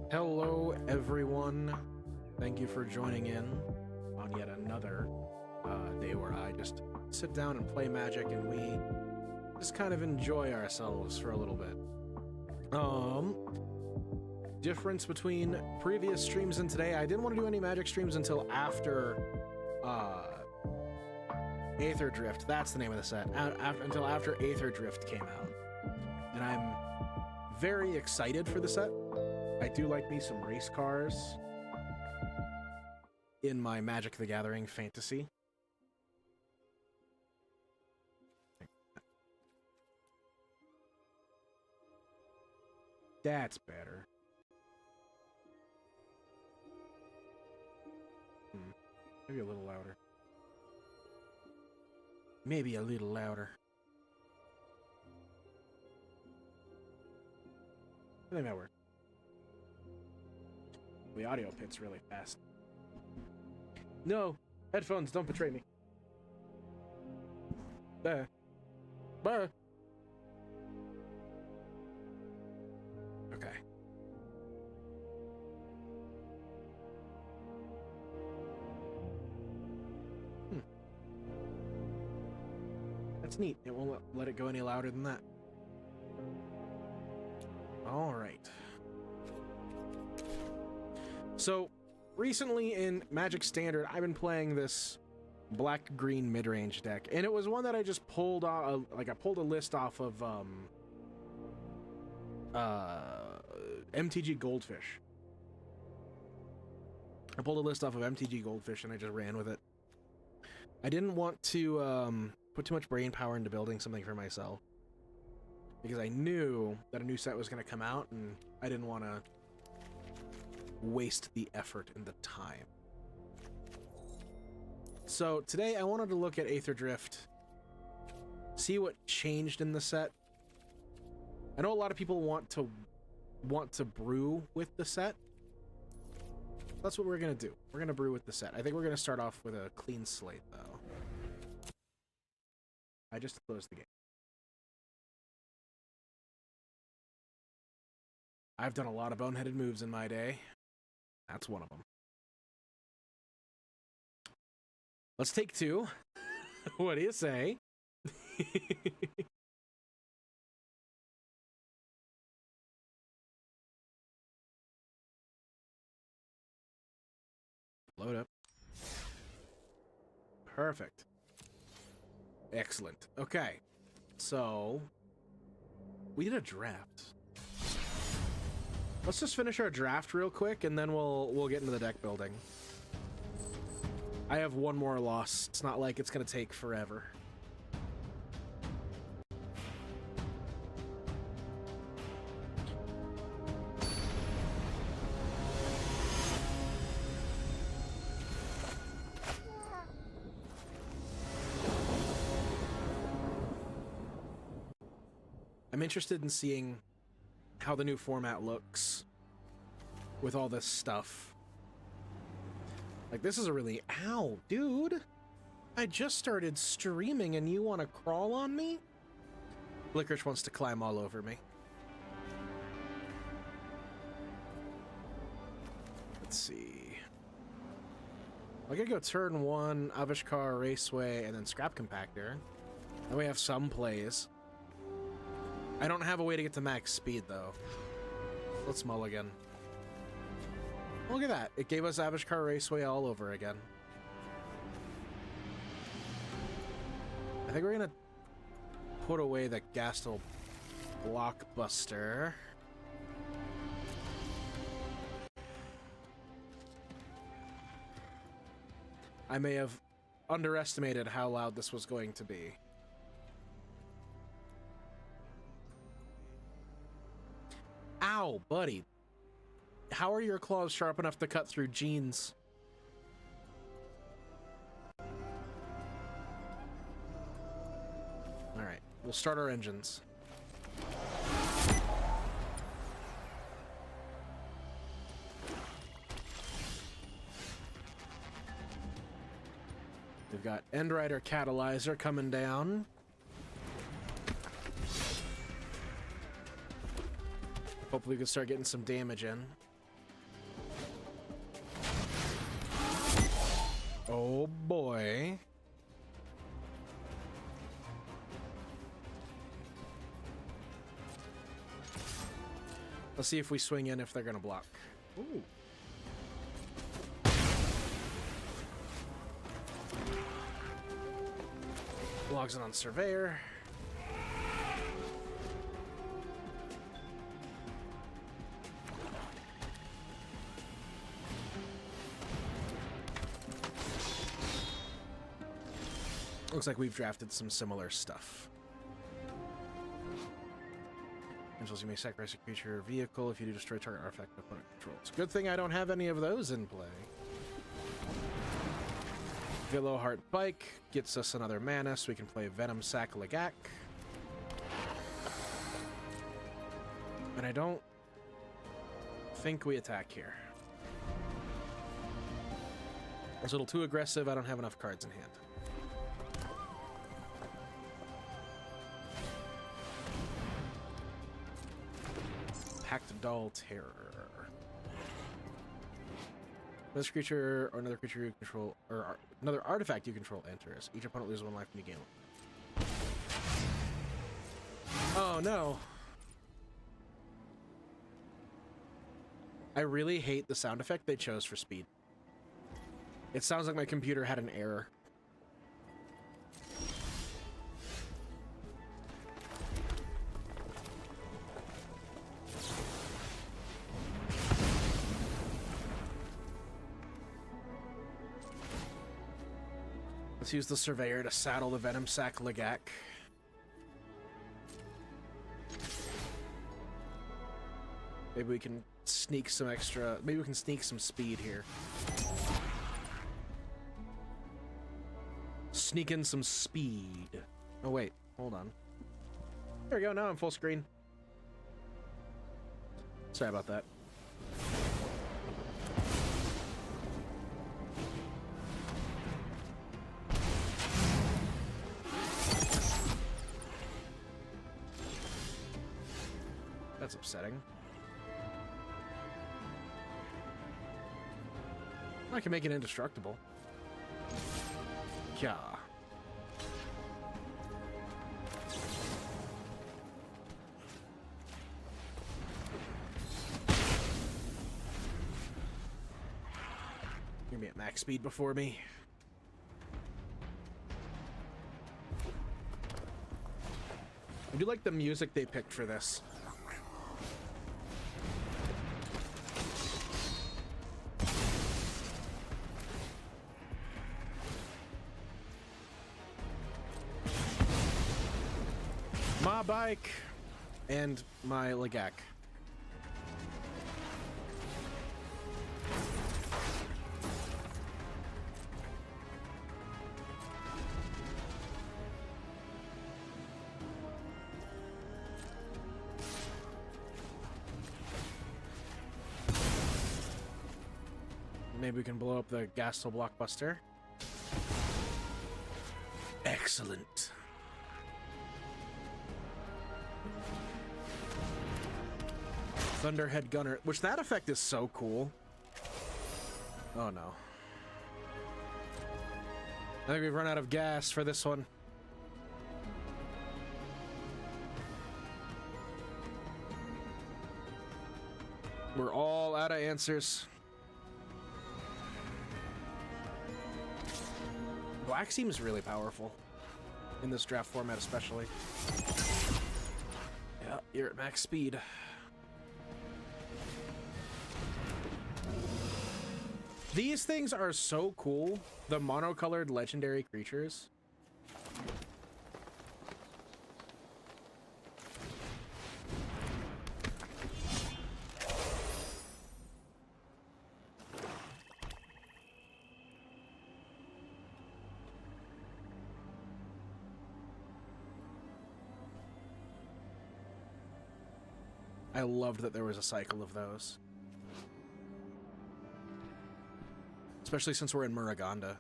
Hello, everyone. Thank you for joining in on yet another day where I just sit down and play Magic and we just kind of enjoy ourselves for a little bit. Difference between previous streams and today, I didn't want to do any Magic streams until after Aether Drift, that's the name of the set, until after Aether Drift came out. And I'm very excited for the set. I do like me some race cars in my Magic the Gathering fantasy. That's better. Maybe a little louder. Maybe a little louder. I think that works. The audio pit's really fast. No! Headphones, don't betray me. Bah. Okay. That's neat. It won't let it go any louder than that. Alright. So, recently in Magic Standard, I've been playing this black-green mid-range deck, and it was one that I just pulled off, I pulled a list off of MTG Goldfish. I pulled a list off of MTG Goldfish, and I just ran with it. I didn't want to put too much brain power into building something for myself, because I knew that a new set was going to come out, and I didn't want to waste the effort and the time. So today I wanted to look at Aether Drift, see what changed in the set. I know a lot of people want to brew with the set. That's what we're gonna do. We're gonna brew with the set. I think we're gonna start off with a clean slate though. I just closed the game. I've done a lot of boneheaded moves in my day. That's one of them. Let's take two. What do you say? Load up. Perfect. Excellent. Okay. So, we did a draft. Let's just finish our draft real quick, and then we'll get into the deck building. I have one more loss. It's not like it's gonna take forever. I'm interested in seeing how the new format looks with all this stuff. Like, this is a really... Ow, dude! I just started streaming and you want to crawl on me? Licorice wants to climb all over me. Let's see. I gotta go turn 1, Avishkar, Raceway, and then Scrap Compactor. Then we have some plays. I don't have a way to get to max speed, though. Let's mulligan. Look at that. It gave us Avishkar Raceway all over again. I think we're going to put away the Gastel Blockbuster. I may have underestimated how loud this was going to be. Ow, buddy. How are your claws sharp enough to cut through jeans? Alright, we'll start our engines. We've got Endrider Catalyzer coming down. Hopefully we can start getting some damage in. Oh boy. Let's see if we swing in if they're gonna block. Ooh. Logs in on Surveyor. Looks like we've drafted some similar stuff. Angels, you may sacrifice a creature or vehicle if you do destroy target artifact opponent controls. Good thing I don't have any of those in play. Veloheart Bike gets us another mana, so we can play Venom Sack Lagak. And I don't think we attack here. It's a little too aggressive. I don't have enough cards in hand. Packed Dull Terror. This creature or another creature you control, or another artifact you control enters. Each opponent loses 1 life when you gain 1. Oh no. I really hate the sound effect they chose for speed. It sounds like my computer had an error. Let's use the Surveyor to saddle the Venom Sack Lagak. Maybe we can sneak some extra... Maybe we can sneak some speed here. Sneak in some speed. Oh, wait. Hold on. There we go. Now I'm full screen. Sorry about that. That's upsetting. I can make it indestructible. Yeah. You're gonna be at max speed before me. I do like the music they picked for this. My bike and my Lagak. Maybe we can blow up the Gastel Blockbuster. Excellent. Thunderhead Gunner, which that effect is so cool. Oh no. I think we've run out of gas for this one. We're all out of answers. Black seems really powerful in this draft format, especially. Yeah, you're at max speed. These things are so cool. The monocolored legendary creatures. I loved that there was a cycle of those. Especially since we're in Muraganda.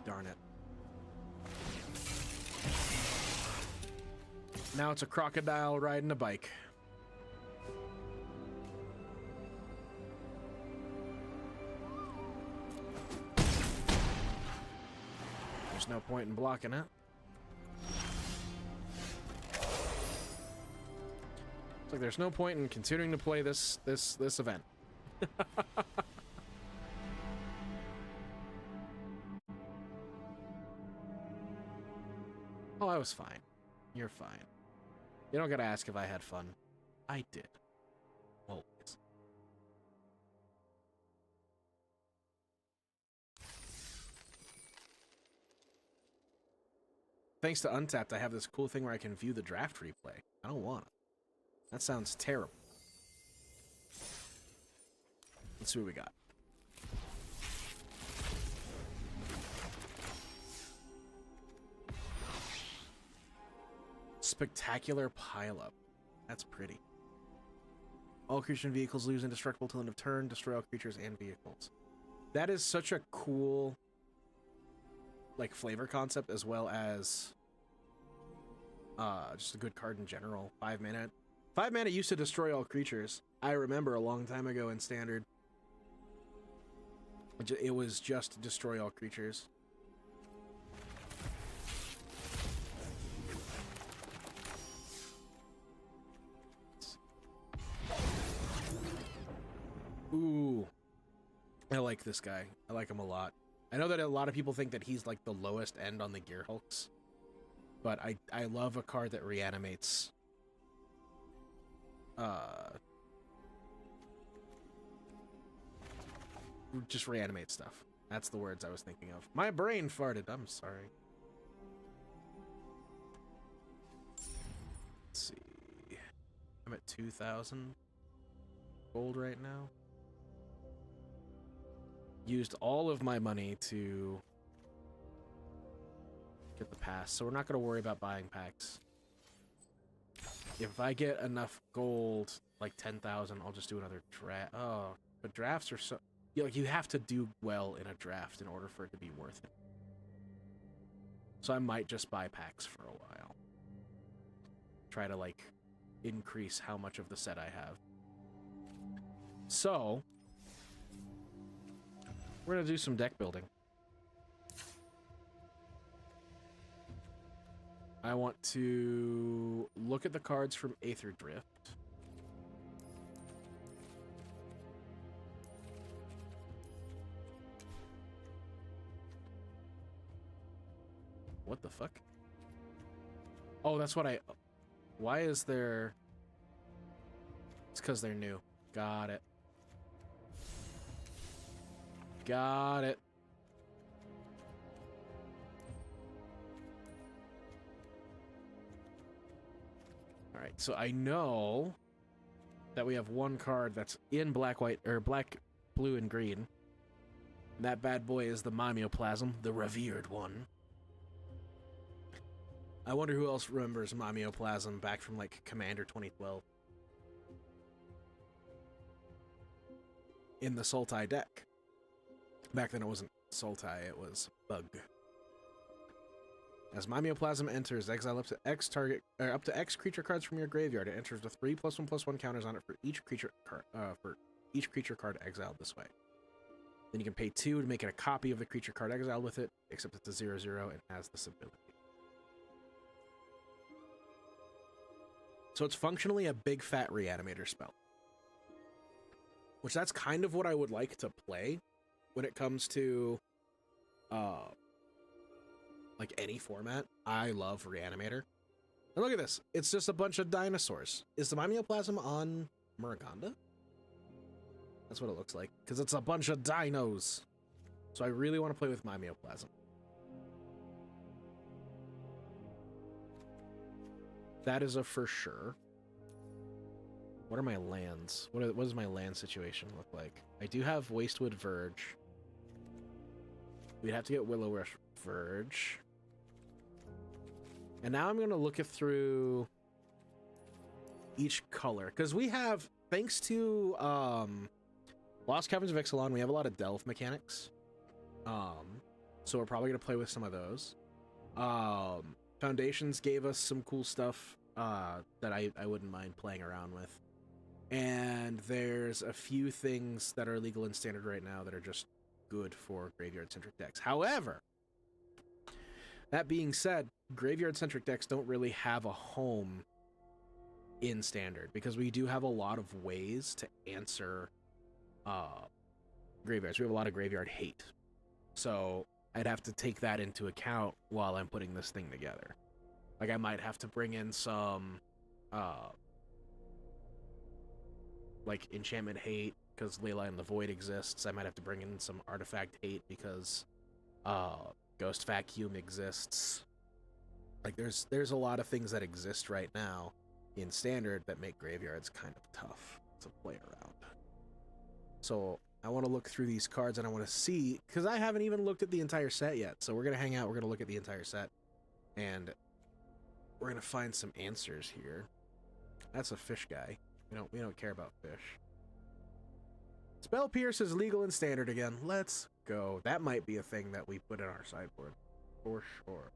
Darn it. Now it's a crocodile riding a bike. There's no point in blocking it. It's like there's no point in continuing to play this event. Oh, I was fine. You're fine. You don't gotta ask if I had fun. I did. Always. Thanks to Untapped, I have this cool thing where I can view the draft replay. I don't want it. That sounds terrible. Let's see what we got. Spectacular pileup. That's pretty. All creatures and vehicles lose indestructible till end of turn. Destroy all creatures and vehicles. That is such a cool, like, flavor concept, as well as just a good card in general. 5 mana. 5 mana used to destroy all creatures. I remember a long time ago in Standard. It was just destroy all creatures. Ooh. I like this guy. I like him a lot. I know that a lot of people think that he's like the lowest end on the Gear Hulks. But I love a card that reanimates just reanimate stuff. That's the words I was thinking of. My brain farted. I'm sorry. Let's see. I'm at 2,000 gold right now. Used all of my money to get the pass, so we're not going to worry about buying packs. If I get enough gold, like 10,000, I'll just do another draft. Oh, but drafts are so... You have to do well in a draft in order for it to be worth it. So I might just buy packs for a while. Try to, like, increase how much of the set I have. So, we're going to do some deck building. I want to look at the cards from Aether Drift. What the fuck? Oh, that's what I... Why is there... It's because they're new. Got it. Got it. Alright, so I know that we have one card that's in black, white, or black, blue, and green. And that bad boy is the Mimeoplasm, the revered one. I wonder who else remembers Mimeoplasm back from, like, Commander 2012. In the Sultai deck. Back then it wasn't Sultai, it was Bug. As Mimeoplasm enters, exile up to X target, up to X creature cards from your graveyard. It enters with 3+1/+1 counters on it for each creature card exiled this way. Then you can pay 2 to make it a copy of the creature card exiled with it, except it's a 0/0 and has this ability. So it's functionally a big fat reanimator spell. Which that's kind of what I would like to play when it comes to like any format. I love reanimator. And look at this. It's just a bunch of dinosaurs. Is the Mimeoplasm on Muraganda? That's what it looks like. Because it's a bunch of dinos. So I really want to play with Mimeoplasm. That is a for sure. What are my lands? What does my land situation look like? I do have Wastewood Verge. We'd have to get Willow Rush Verge. And now I'm going to look it through each color. Because we have, thanks to Lost Caverns of Ixalan, we have a lot of Delve mechanics. So we're probably going to play with some of those. Foundations gave us some cool stuff that I wouldn't mind playing around with. And there's a few things that are legal in Standard right now that are just good for graveyard-centric decks. However, that being said, graveyard-centric decks don't really have a home in Standard, because we do have a lot of ways to answer graveyards. We have a lot of graveyard hate. So I'd have to take that into account while I'm putting this thing together. Like, I might have to bring in some like enchantment hate because Leyline and the Void exists. I might have to bring in some artifact hate because Ghost Vacuum exists. Like, there's a lot of things that exist right now in Standard that make graveyards kind of tough to play around. So I want to look through these cards and I want to see, because I haven't even looked at the entire set yet. So we're going to hang out, we're going to look at the entire set, and we're going to find some answers here. That's a fish guy. We don't care about fish. Spell Pierce is legal in Standard again. Let's go. That might be a thing that we put in our sideboard for sure.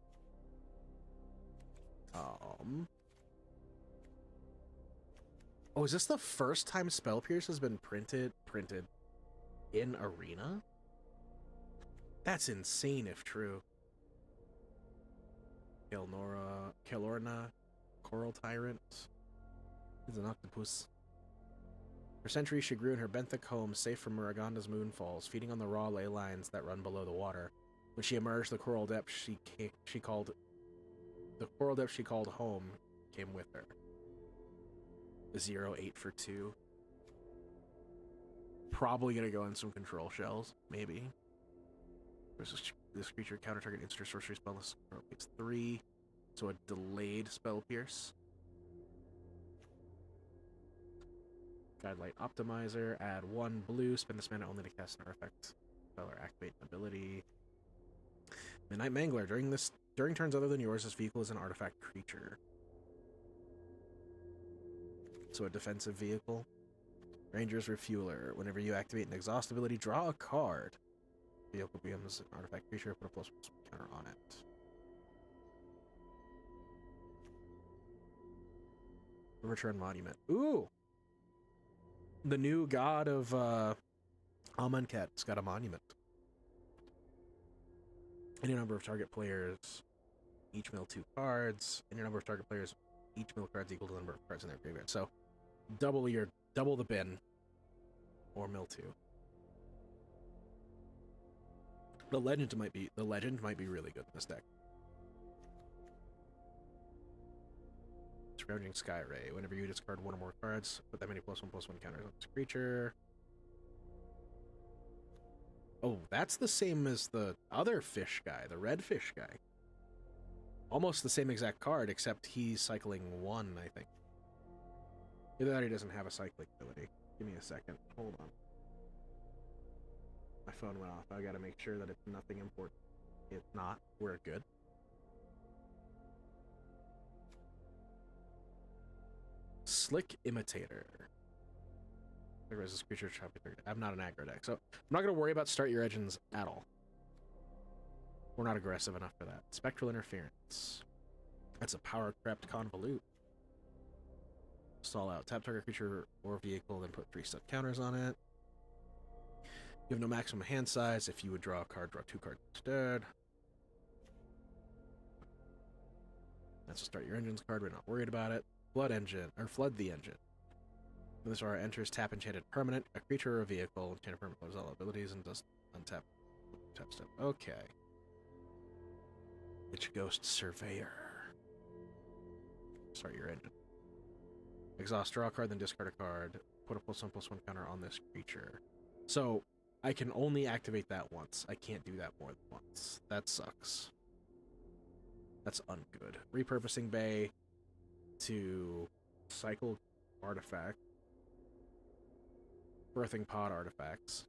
Oh, is this the first time Spell Pierce has been printed in Arena? That's insane if true. Kelorna, Coral Tyrant. He's an octopus. For centuries, she grew in her benthic home, safe from Muraganda's moonfalls, feeding on the raw ley lines that run below the water. When she emerged, the coral depth she called home came with her. 0-8 for 2. Probably gonna go in some control shells, maybe. This creature counter target instant or sorcery spell. It's 3, so a delayed Spell Pierce. Guidelight Optimizer. Add 1 blue. Spend this mana only to cast an artifact spell or activate an ability. Midnight Mangler. During turns other than yours, this vehicle is an artifact creature. So a defensive vehicle. Ranger's Refueler. Whenever you activate an exhaust ability, draw a card. Vehicle becomes an artifact creature, put a +1 counter on it. Return Monument. Ooh! The new god of Amonkhet's got a monument. Any number of target players each mill 2 cards. Any number of target players each mill cards equal to the number of cards in their graveyard. So double the bin, or mill 2. The legend might be really good in this deck. Scrounging Sky Ray. Whenever you discard 1 or more cards, put that many +1/+1 counters on this creature. Oh, that's the same as the other fish guy, the red fish guy. Almost the same exact card, except he's cycling 1, I think. Either that or he doesn't have a cycling ability. Give me a second. Hold on. My phone went off. I gotta make sure that it's nothing important. If not, we're good. Slick Imitator. There is this creature trap. I'm not an aggro deck, so I'm not gonna worry about start your engines at all. We're not aggressive enough for that. Spectral Interference. That's a power-crept Convolute. Stall out. Tap target creature or vehicle, then put 3 set counters on it. You have no maximum hand size. If you would draw a card, draw 2 cards instead. That's a start your engines card. We're not worried about it. Flood the engine. When this aura enters, tap enchanted permanent, a creature or a vehicle. Enchanted permanent loves all abilities and does untap tap step. Okay. It's Ghost Surveyor. Start your engine. Exhaust, draw a card, then discard a card. Put a +1/+1 counter on this creature. So I can only activate that once. I can't do that more than once. That sucks. That's ungood. Repurposing Bay to cycle artifact. Birthing Pod artifacts.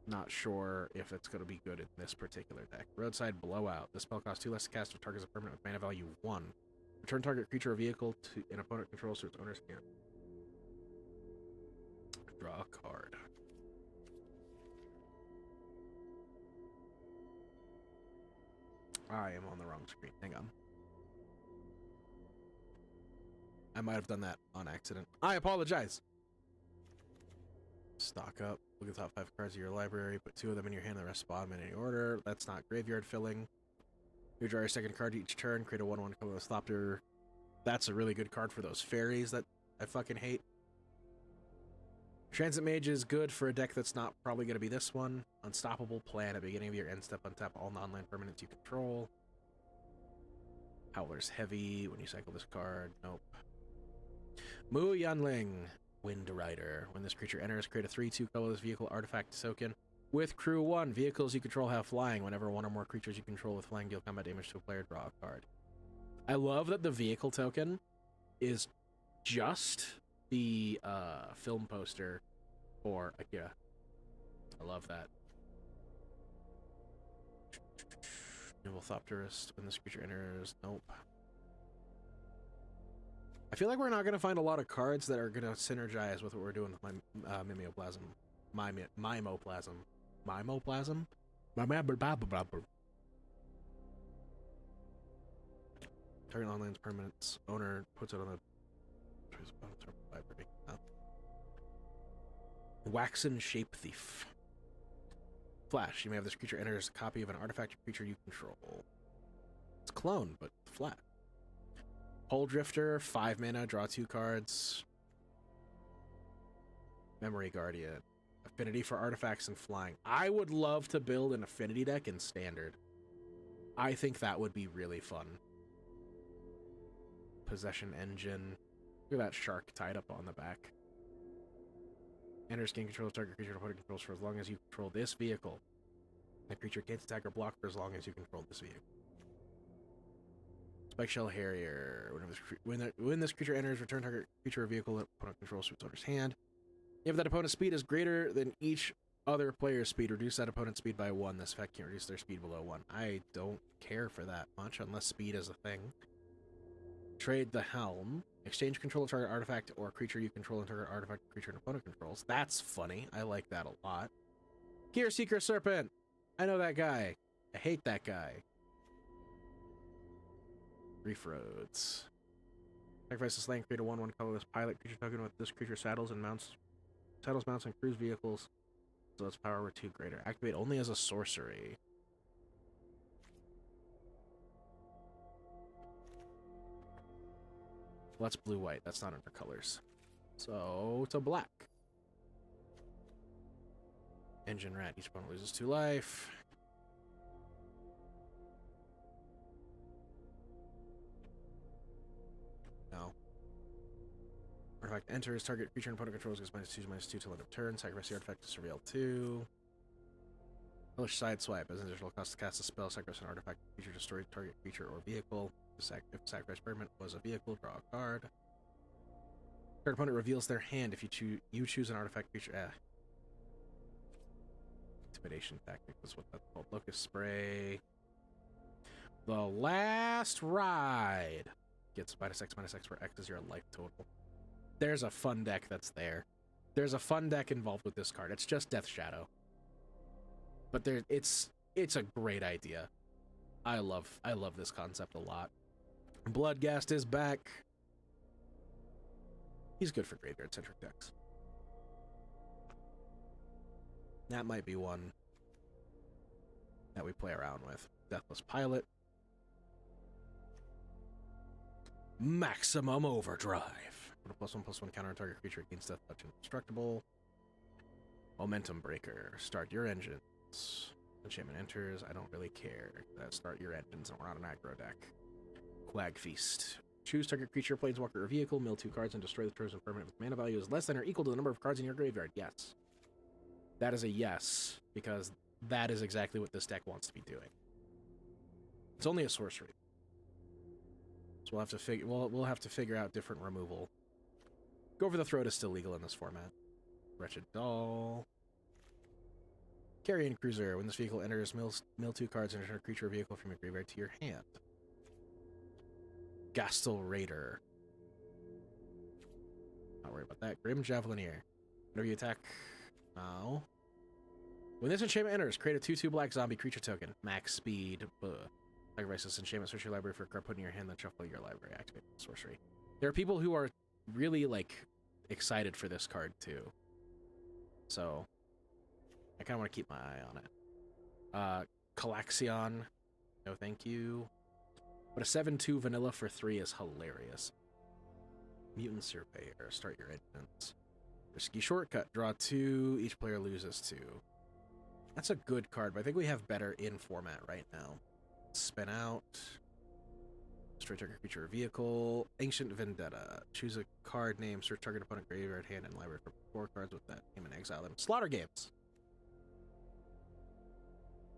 Not sure if it's going to be good in this particular deck. Roadside Blowout. This spell costs 2 less to cast if target is a permanent with mana value 1. Return target creature or vehicle to an opponent controls to its owner's hand. Draw a card. I am on the wrong screen. Hang on. I might have done that on accident. I apologize. Stock up. Look at the top 5 cards of your library. Put 2 of them in your hand, the rest bottom in any order. That's not graveyard filling. You draw your second card each turn. Create a 1/1 colorless Thopter. That's a really good card for those fairies that I fucking hate. Transit Mage is good for a deck that's not probably going to be this one. Unstoppable. Plan at the beginning of your end step. Untap all non-land permanents you control. Howler's Heavy. When you cycle this card. Nope. Mu Yanling. Wind Rider. When this creature enters, create a 3/2 colorless vehicle artifact token. With crew 1, vehicles you control have flying. Whenever 1 or more creatures you control with flying deal combat damage to a player, draw a card. I love that the vehicle token is just the film poster for Akira. I love that. Nimble Thopterist. When this creature enters, nope. I feel like we're not going to find a lot of cards that are going to synergize with what we're doing with my Mimeoplasm. Mimoplasm. Mimoplasm? Target online's permanents. Owner puts it on the library. Waxen Shape Thief. Flash. You may have this creature enters a copy of an artifact or creature you control. It's clone, but flat. Pole Drifter, 5 mana, draw 2 cards. Memory Guardian. Affinity for artifacts and flying. I would love to build an affinity deck in Standard. I think that would be really fun. Possession Engine. Look at that shark tied up on the back. Enters gain control of target creature opponent controls for as long as you control this vehicle. The creature can't attack or block for as long as you control this vehicle. Spike Shell Harrier. When this creature enters, return target creature or vehicle that opponent controls to its owner's hand. If that opponent's speed is greater than each other player's speed, reduce that opponent's speed by 1. This effect can't reduce their speed below 1. I don't care for that much, unless speed is a thing. Trade the Helm. Exchange control of target artifact or creature you control and target artifact creature and opponent controls. That's funny. I like that a lot. Gear Seeker Serpent. I know that guy. I hate that guy. Reef Roads. Sacrifice the Slaying, create a 1/1 colorless pilot creature token with this creature saddles, mounts, and cruise vehicles. So its power were 2 greater. Activate only as a sorcery. Well, that's blue-white. That's not under colors. So, it's a black. Engine Rat. Each opponent loses 2 life. No. Artifact enters. Target creature and opponent controls gets -2/-2 till end of turn. Sacrifice the artifact to surveil 2. Hellish Sideswipe. As an additional cost to cast a spell, sacrifice an artifact creature to destroy target creature or vehicle. If sacrifice permanent was a vehicle, draw a card. Target opponent reveals their hand if you choose an artifact creature. Intimidation tactic is what that's called. Locust Spray. The Last Ride gets -X where X is your life total. There's a fun deck that's there. There's a fun deck involved with this card. It's just Death Shadow. But it's a great idea. I love this concept a lot. Bloodghast is back. He's good for graveyard-centric decks. That might be one that we play around with. Deathless Pilot. Maximum Overdrive. Put a +1/+1 counter on target creature against death touch indestructible. Momentum Breaker. Start your engines. Enchantment enters. I don't really care. Start your engines, and we're on an aggro deck. Quag Feast. Choose target creature, planeswalker, or vehicle. Mill 2 cards and destroy the chosen permanent with mana value is less than or equal to the number of cards in your graveyard. Yes. That is a yes, because that is exactly what this deck wants to be doing. It's only a sorcery. So we'll have to figure out different removal. Go Over the Throat is still legal in this format. Wretched Doll. Carrion Cruiser. When this vehicle enters, mill 2 cards and return a creature or vehicle from your graveyard to your hand. Gastel Raider. Not worried about that. Grim Javelineer. Whenever you attack now. When this enchantment enters, create a 2/2 black zombie creature token. Max speed. Sacrifice this enchantment, search your library for a card, put in your hand, then shuffle your library. Activate sorcery. There are people who are really, like, excited for this card, too. So, I kind of want to keep my eye on it. Calaxion, no thank you. But a 7-2 vanilla for 3 is hilarious. Mutant Surveyor, start your engines. Risky Shortcut, draw 2, each player loses 2. That's a good card, but I think we have better in format right now. Spin out. Destroy target creature or vehicle. Ancient Vendetta. Choose a card name, search target opponent graveyard, hand, and library for 4 cards with that name and exile them. Slaughter Games.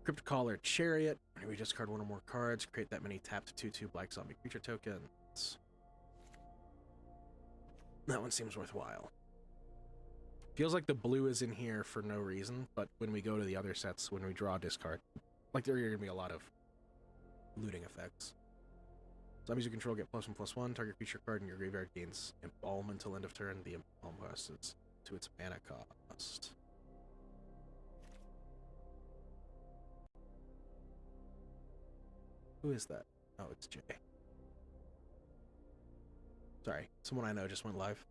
Crypt Caller Chariot. We just card 1 or more cards. Create that many tapped 2/2 black zombie creature tokens. That one seems worthwhile. Feels like the blue is in here for no reason, but when we go to the other sets, when we draw a discard, like there are going to be a lot of looting effects. Zombies you control get +1/+1. Target creature card in your graveyard gains Embalm until end of turn. The Embalm cost is to its mana cost. Who is that? Oh, it's Jay. Sorry, someone I know just went live.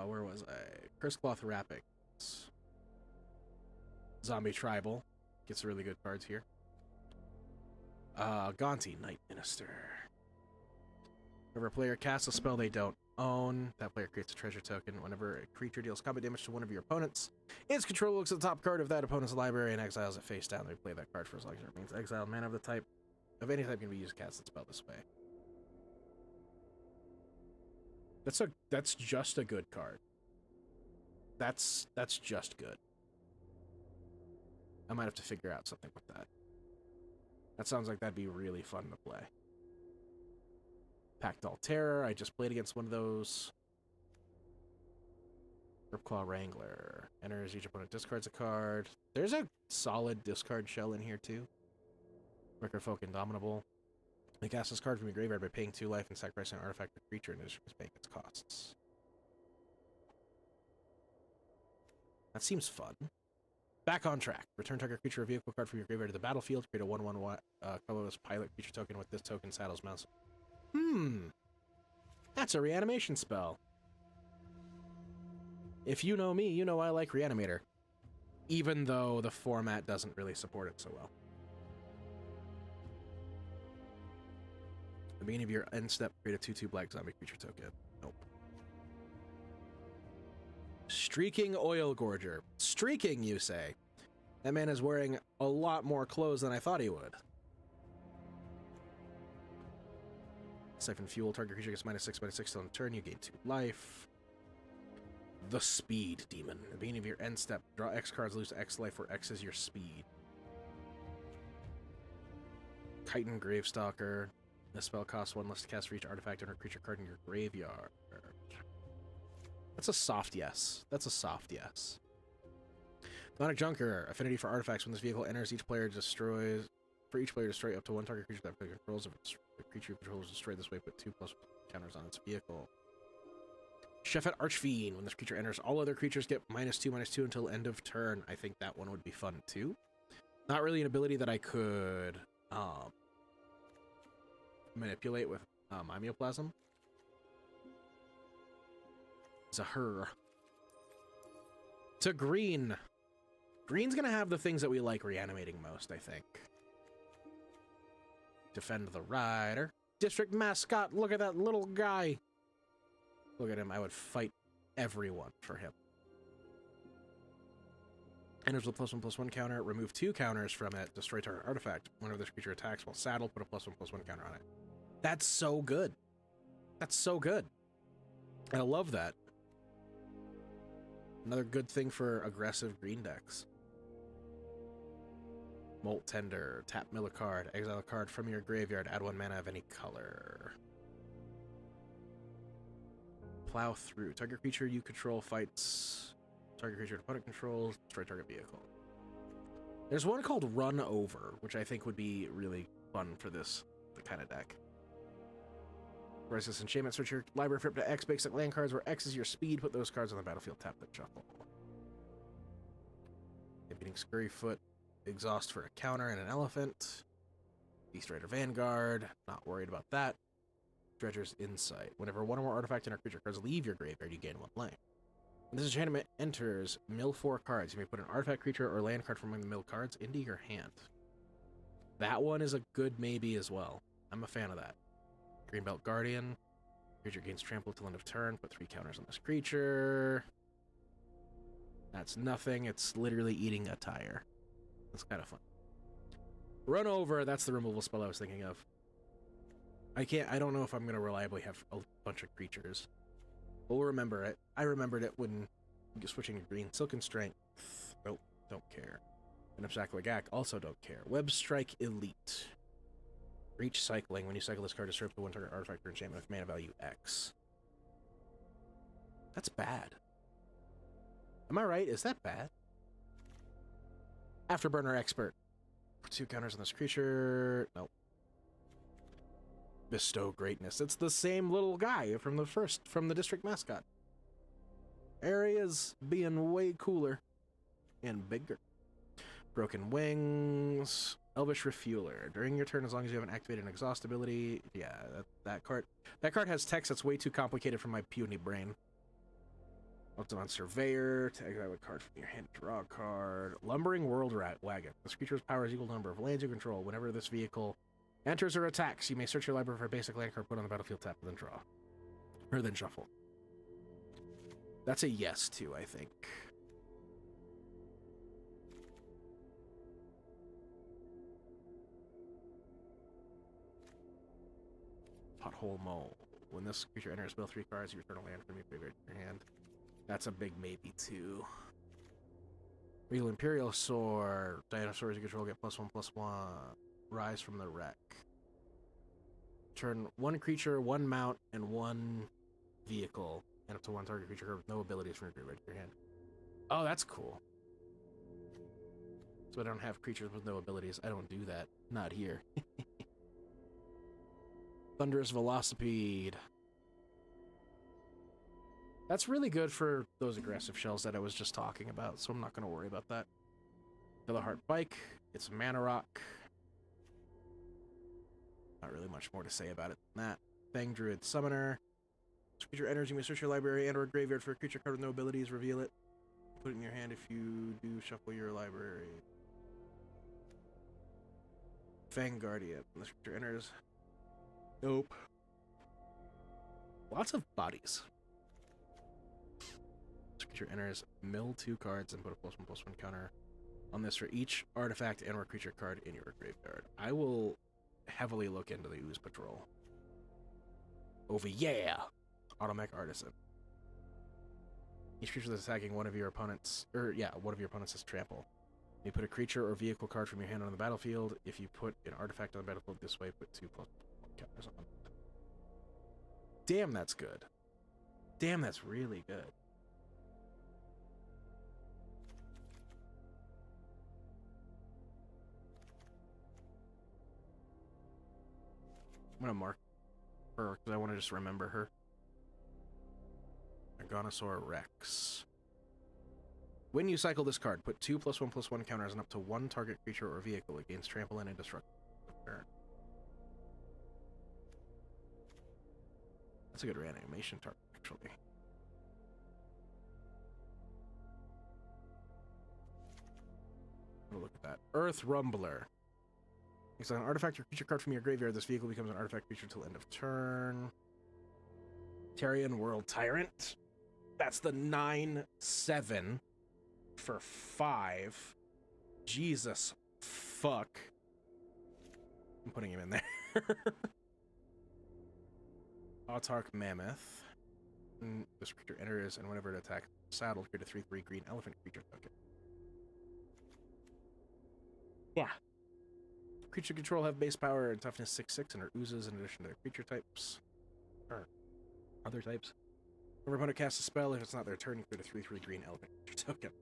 Where was I? Cursecloth Wrappings. Zombie Tribal. Gets really good cards here. Gonti, Night Minister. Whenever a player casts a spell they don't own, that player creates a treasure token. Whenever a creature deals combat damage to one of your opponents, its controller looks at the top card of that opponent's library and exiles it face down. They play that card for as long as it remains exiled. Mana of the type of any type can be used to cast that spell this way. That's just a good card. That's just good. I might have to figure out something with that. That sounds like that'd be really fun to play. Pactol Terror, I just played against one of those. Ripclaw Wrangler. Enters each opponent discards a card. There's a solid discard shell in here too. Record Folk Indomitable. They cast this card from your graveyard by paying 2 life and sacrificing an artifact or creature and is paying its costs. That seems fun. Back on track. Return target creature or vehicle card from your graveyard to the battlefield. Create a 1/1 colorless pilot creature token with this token saddles mouse. That's a reanimation spell. If you know me, you know I like Reanimator. Even though the format doesn't really support it so well. At the beginning of your end step, create a 2/2 black zombie creature token. Nope. Streaking Oil Gorger. Streaking, you say? That man is wearing a lot more clothes than I thought he would. Siphon Fuel. Target creature gets -6/6 on the turn. You gain 2 life. The Speed Demon. At the beginning of your end step, draw X cards, lose X life, where X is your speed. Chitin Gravestalker. This spell costs 1 less to cast for each artifact and or creature card in your graveyard. That's a soft yes. That's a soft yes. Demonic Junker. Affinity for artifacts. When this vehicle enters, each player destroys... For each player, destroy up to 1 target creature that controls. If the creature controls is destroyed this way, put 2+ counters on its vehicle. Shephet Archfiend. When this creature enters, all other creatures get -2/-2 until end of turn. I think that one would be fun too. Not really an ability that I could manipulate with Mimeoplasm. Zahur. To green. Green's gonna have the things that we like reanimating most, I think. Defend the Rider. District Mascot. Look at that little guy. Look at him. I would fight everyone for him. Enters with +1/+1 counter. Remove 2 counters from it. Destroy target artifact. Whenever this creature attacks while saddled, put a +1/+1 counter on it. That's so good. That's so good. And I love that. Another good thing for aggressive green decks. Molt Tender. Tap mill a card. Exile a card from your graveyard. Add 1 mana of any color. Plow Through. Target creature you control fights. Target creature opponent controls. Destroy target vehicle. There's one called Run Over, which I think would be really fun for this kind of deck. Resist Enchantment. Switch your library flip to X. Basic land cards where X is your speed. Put those cards on the battlefield. Tap the shuffle. Beating Scurryfoot. Exhaust for a counter and an elephant. Beast Rider Vanguard, not worried about that. Dredger's Insight. Whenever one or more artifact and creature cards leave your graveyard, you gain 1 life. When this enchantment enters, mill 4 cards. You may put an artifact, creature, or land card from among the mill cards into your hand. That one is a good maybe as well. I'm a fan of that. Greenbelt Guardian. Creature gains trample till end of turn. Put 3 counters on this creature. That's nothing. It's literally eating a tire. That's kind of fun. Run Over. That's the removal spell I was thinking of. I don't know if I'm going to reliably have a bunch of creatures. We'll remember it. I remembered it when switching to green. Silken Strength. Nope. Don't care. And Absack also don't care. Web Strike Elite. Reach cycling. When you cycle this card, disturb the 1 target artifact or enchantment with mana value X. That's bad. Am I right? Is that bad? Afterburner Expert. 2 counters on this creature. Nope. Bestow Greatness. It's the same little guy from the district mascot. Area's being way cooler and bigger. Broken Wings. Elvish Refueler. During your turn, as long as you haven't activated an exhaust ability. Yeah, that card has text that's way too complicated for my puny brain. Ultimate Surveyor. Take that card from your hand to draw a card. Lumbering World Wagon. This creature's power is equal to the number of lands you control. Whenever this vehicle enters or attacks, you may search your library for a basic land card, put on the battlefield, tap, and then draw. Or then shuffle. That's a yes, too, I think. Pothole Mole. When this creature enters, build 3 cards, you return a land from your graveyard to your hand. That's a big maybe, too. Regal Imperial Sword. Dinosaurs you control get +1/+1. Rise from the Wreck. Turn 1 creature, 1 mount, and 1 vehicle, and up to 1 target creature with no abilities from your graveyard to your hand. Oh, that's cool. So I don't have creatures with no abilities. I don't do that. Not here. Thunderous Velocipede. That's really good for those aggressive shells that I was just talking about, so I'm not going to worry about that. Heart Bike. It's Mana Rock. Not really much more to say about it than that. Fang Druid Summoner. This creature enters, you may search your library and or graveyard for a creature card with no abilities. Reveal it. Put it in your hand. If you do, shuffle your library. Fang Guardian. This creature enters. Nope. Lots of bodies. This creature enters, mill 2 cards and put a +1/+1 counter on this for each artifact and or creature card in your graveyard. I will heavily look into the Ooze Patrol. Over yeah! Automech Artisan. Each creature that's attacking one of your opponents, has trample. You put a creature or vehicle card from your hand on the battlefield. If you put an artifact on the battlefield this way, put 2 +1 counters on. Damn, that's good. Damn, that's really good. I'm gonna mark her because I want to just remember her. Aganosaur Rex. When you cycle this card, put 2 +1/+1 counters on up to 1 target creature or vehicle against trample and indestructible. That's a good reanimation target, actually. Have a look at that. Earth Rumbler. It's an artifact or creature card from your graveyard. This vehicle becomes an artifact creature till end of turn. Tarian World Tyrant. That's the 9/7 for 5. Jesus fuck. I'm putting him in there. Autarch Mammoth. This creature enters, and whenever it attacks, saddle, create a 3/3 green elephant creature token. Yeah. Creature control have base power and toughness 6/6 and are oozes in addition to their creature types. Or other types. Whenever opponent casts a spell, if it's not their turn, you create a 3/3 green elephant creature token.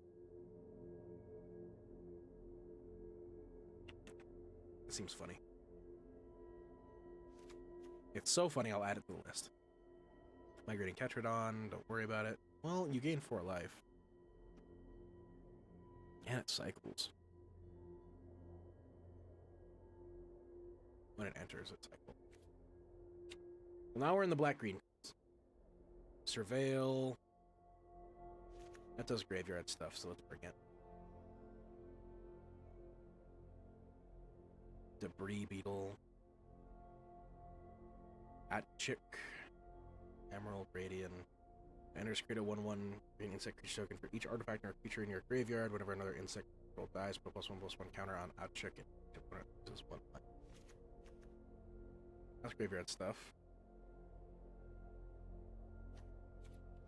It seems funny. It's so funny, I'll add it to the list. Migrating Tetradon, don't worry about it. Well, you gain 4 life. And it cycles. when it enters its cycle. Well, now we're in the black-green. Surveil. That does graveyard stuff, so let's bring it. Debris Beetle. Atchik. Emerald Radiant. Enters, create a 1/1 green insect creature token for each artifact or creature in your graveyard. Whenever another insect roll dies, put +1/+1 counter on Atchik. This is 1. That's graveyard stuff.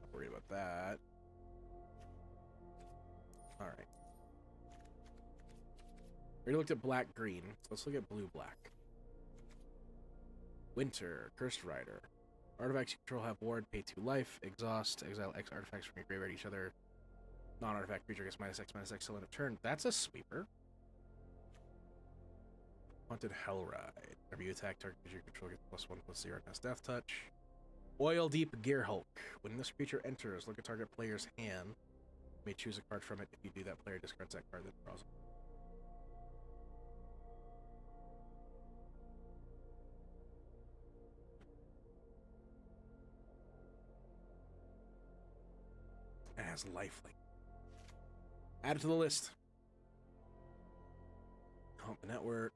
Not worried about that. Alright. We already looked at black-green, so let's look at blue-black. Winter, Cursed Rider. Artifacts you control have ward, pay 2 life, exhaust, exile X artifacts from your graveyard. Each other non-artifact creature gets -X/-X till end of turn. That's a sweeper. Haunted Hellride. Whenever you attack, target creature you control gets +1/+0 and has Death Touch. Oil Deep Gear Hulk. When this creature enters, look at target player's hand. You may choose a card from it. If you do, that player discards that card, then draws it. It has lifelink. Add it to the list. Hump Network.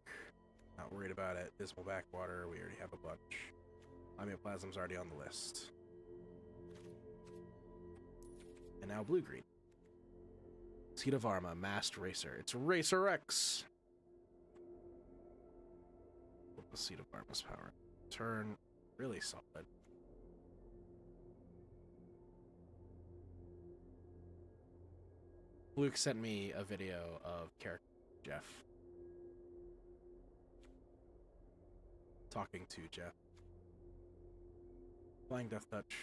Not worried about it. Dismal Backwater. We already have a bunch. Amioplasm's already on the list. And now blue-green. Seed of Arma. Masked Racer. It's Racer X. What was Seed of Arma's power? Turn. Really solid. Luke sent me a video of character Jeff. Talking to Jeff. Flying Death Touch.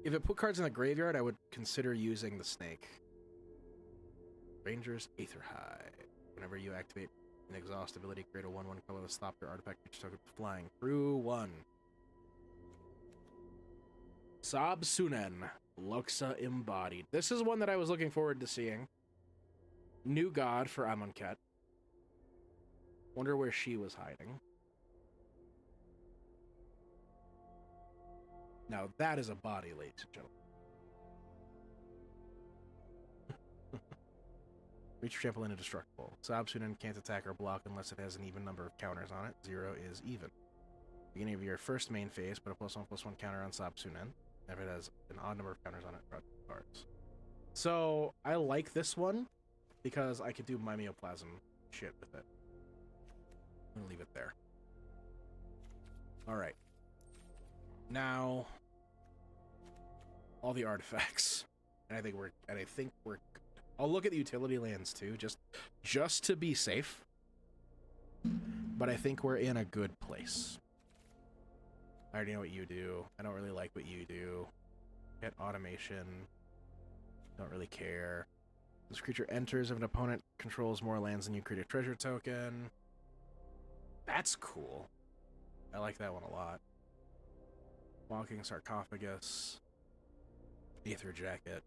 If it put cards in the graveyard, I would consider using the snake. Ranger's Aetherhide. Whenever you activate an exhaust ability, create a 1/1 colorless stop your artifact creature token flying through 1. Sab Sunen. Luxa Embodied. This is one that I was looking forward to seeing. New God for Amonkhet. Wonder where she was hiding. Now that is a body, ladies and gentlemen. Reach trample indestructible. Sab Sunen can't attack or block unless it has an even number of counters on it. 0 is even. Beginning of your first main phase, put a +1/+1 counter on Sab Sunen. If it has an odd number of counters on it, draw 2 cards. So, I like this one because I could do Mimeoplasm shit with it. I'm gonna leave it there. Alright. Now, all the artifacts. And I think we're good. I'll look at the utility lands too, just to be safe. But I think we're in a good place. I already know what you do. I don't really like what you do. Get automation. Don't really care. This creature enters if an opponent controls more lands than you, create a treasure token. That's cool. I like that one a lot. Walking Sarcophagus. Aether Jacket.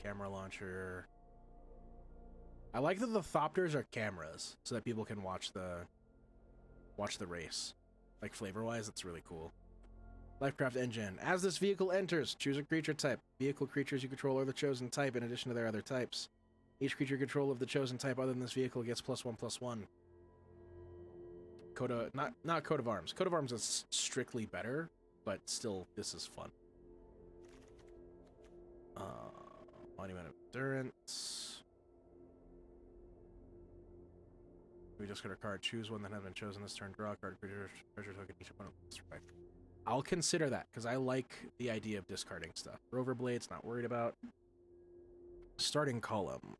Camera launcher. I like that the Thopters are cameras, so that people can watch the race. Like, flavor-wise, it's really cool. Lifecraft Engine. As this vehicle enters, choose a creature type. Vehicle creatures you control are the chosen type in addition to their other types. Each creature control of the chosen type other than this vehicle gets +1/+1. Not Coat of Arms. Coat of Arms is strictly better, but still, this is fun. Monument of Endurance. We just got a card. Choose one that has been chosen this turn. Draw a card. Creature treasure token. Each opponent must respect. I'll consider that because I like the idea of discarding stuff. Rover Blades, not worried about. Starting column.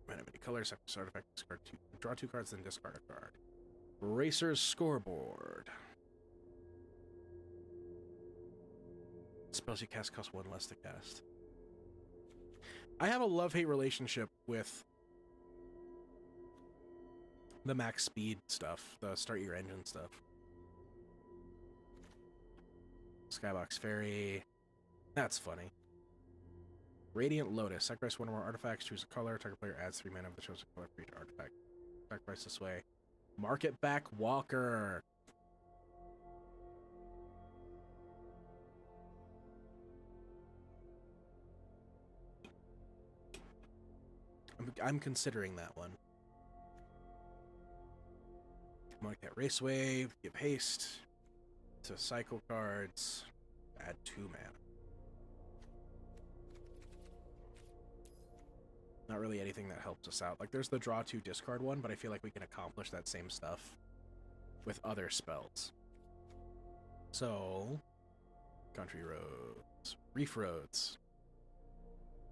Random colors. Artifact. Discard 2. Draw 2 cards, then discard a card. Racer's Scoreboard. Spells you cast cost 1 less to cast. I have a love-hate relationship with the max speed stuff, the start your engine stuff. Skybox Fairy. That's funny. Radiant Lotus. Sacrifice one or more artifacts, choose a color. Target player adds 3 mana of the chosen color for each artifact. Sacrifice this way. Market Back Walker. I'm considering that one. Mark that Raceway, give haste to cycle cards, add 2 mana. Not really anything that helps us out. Like, there's the draw 2 discard one, but I feel like we can accomplish that same stuff with other spells. So, Country Roads, Reef Roads.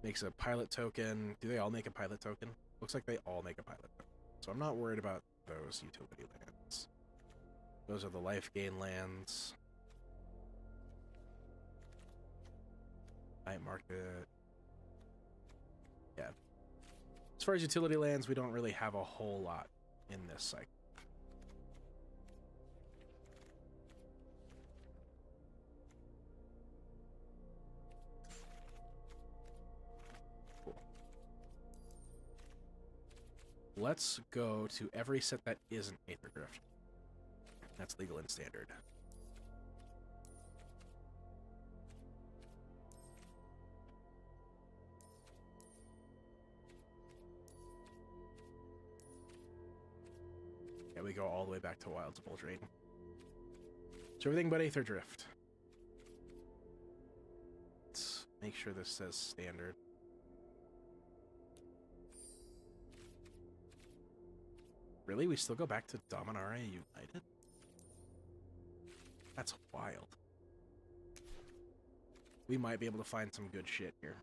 Makes a pilot token. Do they all make a pilot token? Looks like they all make a pilot token. So I'm not worried about those utility lands. Those are the life gain lands. Night Market. Yeah. As far as utility lands, we don't really have a whole lot in this cycle. Let's go to every set that isn't Aether Drift. That's legal and standard. Yeah, we go all the way back to Wilds of Eldraine. So everything but Aether Drift. Let's make sure this says standard. Really? We still go back to Dominaria United? That's wild. We might be able to find some good shit here.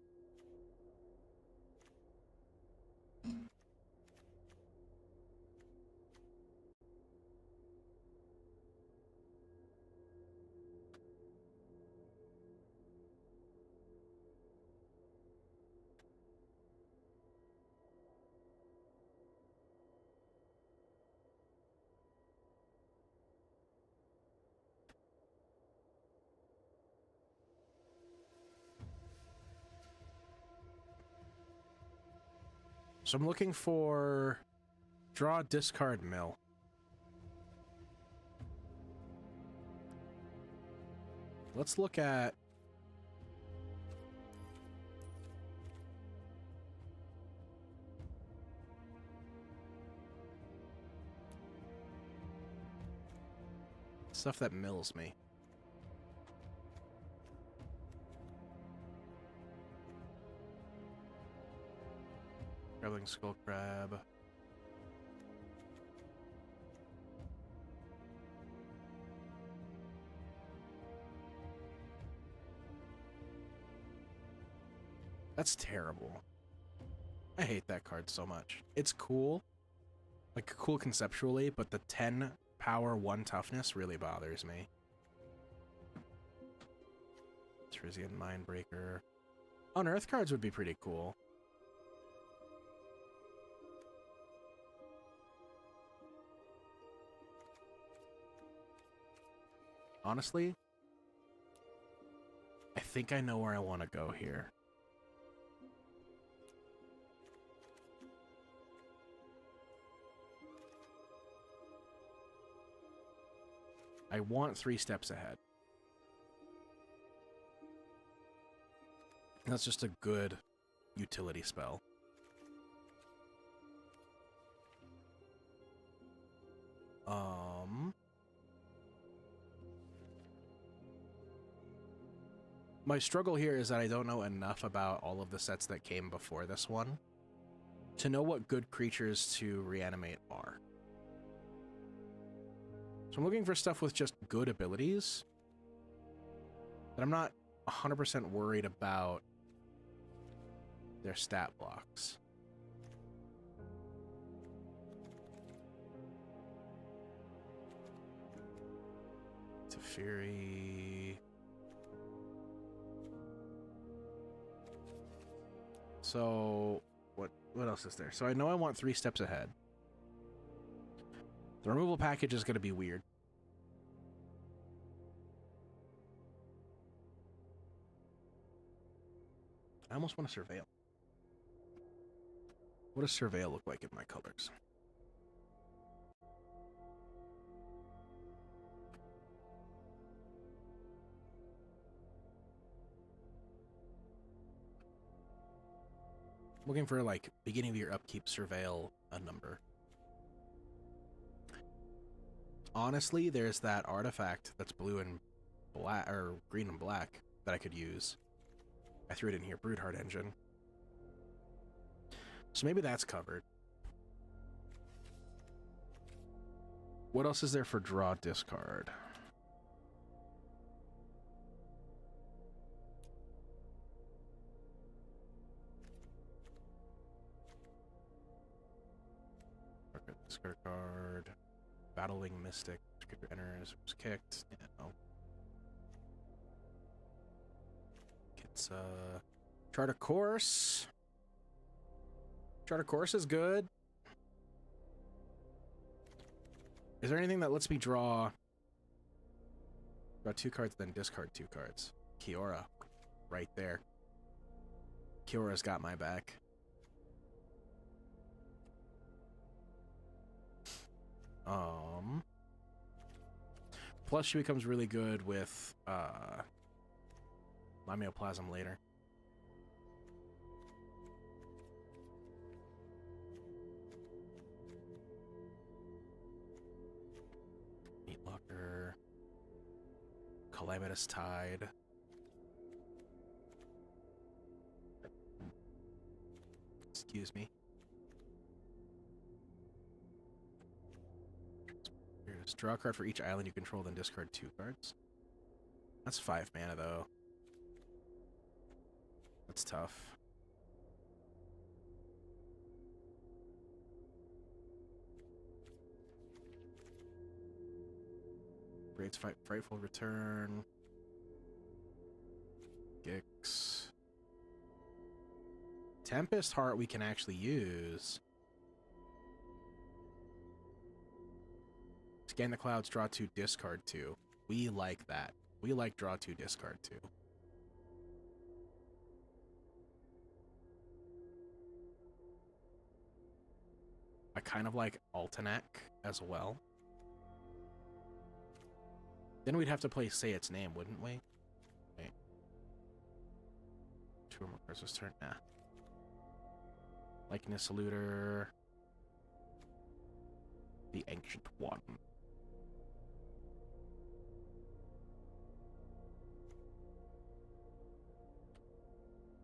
So I'm looking for draw, discard, mill. Let's look at stuff that mills me. Traveling Skull Crab. That's terrible. I hate that card so much. It's cool. Like, cool conceptually, but the 10 power, 1 toughness really bothers me. Trizian Mindbreaker. Unearth cards would be pretty cool. Honestly, I think I know where I want to go here. I want 3 steps ahead. That's just a good utility spell. My struggle here is that I don't know enough about all of the sets that came before this one to know what good creatures to reanimate are. So I'm looking for stuff with just good abilities, but I'm not 100% worried about their stat blocks. Teferi. So what else is there? So I know I want 3 steps ahead. The removal package is going to be weird. I almost want to surveil. What does surveil look like in my colors? Looking for, like, beginning of your upkeep surveil a number. Honestly, there's that artifact that's blue and black, or green and black, that I could use. I threw it in here, Broodheart Engine. So maybe that's covered. What else is there for draw discard? Discard card. Battling Mystic. Creature enters. Was kicked. Yeah, no. It's Chart a Course. Chart a Course is good. Is there anything that lets me draw 2 cards, then discard 2 cards? Kiora. Right there. Kiora's got my back. Plus she becomes really good with Lamioplasm later. Meatlocker. Calamitous Tide. Excuse me. Here's draw a card for each island you control, then discard 2 cards. That's 5 mana, though. That's tough. Great Frightful Return. Gix. Tempest Heart we can actually use. Scan the Clouds, draw 2, discard 2. We like that. We like draw 2, discard 2. I kind of like Altenac as well. Then we'd have to play Say Its Name, wouldn't we? Okay. 2 or more cards this turn. Nah. Likeness Looter. The Ancient One.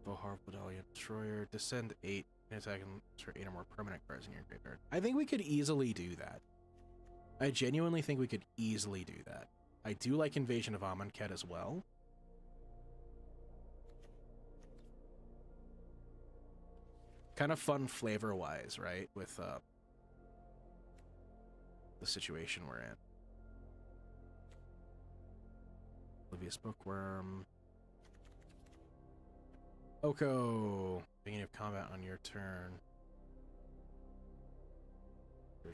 Bohar Medallion Destroyer. Descend 8. Attack and destroy 8 or more permanent cards in your graveyard. I think we could easily do that. I genuinely think we could easily do that. I do like Invasion of Amonkhet as well. Kind of fun flavor-wise, right? With the situation we're in. Oblivious Bookworm. Oko. Beginning of combat on your turn.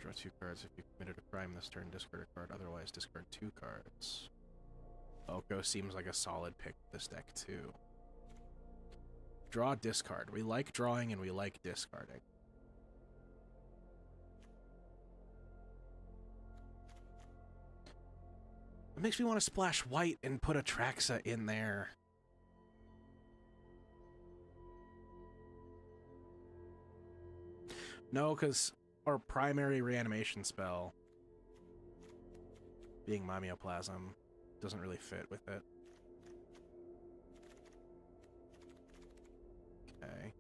Draw 2 cards if you committed a crime this turn. Discard a card. Otherwise, discard 2 cards. Oko seems like a solid pick for this deck, too. Draw, discard. We like drawing and we like discarding. It makes me want to splash white and put Atraxa in there. No, because our primary reanimation spell, being Mamioplasm, doesn't really fit with it. Okay.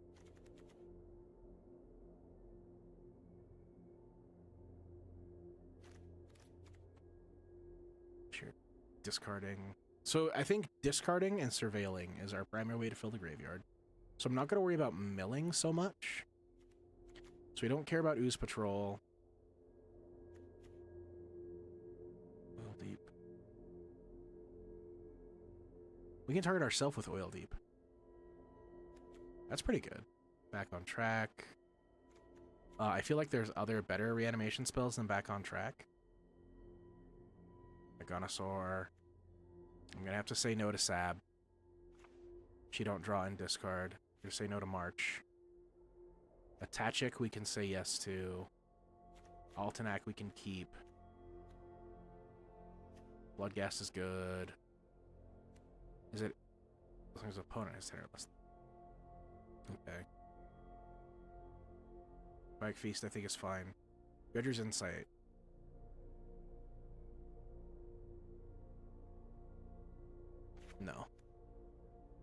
Sure. Discarding. So I think discarding and surveilling is our primary way to fill the graveyard. So I'm not going to worry about milling so much. So we don't care about Ooze Patrol. Oil Deep. We can target ourselves with Oil Deep. That's pretty good. Back on Track. I feel like there's other better reanimation spells than Back on Track. Agonosaur. I'm gonna have to say no to Sab. She don't draw and discard. We're gonna say no to March. Attachik we can say yes to. Altenac we can keep. Bloodghast is good. Is it? As long as the opponent has 10 or less. Okay. Bike Feast I think is fine. Judger's Insight. No.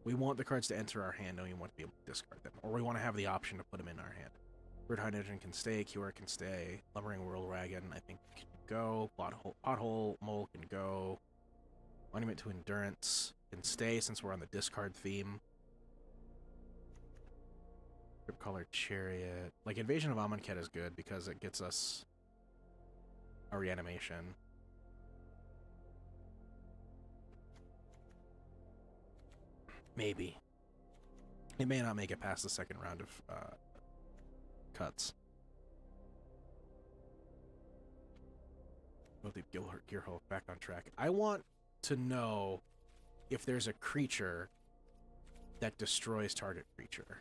We want the cards to enter our hand, and we want to be able to discard them. Or we want to have the option to put them in our hand. Bird Hydrogen can stay, Cure can stay, Lumbering Whirlwagon, I think, can go. Pothole Mole can go. Monument to Endurance can stay since we're on the discard theme. Ripcolor Chariot. Like, Invasion of Amonkhet is good because it gets us a reanimation. Maybe. It may not make it past the second round of cuts. Deep Gearhulk back on track. I want to know if there's a creature that destroys target creature.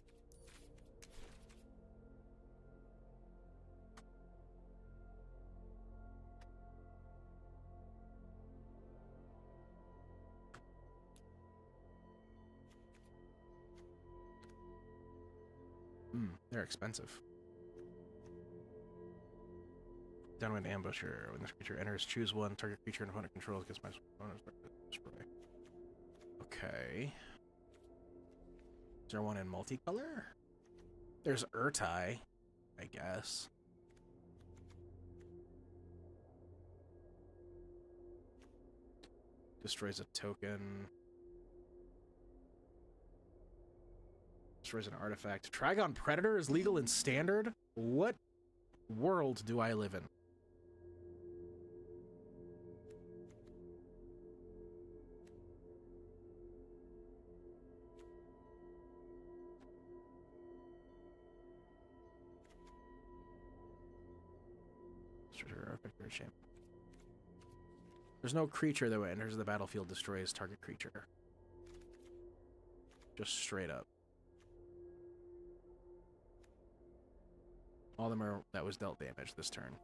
They're expensive. Downwind Ambusher. When this creature enters, choose one. Target creature and opponent controls gets my bonus spray. Okay. Is there one in multicolor? There's Urtai, I guess. Destroys a token. Destroys an artifact. Trigon Predator is legal in Standard? What world do I live in? There's no creature that enters the battlefield destroys target creature. Just straight up. All of them are that was dealt damage this turn.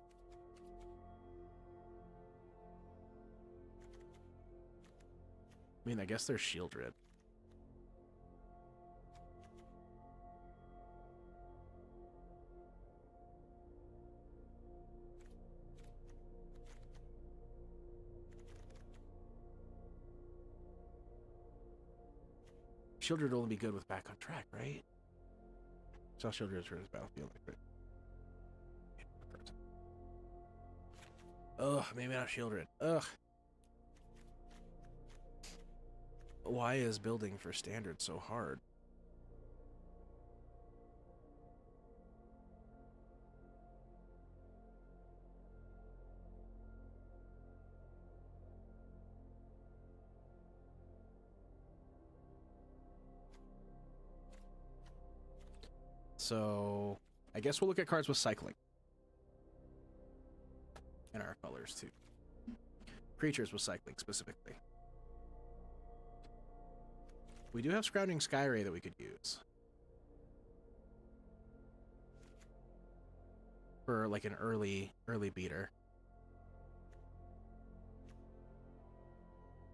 I mean, I guess they're Shieldred. Shieldred will only be good with back on track, right? Saw Shieldred for his battlefield. Ugh, maybe not Shieldred. Ugh. Why is building for Standard so hard? So, I guess we'll look at cards with cycling. And our colors, too. Creatures with cycling, specifically. We do have Scrounging Skyray that we could use. For, like, an early beater.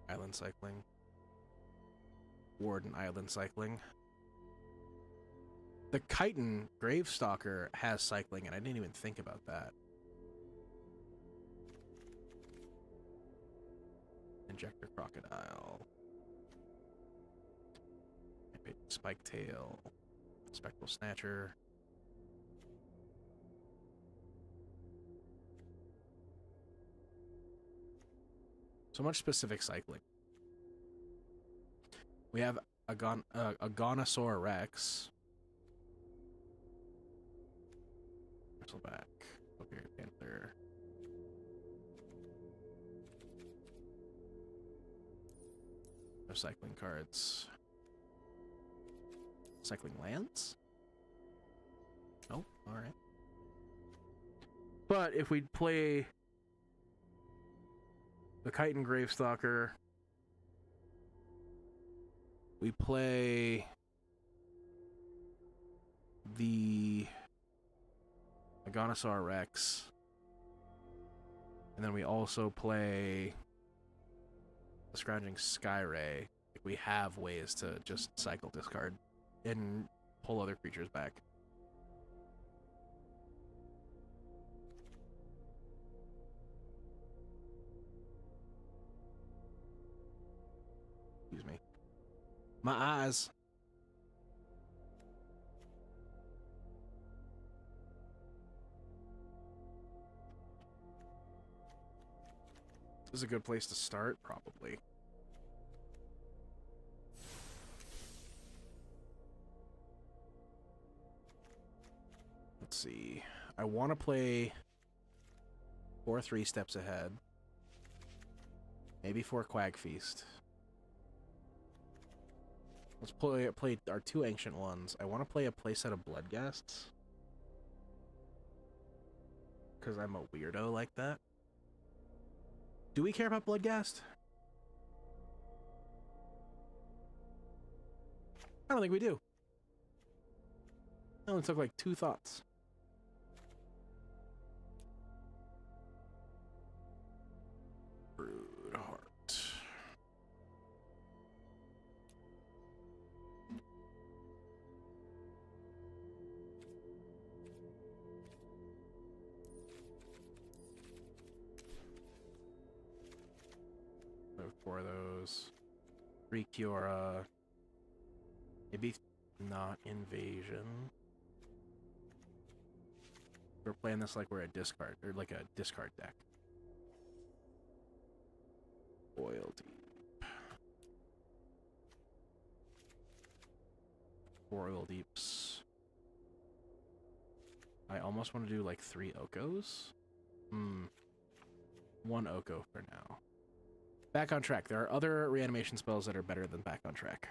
Island cycling. Warden Island cycling. The Chitin Gravestalker has cycling, and I didn't even think about that. Injector Crocodile. Spiketail. Spectral Snatcher. So much specific cycling. We have a Gonosaur Rex. Back. Okay, Panther. No cycling cards. Cycling lands? Oh, alright. But if we play the Chitin Gravestalker, we play the Aganosaur Rex. And then we also play the Scrounging Skyray. We have ways to just cycle discard and pull other creatures back. Excuse me. My eyes. This is a good place to start, probably. Let's see. I want to play 4 3 steps ahead. Maybe 4 Quag Feast. Let's play our 2 ancient ones. I want to play a playset of Bloodghasts. Because I'm a weirdo like that. Do we care about Bloodghast? I don't think we do. It only took like 2 thoughts. Brood Heart. So 4 of those. 3 Kiora. Maybe not Invasion. We're playing this like we're a discard, or like a discard deck. Oil Deep. 4 Oil Deeps. I almost want to do like 3 Okos. 1 Oko for now. Back on track. There are other reanimation spells that are better than Back on Track.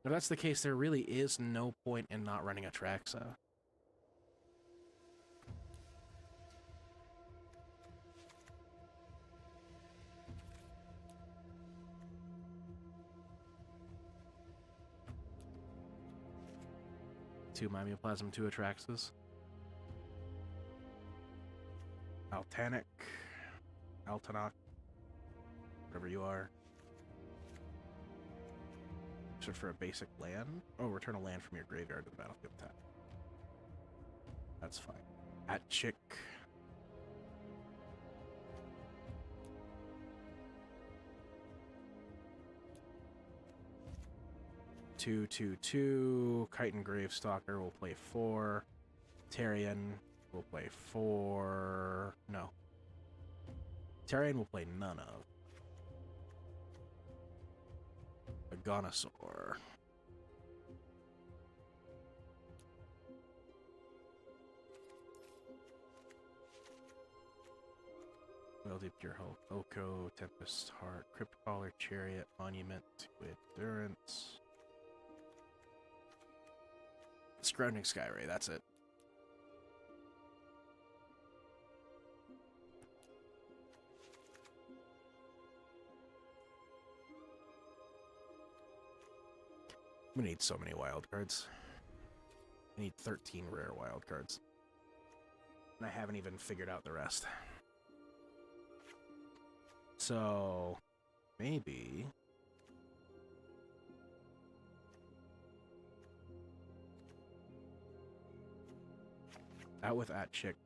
If that's the case, there really is no point in not running a Traxa. 2 Mimeoplasm, 2 Atraxas. Altanic. Altanok. Whatever you are. Search for a basic land. Oh, return a land from your graveyard to the battlefield tap. That's fine. At Chick. Two, 2/2. Chitin Gravestalker will play 4. Tarian will play 4. No. Tarian will play none of. Aganosaur. Well deep your hope. Oko, Tempest Heart, Crypt Caller, Chariot, Monument to Endurance. Scrounging Skyray, that's it. I'm gonna need so many wild cards. I need 13 rare wild cards. And I haven't even figured out the rest. So, maybe... out with At Chick.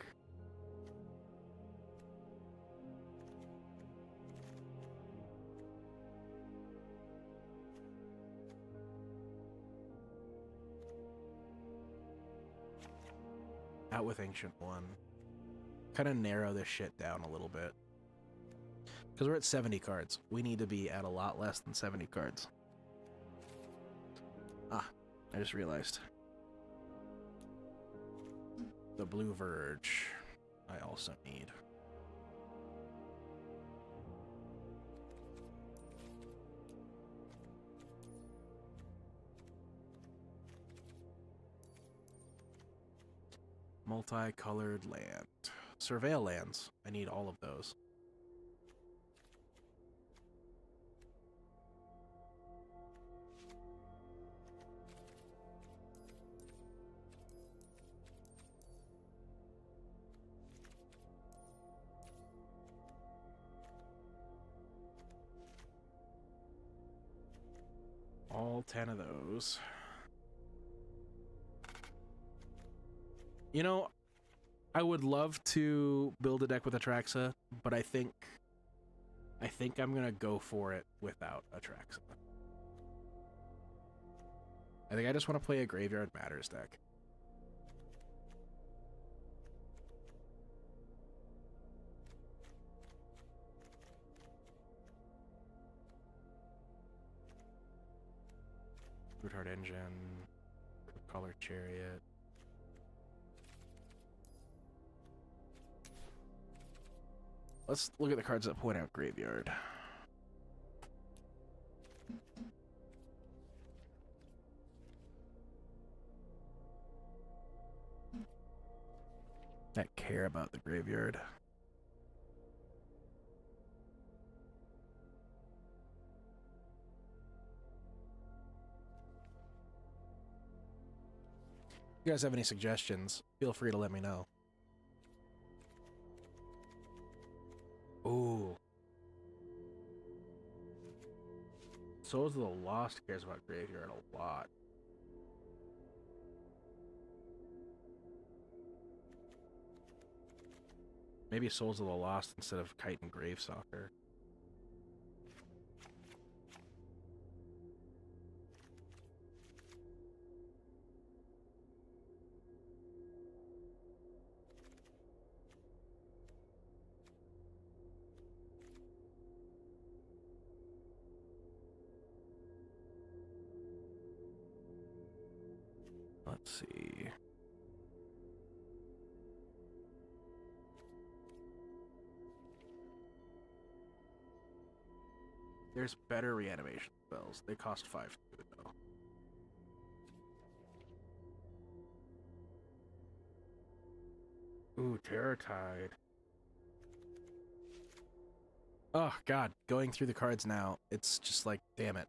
Out with Ancient One. Kind of narrow this shit down a little bit. Because we're at 70 cards. We need to be at a lot less than 70 cards. Ah, I just realized. The Blue Verge, I also need. Multicolored land. Surveil lands. I need all of those. All 10 of those. You know, I would love to build a deck with Atraxa, but I think I'm gonna go for it without Atraxa. I think I just want to play a Graveyard Matters deck. Root-Heart Engine, Color Chariot. Let's look at the cards that point out Graveyard. That care about the Graveyard. If you guys have any suggestions, feel free to let me know. Ooh. Souls of the Lost cares about Graveyard a lot. Maybe Souls of the Lost instead of Kite and Gravestalker. Let's see. There's better reanimation spells. They cost 5 too, though. Ooh, Terror Tide. Oh, God. Going through the cards now, it's just like, damn it.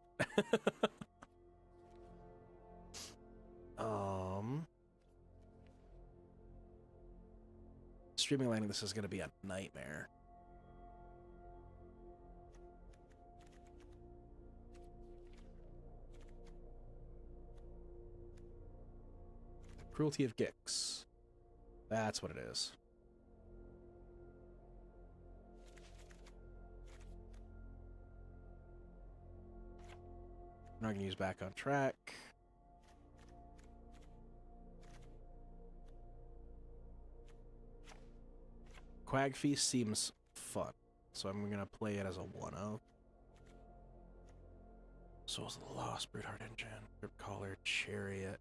Streaming landing, this is going to be a nightmare. The Cruelty of Gix. That's what it is. I'm not going to use Back on Track. Quag Feast seems fun, so I'm going to play it as a 1-0. Souls of the Lost, Broodheart Engine, Grip Collar, Chariot.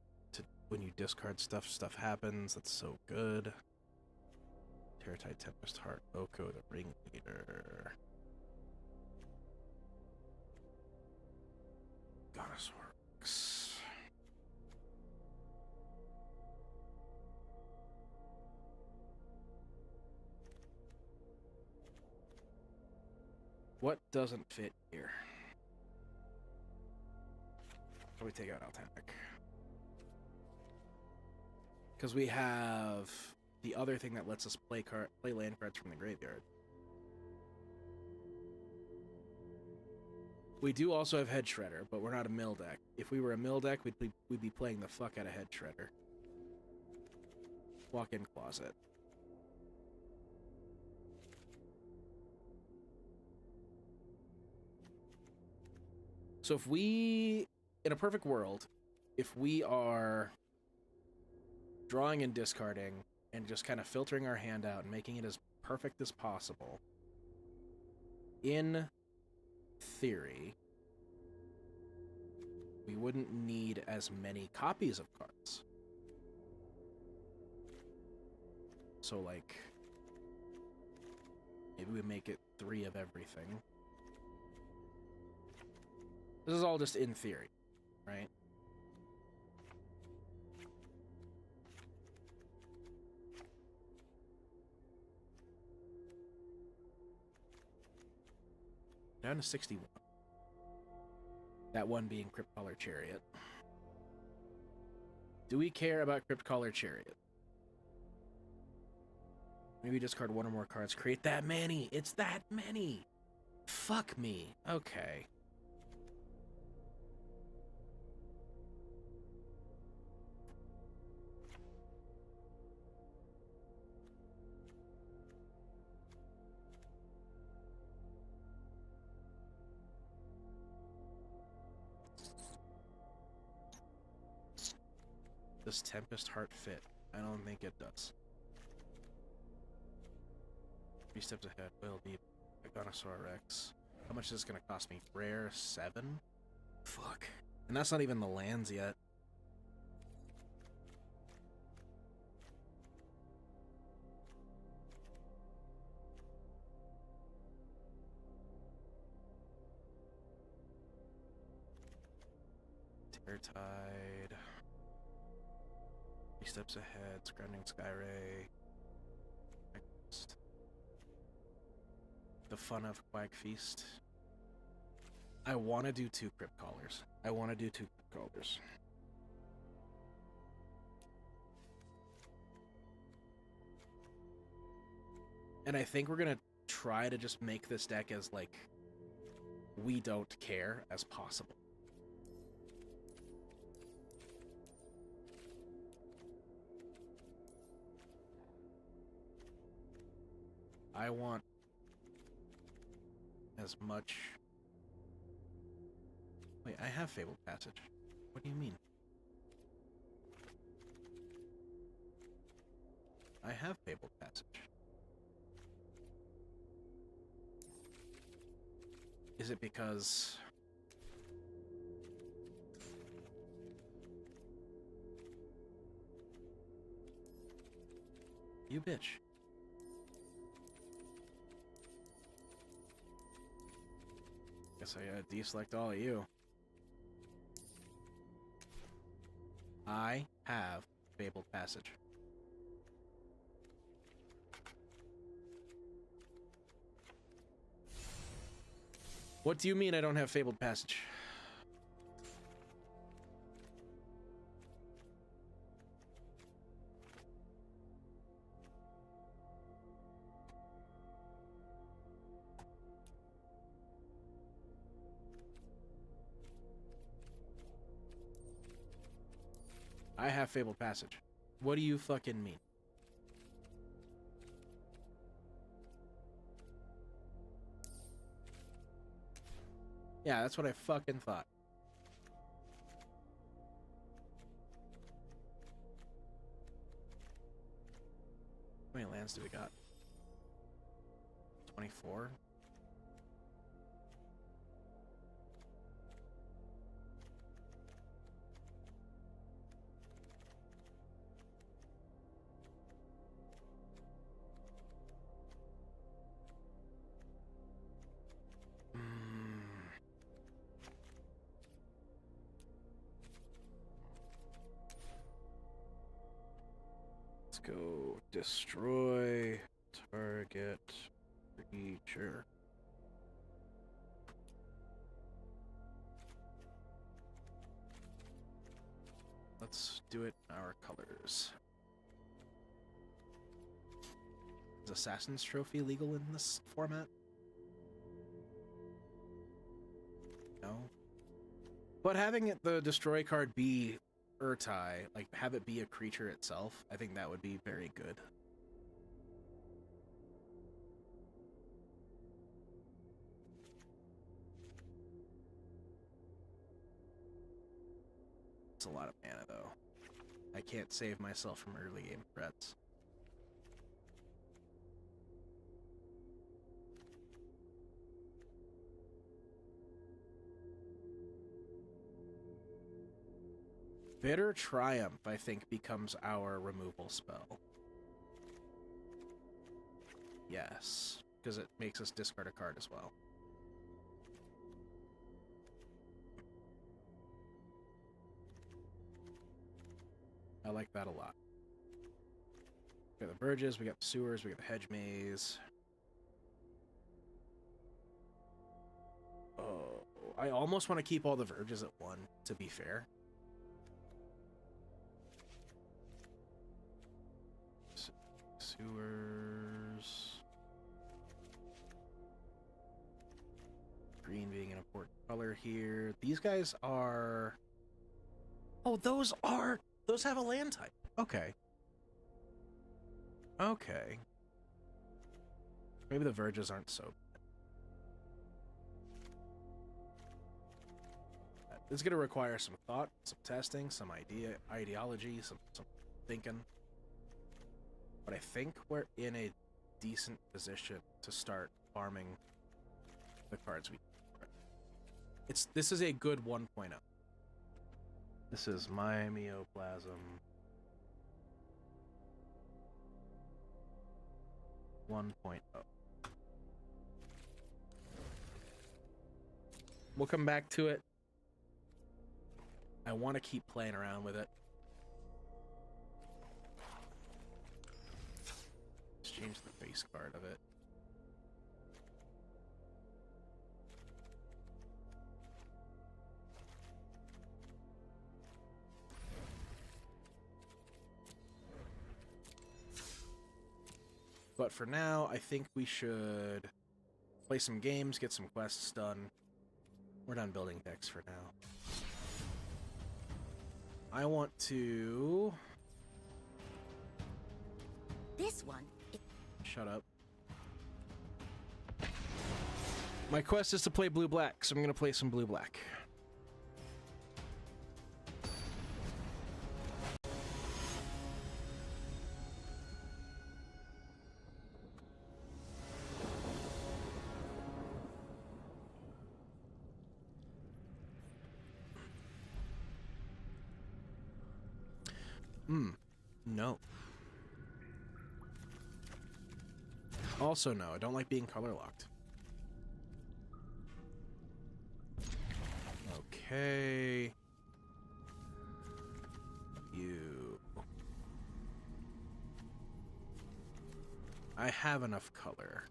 When you discard stuff, stuff happens. That's so good. Terratide, Tempest Heart, Oko, the Ringleader. Goddess Works. What doesn't fit here? How do we take out Altanic? Because we have the other thing that lets us play land cards from the graveyard. We do also have Head Shredder, but we're not a mill deck. If we were a mill deck, we'd be playing the fuck out of Head Shredder. Walk-in closet. So if we, in a perfect world, if we are drawing and discarding and just kind of filtering our hand out and making it as perfect as possible, in theory, we wouldn't need as many copies of cards. So, like, maybe we make it 3 of everything. This is all just in theory, right? Down to 61. That one being Crypt Caller Chariot. Do we care about Crypt Caller Chariot? Maybe discard 1 or more cards. Create that many! It's that many! Fuck me. Okay. Does Tempest Heart fit? I don't think it does. 3 steps ahead. Will be Ganosaur Rex. How much is this gonna cost me? Rare 7? Fuck. And that's not even the lands yet. Tide. 3 steps ahead, Scrounding Skyray. The fun of Quag Feast. I want to do 2 Crypt Callers. And I think we're gonna try to just make this deck as, like, we don't care as possible. I want as much... Wait, I have Fabled Passage. What do you mean? I have Fabled Passage. Is it because... You bitch. Guess I gotta deselect all of you. I have Fabled Passage. What do you mean I don't have Fabled Passage? I have Fabled Passage. What do you fucking mean? Yeah, that's what I fucking thought. How many lands do we got? 24? Go destroy target creature. Let's do it in our colors. Is Assassin's Trophy legal in this format? No. But having it, the destroy card be Urtai, like have it be a creature itself, I think that would be very good. It's a lot of mana though. I can't save myself from early game threats. Bitter Triumph, I think, becomes our removal spell. Yes, because it makes us discard a card as well. I like that a lot. We got the Verges, we got the Sewers, we got the Hedge Maze. Oh, I almost want to keep all the Verges at 1, to be fair. Sewers. Green being an important color here. These guys are... Oh, those have a land type. Okay. Okay. Maybe the Verges aren't so bad. It's going to require some thought, some testing, some ideology, some thinking. But I think we're in a decent position to start farming the cards we need. This is a good 1.0. This is Mimeoplasm 1.0. We'll come back to it. I want to keep playing around with it. Let's change the face card of it. But for now, I think we should play some games, get some quests done. We're done building decks for now. I want to... This one... Shut up. My quest is to play blue-black, so I'm going to play some blue-black. No. Also, no, I don't like being color locked. Okay. You. I have enough color.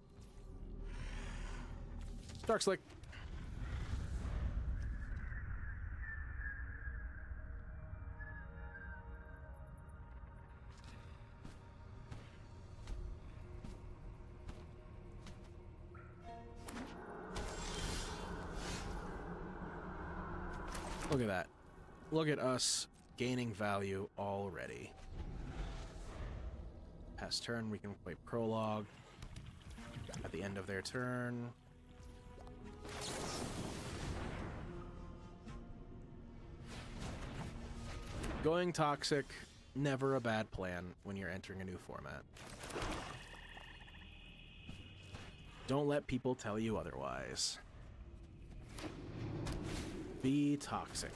Dark Slick. Look at that. Look at us gaining value already. Past turn, we can play Prologue. At the end of their turn. Going Toxic, never a bad plan when you're entering a new format. Don't let people tell you otherwise. Be toxic.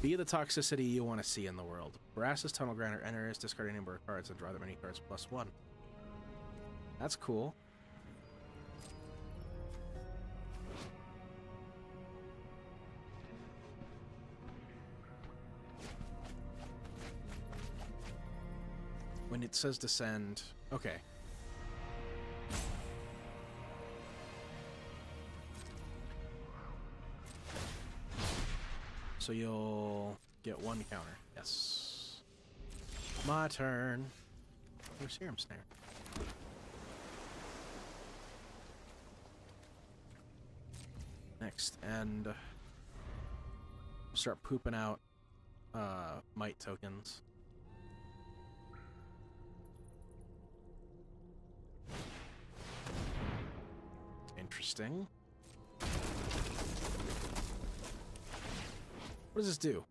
Be the toxicity you want to see in the world. Brass's Tunnel Grinder enters, discard any number of cards, and draw that many cards +1. That's cool. When it says descend... Okay. So you'll get one counter. Yes. My turn. Your Serum Snare. Next, and start pooping out might tokens. Interesting. What does this do?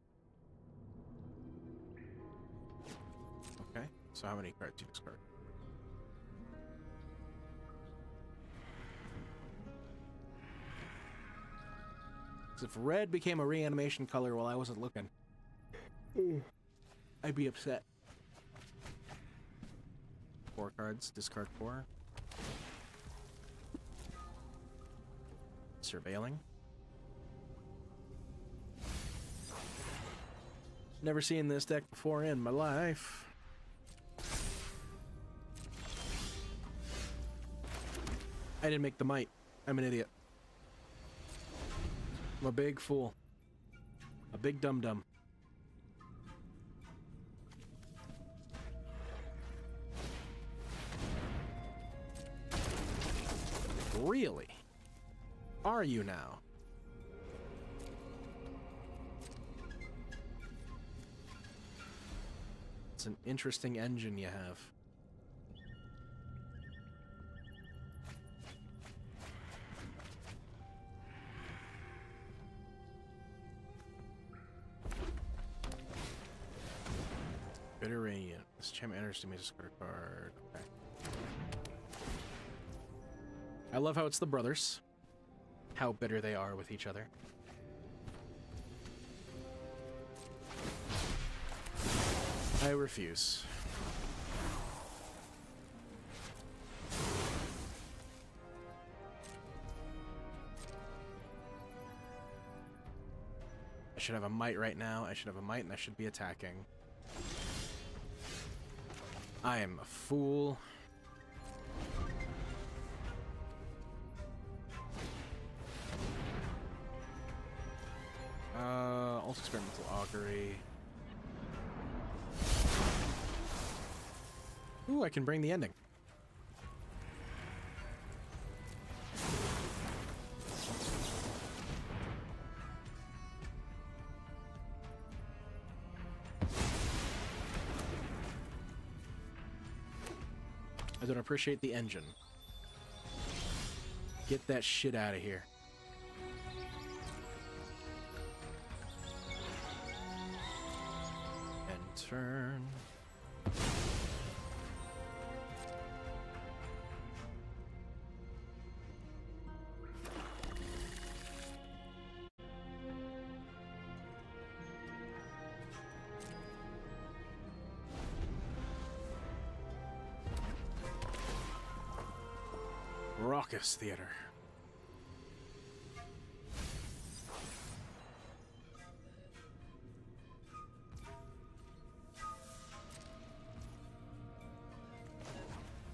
Okay, so how many cards do you discard? If red became a reanimation color while I wasn't looking, I'd be upset. 4 cards, discard 4. Surveilling. Never seen this deck before in my life. I didn't make the might. I'm an idiot. I'm a big fool. A big dum-dum. Really? Are you now? It's an interesting engine you have. Bitter Radiant. This champion enters to me as a card. Okay. I love how it's the brothers. How bitter they are with each other. I refuse. I should have a might right now. I should have a might and I should be attacking. I am a fool. Also experimental augury. Ooh, I can bring the ending. I don't appreciate the engine. Get that shit out of here. And turn. Raucous Theater.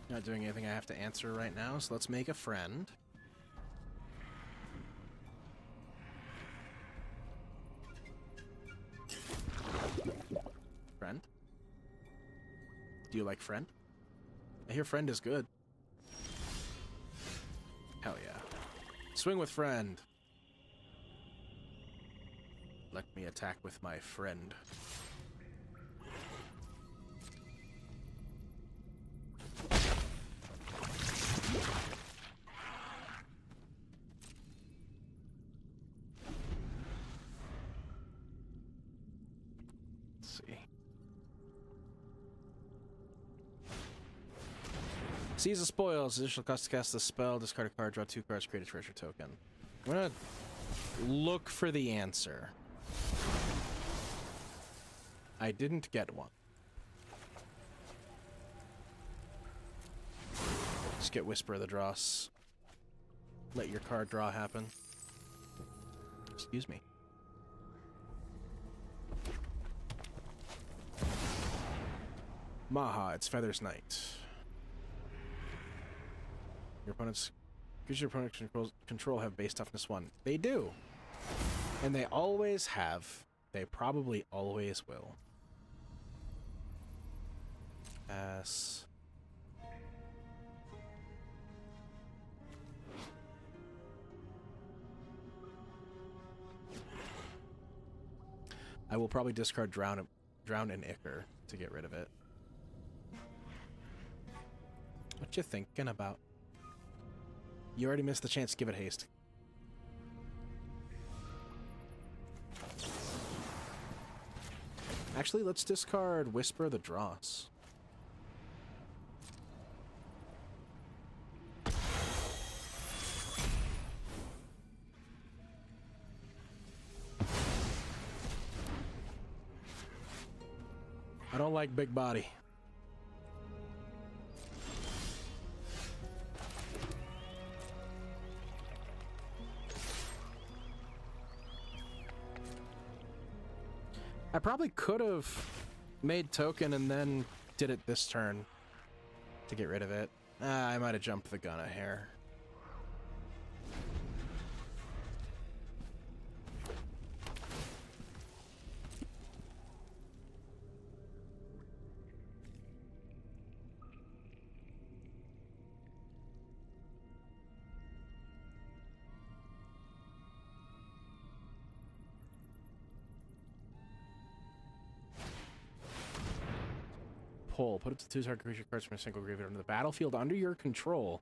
Not doing anything I have to answer right now, so let's make a friend. Friend? Do you like friend? I hear friend is good. Hell yeah. Swing with friend. Let me attack with my friend. Let's see. Seize the spoils. Additional cost to cast the spell. Discard a card. Draw 2 cards. Create a treasure token. I'm gonna look for the answer. I didn't get one. Just get Whisper of the Dross. Let your card draw happen. Excuse me. Maha, it's Feather's Night. Your opponent's creature your opponent's control have base toughness 1. They do. And they always have. They probably always will. Pass. I will probably discard Drown and Ichor to get rid of it. What you thinking about? You already missed the chance to give it haste. Actually, let's discard Whisper the Dross. I don't like big body. I probably could have made token and then did it this turn to get rid of it. I might have jumped the gun a hair. Put up to 2 target creature cards from a single graveyard onto the battlefield under your control.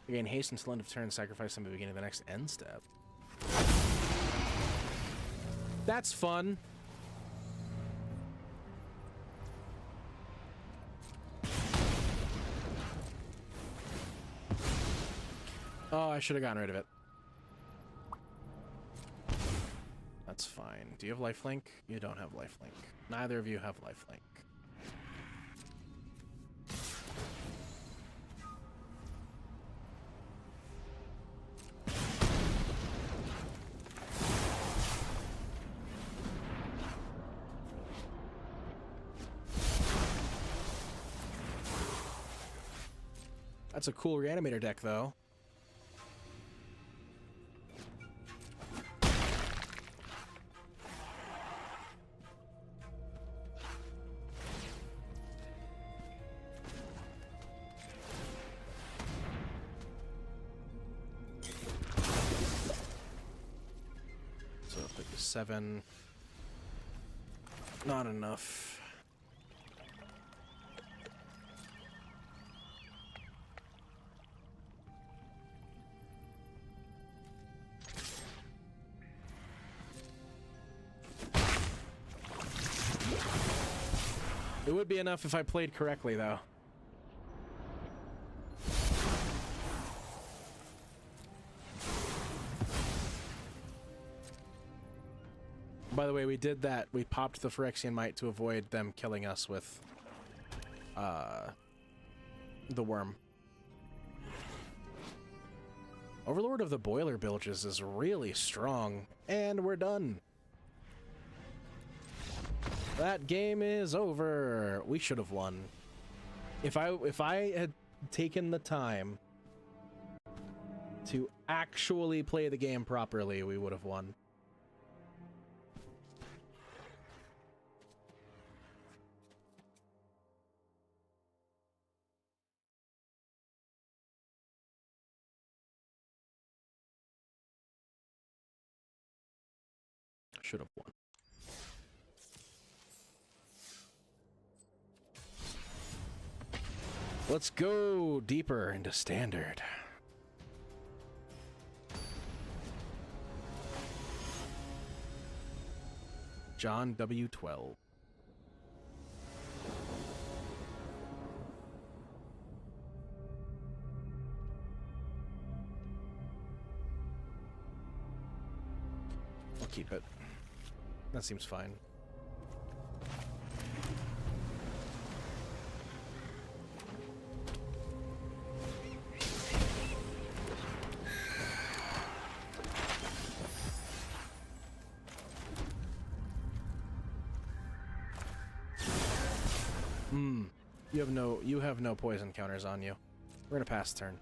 You gain haste until end of turn, sacrifice them at the beginning of the next end step. That's fun. Oh, I should have gotten rid of it. That's fine. Do you have lifelink? You don't have lifelink. Neither of you have lifelink. That's a cool reanimator deck, though. So 57. Not enough. It would be enough if I played correctly, though. By the way, we did that. We popped the Phyrexian Might to avoid them killing us with the worm. Overlord of the Boiler Bilges is really strong, and we're done. That game is over. We should have won. If I had taken the time to actually play the game properly, we would have won. Should have won. Let's go deeper into Standard. John W12. I'll keep it. That seems fine. You have no poison counters on you. We're gonna pass turn.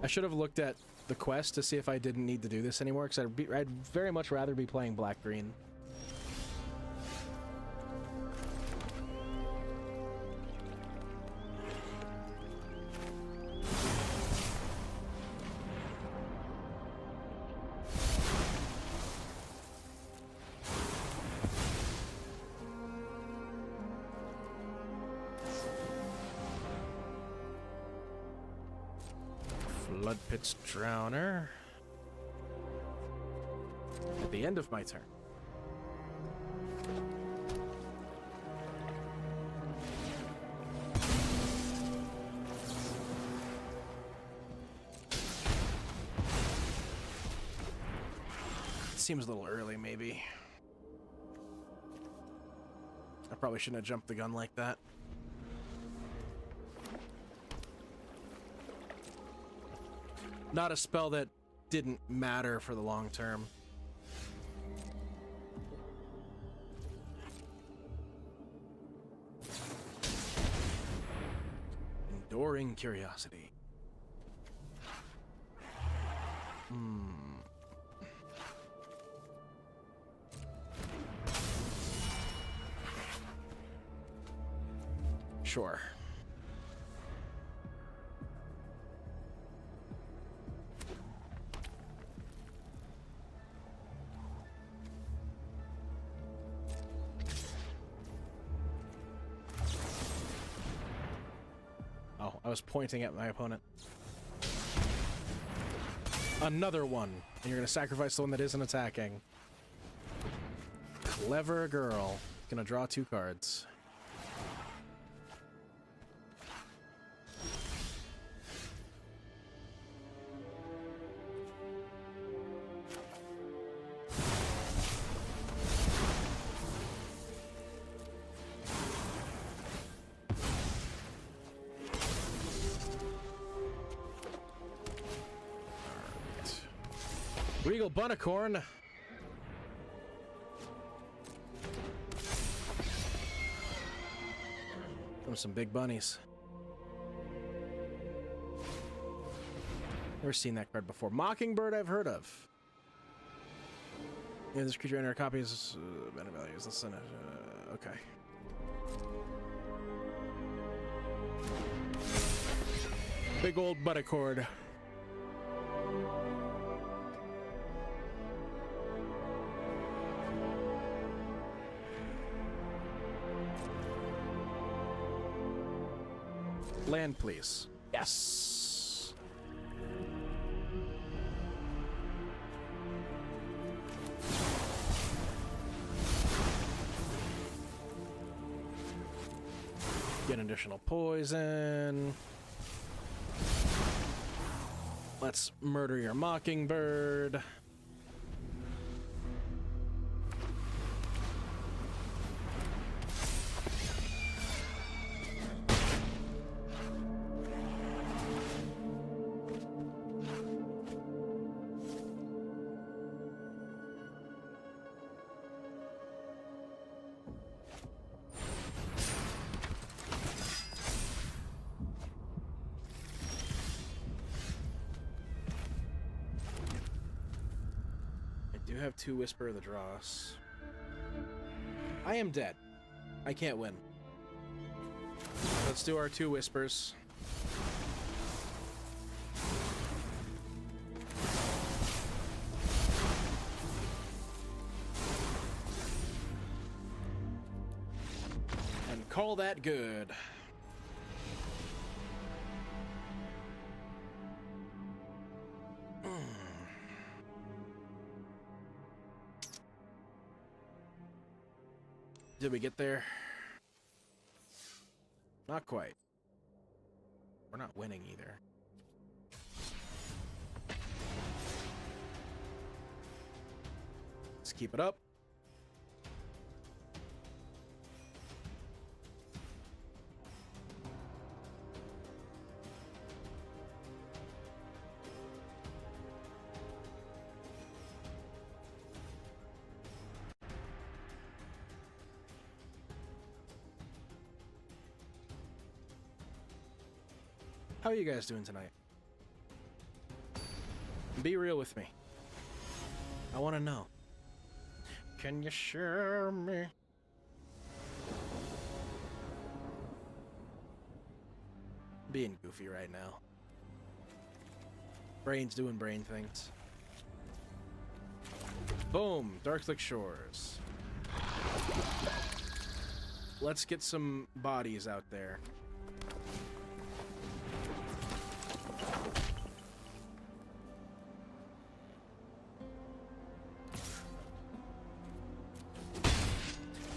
I should have looked at the quest to see if I didn't need to do this anymore, because I'd very much rather be playing black-green. Blood Pit's Drowner. At the end of my turn. Seems a little early, maybe. I probably shouldn't have jumped the gun like that. Not a spell that didn't matter for the long term. Enduring Curiosity. Sure. I was pointing at my opponent. Another one. And you're going to sacrifice the one that isn't attacking. Clever girl. Gonna draw 2 cards. Regal Bunnicorn. Those some big bunnies. Never seen that card before. Mockingbird I've heard of. Yeah, this creature enter copies mana values. Listen, okay. Big old butticord. Land, please. Yes. Get additional poison. Let's murder your mockingbird. You have 2 Whisper of the Dross. I am dead. I can't win. Let's do our 2 Whispers. And call that good. Did we get there? Not quite. We're not winning either. Let's keep it up. How are you guys doing tonight? Be real with me. I want to know. Can you share me? Being goofy right now. Brain's doing brain things. Boom! Darklick Shores. Let's get some bodies out there.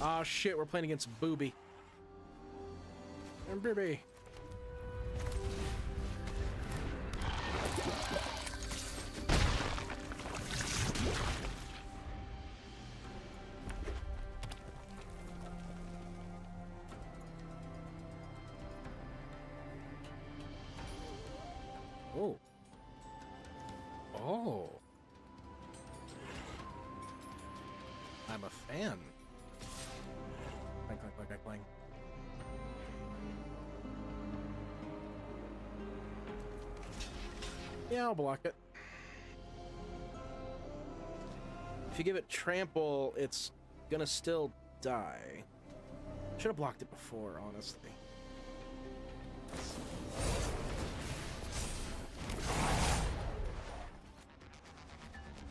Ah, shit, we're playing against Booby. And Booby. Oh. Oh. I'm a fan. Clang, clang, clang, clang, clang. Yeah, I'll block it. If you give it trample, it's gonna still die. Should have blocked it before, honestly.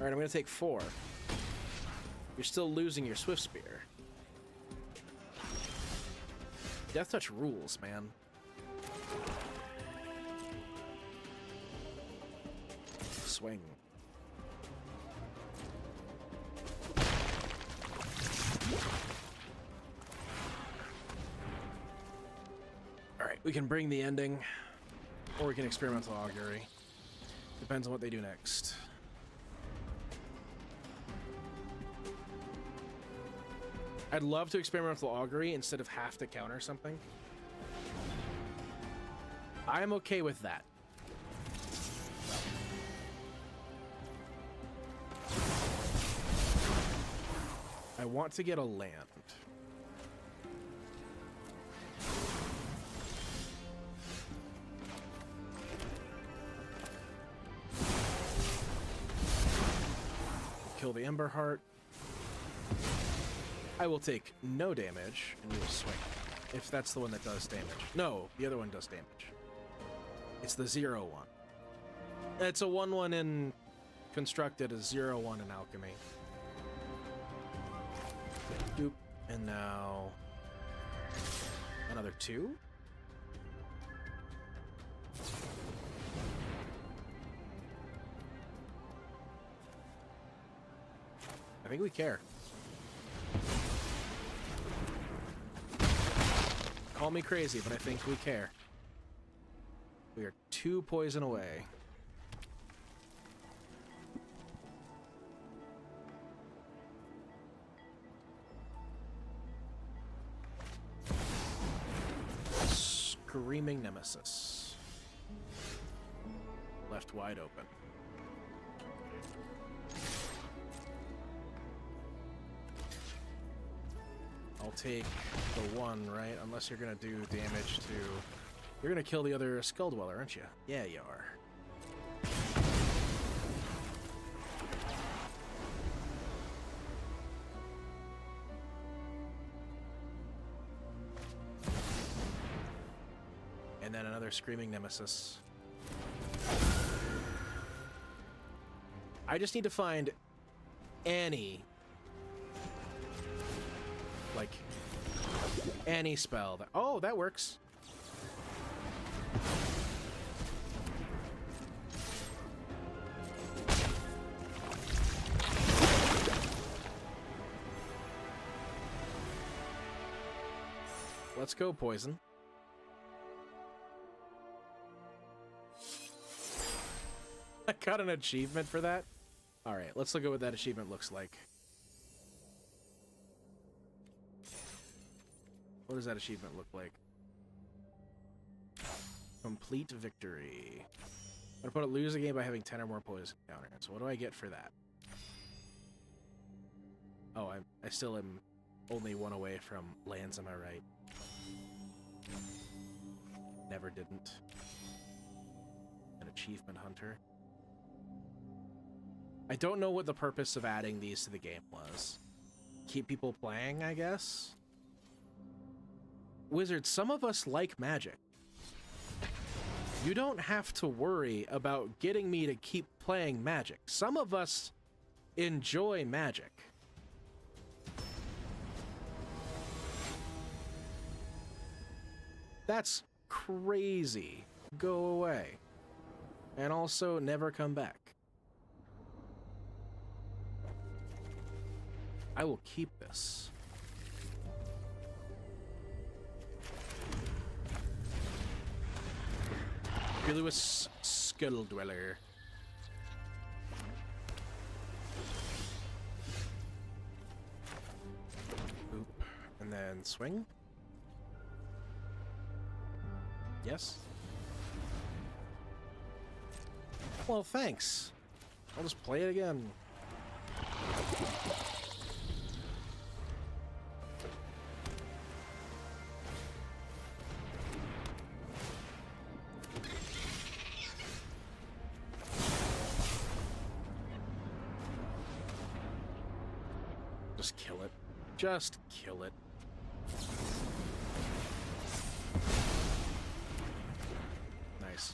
Alright, I'm gonna take 4. You're still losing your Swift Spear. Death Touch rules, man. Swing. Alright, we can bring the ending, or we can Experimental Augury. Depends on what they do next. I'd love to Experimental Augury instead of have to counter something. I'm okay with that. I want to get a land. Kill the Ember Heart. I will take no damage, and we will swing. If that's the one that does damage. No, the other one does damage. It's the 0-1. It's a 1-1 in Constructed, a 0-1 in Alchemy. Doop. And now... another 2? I think we care. Call me crazy, but I think we care. We are 2 poison away. Screaming Nemesis. Left wide open. I'll take the 1, right? Unless you're gonna do damage to... You're gonna kill the other Skull Dweller, aren't you? Yeah, you are. And then another Screaming Nemesis. I just need to find any... like, any spell that... Oh, that works. Let's go, poison. I got an achievement for that? Alright, let's look at what that achievement looks like. What does that achievement look like? Complete victory. I'm gonna lose a game by having 10 or more poison counters. So what do I get for that? Oh, I still am only 1 away from lands, am I right? Never didn't. An achievement hunter. I don't know what the purpose of adding these to the game was. Keep people playing, I guess? Wizard, some of us like Magic. You don't have to worry about getting me to keep playing Magic. Some of us enjoy Magic. That's crazy. Go away. And also, never come back. I will keep this. Lewis Skull Dweller. Oop. And then swing. Yes. Well, thanks. I'll just play it again. Just kill it. Just kill it. Nice.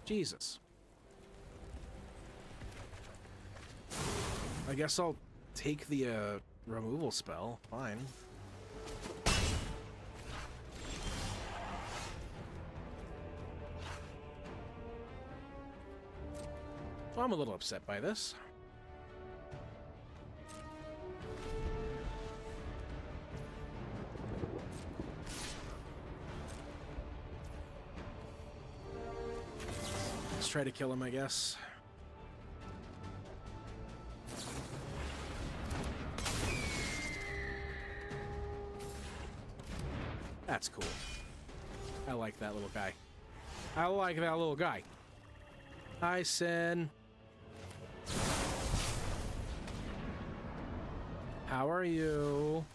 Jesus. I guess I'll take the removal spell. Fine. Well, I'm a little upset by this. Let's try to kill him, I guess. That's cool. I like that little guy. I like that little guy. Hi, Sin. How are you?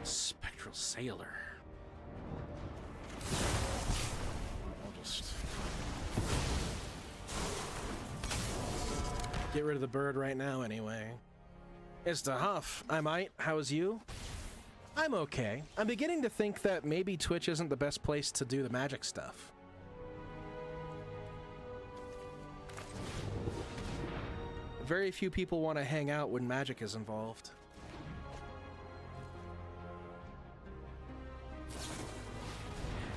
Spectral Sailor. I'll just get rid of the bird right now anyway. It's the Haaf. I might. How's you? I'm okay. I'm beginning to think that maybe Twitch isn't the best place to do the magic stuff. Very few people want to hang out when magic is involved.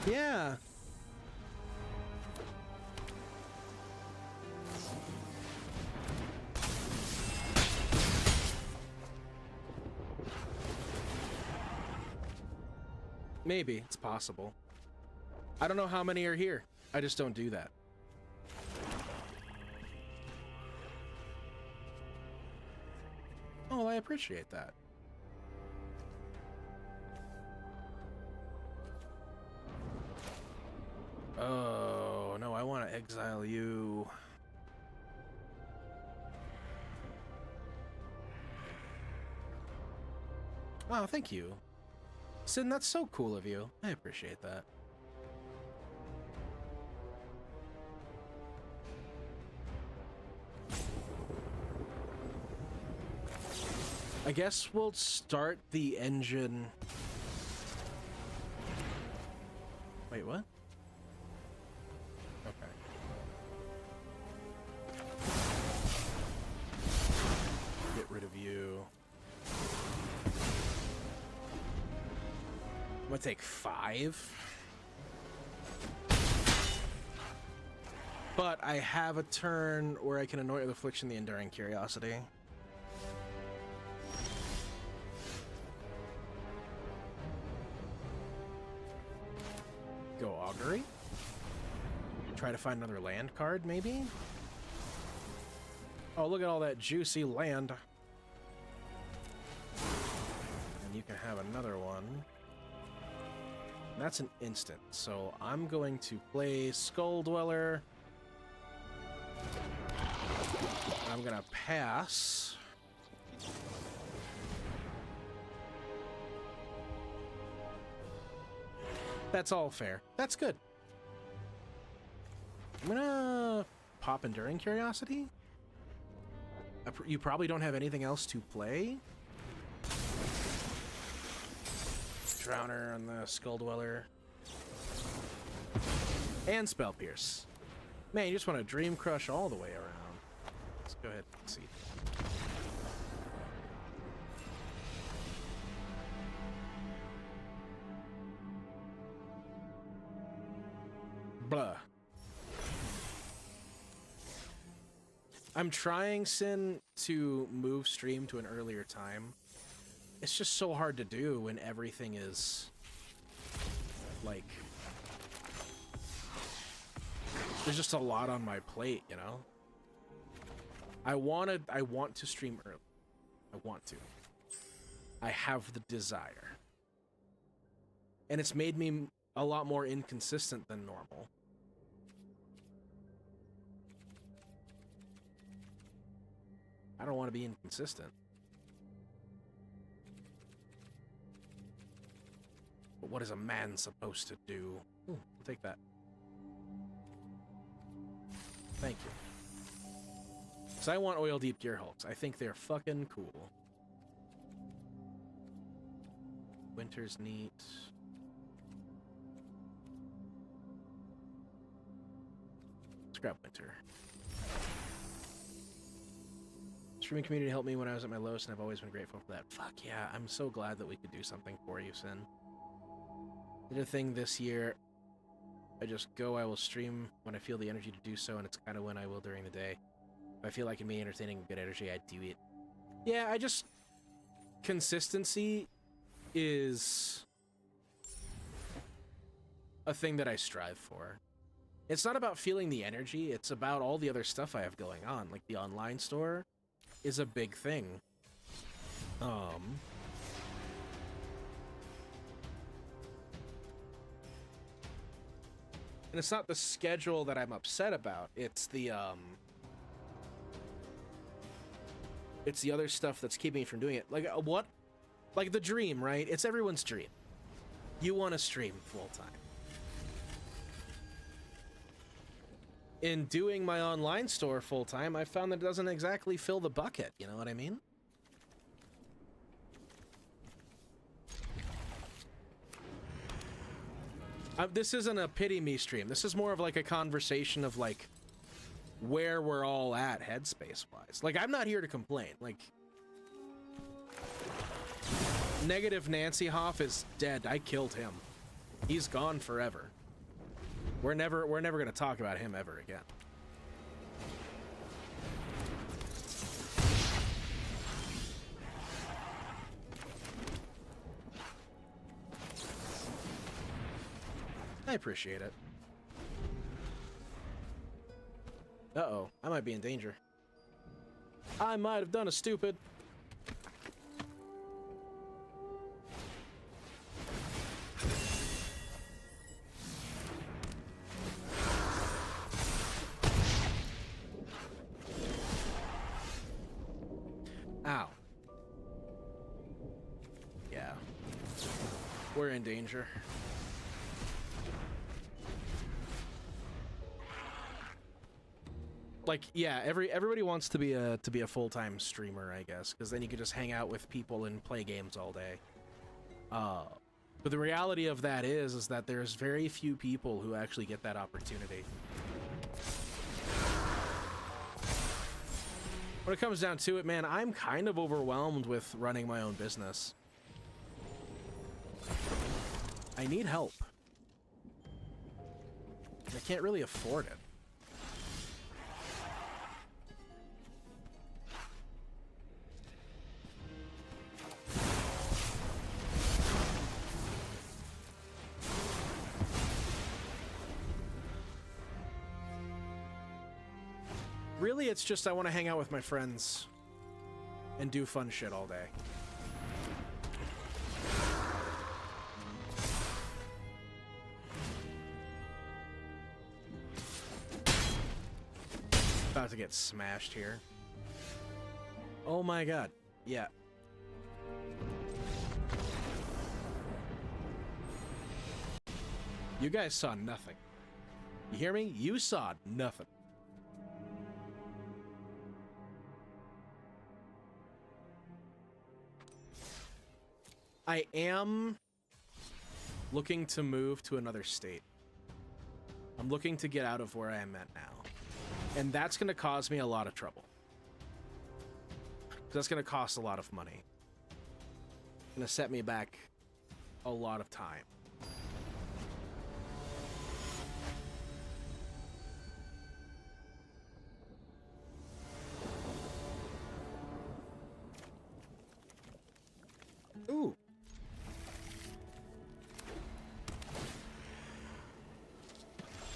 Yeah. Maybe. It's possible. I don't know how many are here. I just don't do that. Oh, I appreciate that. Oh, no, I want to exile you. Oh, thank you. Sin, that's so cool of you. I appreciate that. I guess we'll start the engine. Wait, what? Okay. Get rid of you. I'm gonna take 5. But I have a turn where I can annoy with Affliction the Enduring Curiosity. Go Augury. Try to find another land card, maybe? Oh, look at all that juicy land. And you can have another one. That's an instant, so I'm going to play Skull Dweller. I'm gonna pass. That's all fair. That's good. I'm gonna pop Enduring Curiosity. You probably don't have anything else to play. Drowner on the Skull Dweller. And Spell Pierce. Man, you just want to Dream Crush all the way around. Let's go ahead and see. Blah. I'm trying, Sin, to move stream to an earlier time. It's just so hard to do when everything is, like, there's just a lot on my plate, you know? I want to stream early. I want to. I have the desire. And it's made me a lot more inconsistent than normal. I don't want to be inconsistent. But what is a man supposed to do? Ooh, I'll take that. Thank you. Because I want Oil Deep Gear Hulks. I think they're fucking cool. Winter's neat. Scrap Winter. Streaming community helped me when I was at my lowest, and I've always been grateful for that. Fuck yeah, I'm so glad that we could do something for you, Sin. Did a thing this year. I will stream when I feel the energy to do so, and it's kind of when I will during the day. If I feel like I'm being entertaining and good energy, I do it. Yeah, consistency is a thing that I strive for. It's not about feeling the energy, it's about all the other stuff I have going on. Like, the online store is a big thing. And it's not the schedule that I'm upset about. It's the other stuff that's keeping me from doing it. Like, what? Like the dream, right? It's everyone's dream. You want to stream full time. In doing my online store full time, I found that it doesn't exactly fill the bucket. You know what I mean? This isn't a pity me stream. This is more of like a conversation of like where we're all at headspace wise. Like, I'm not here to complain. Like, Negative Nancy Haaf is dead. I killed him. He's gone forever. We're never gonna talk about him ever again. I appreciate it. Uh-oh, I might be in danger. I might have done a stupid. Ow. Yeah. We're in danger. Like, yeah, everybody wants to be a full-time streamer, I guess, because then you can just hang out with people and play games all day. But the reality of that is that there's very few people who actually get that opportunity. When it comes down to it, man, I'm kind of overwhelmed with running my own business. I need help. I can't really afford it. Really, it's just I want to hang out with my friends and do fun shit all day. About to get smashed here. Oh my god. Yeah. You guys saw nothing. You hear me? You saw nothing. I am looking to move to another state. I'm looking to get out of where I am at now. And that's going to cause me a lot of trouble. That's going to cost a lot of money. It's going to set me back a lot of time. Ooh.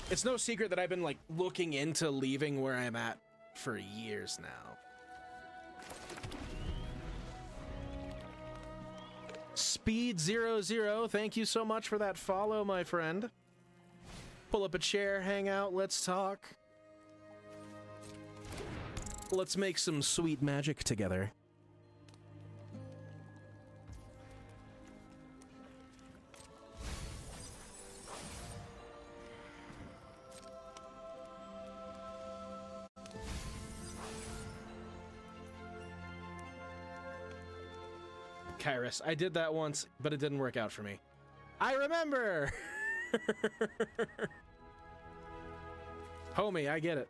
It's no secret that I've been, like, looking into leaving where I'm at for years now. Speed00, thank you so much for that follow, my friend. Pull up a chair, hang out, let's talk. Let's make some sweet magic together. Kairos. I did that once, but it didn't work out for me. I remember! Homie, I get it.